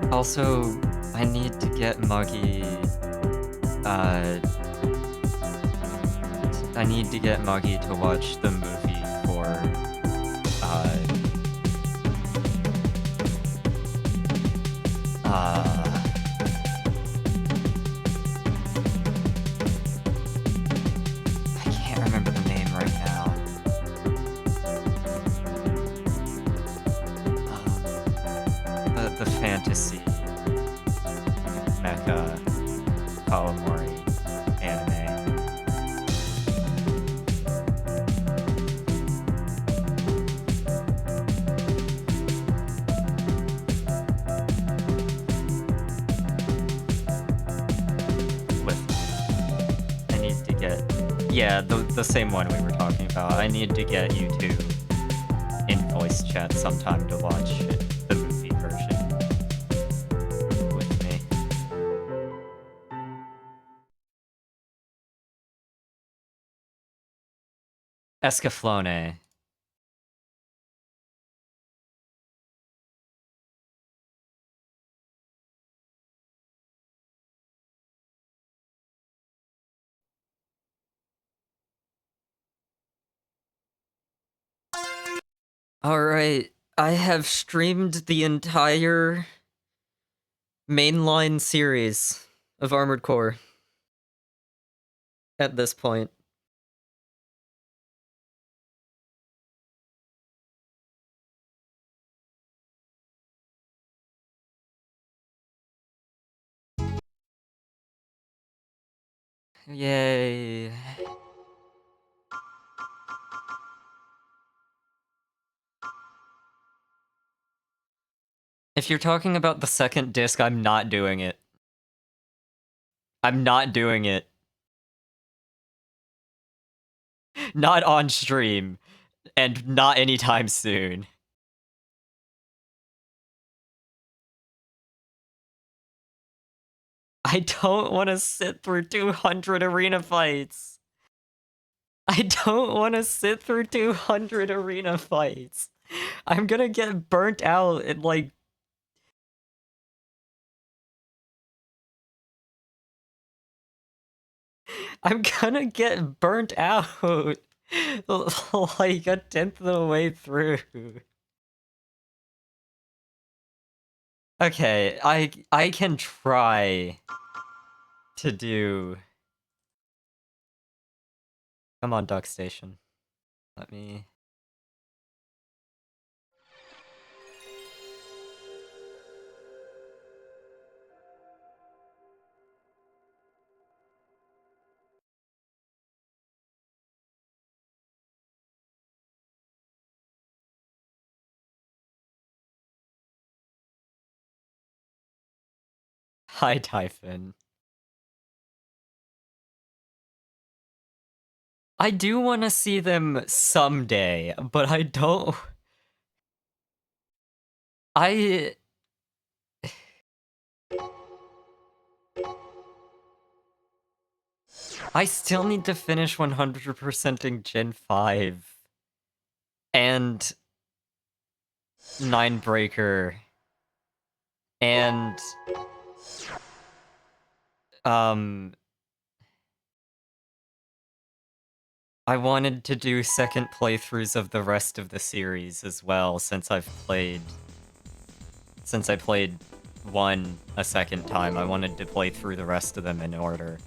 Also, I need to get Muggy. I need to get Muggy to watch the movie for. I can't remember the name right now. The fantasy mecha Kawamori anime. I need to get, yeah, the same one we were talking about. I need to get you two in voice chat sometime to watch the movie version with me. Escaflowne. Alright, I have streamed the entire mainline series of Armored Core at this point. Yay. If you're talking about the second disc, I'm not doing it. I'm not doing it. Not on stream. And not anytime soon. I don't want to sit through 200 arena fights. I don't want to sit through 200 arena fights. I'm gonna get burnt out in like... I'm gonna get burnt out like a tenth of the way through. Okay, I can try to do... Come on, Duck Station. Let me... Hi, Typhon. I do want to see them someday, but I don't... I still need to finish 100%ing Gen 5. And... Ninebreaker. And... I wanted to do second playthroughs of the rest of the series as well, since I played 1 a second time. I wanted to play through the rest of them in order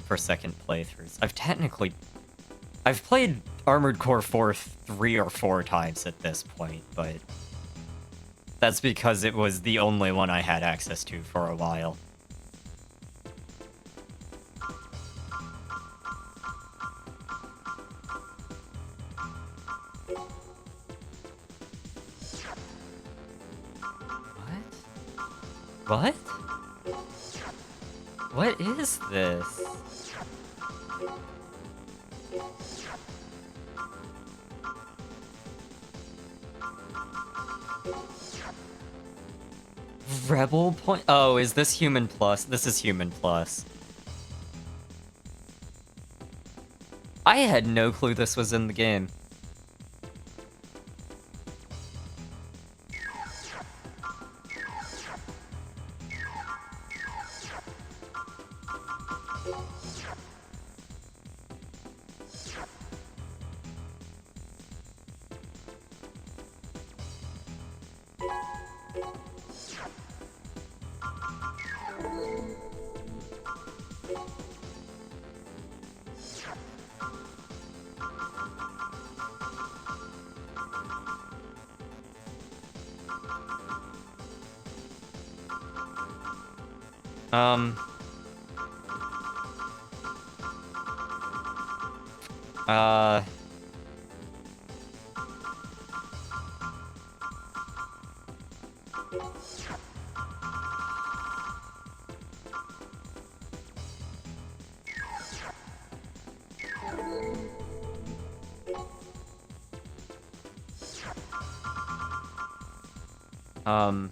for second playthroughs. I've played Armored Core 4 3 or 4 times at this point, but that's because it was the only one I had access to for a while. What? What is this? Rebel Point? Oh, is this Human Plus? This is Human Plus. I had no clue this was in the game. Um... Uh... Um...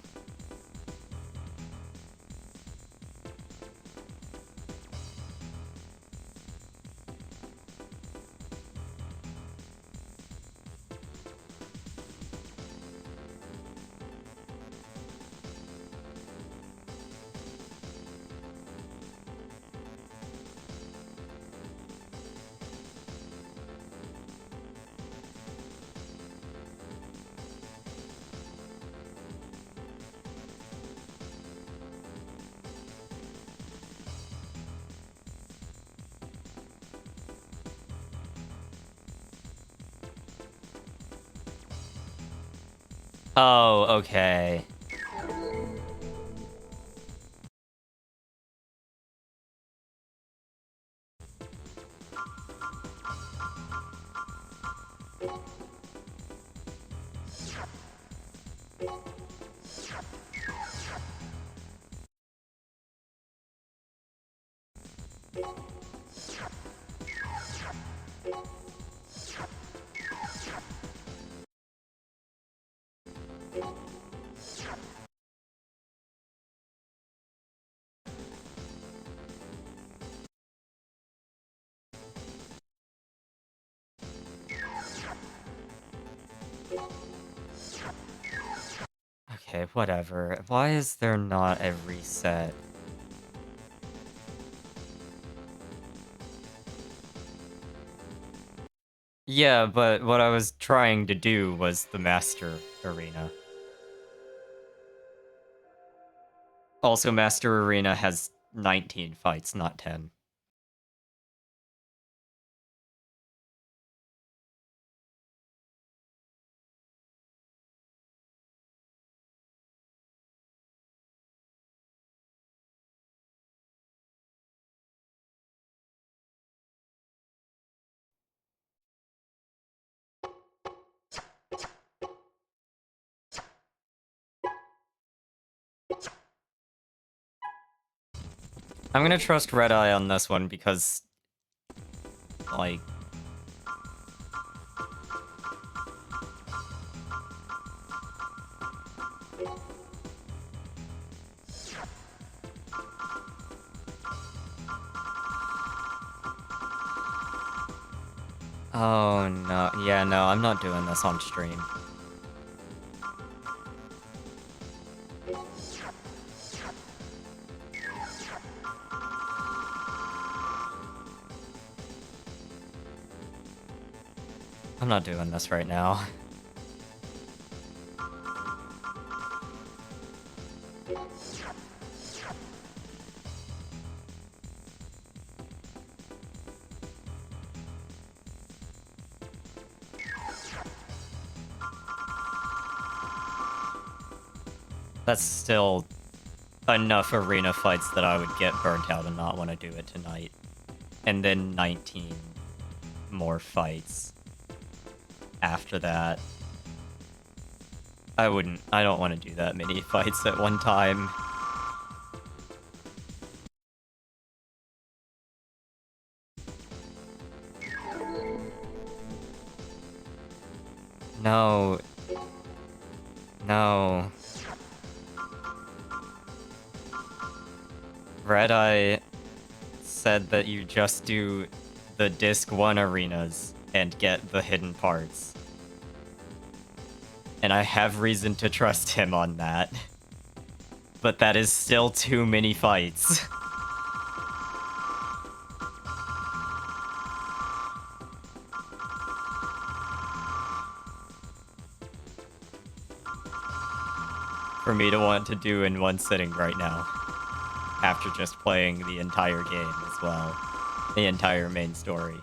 Oh, okay. Okay, whatever. Why is there not a reset? Yeah, but what I was trying to do was the Master Arena. Also, Master Arena has 19 fights, not 10. I'm gonna trust Red Eye on this one because, like... Oh, no. Yeah, no, I'm not doing this on stream. I'm not doing this right now. That's still enough arena fights that I would get burnt out and not want to do it tonight. And then 19 more fights after that. I don't want to do that many fights at one time. No. No. Red Eye said that you just do the Disc 1 arenas and get the hidden parts. And I have reason to trust him on that. But that is still too many fights. for me to want to do in one sitting right now. After just playing the entire game as well. The entire main story.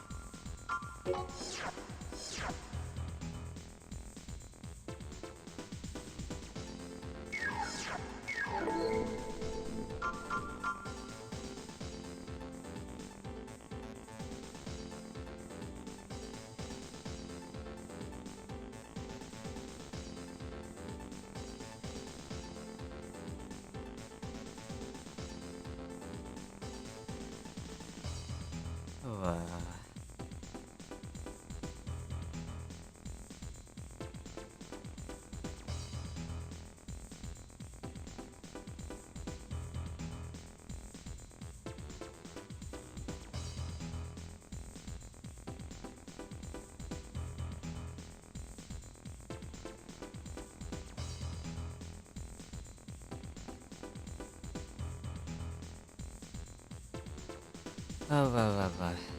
Oh,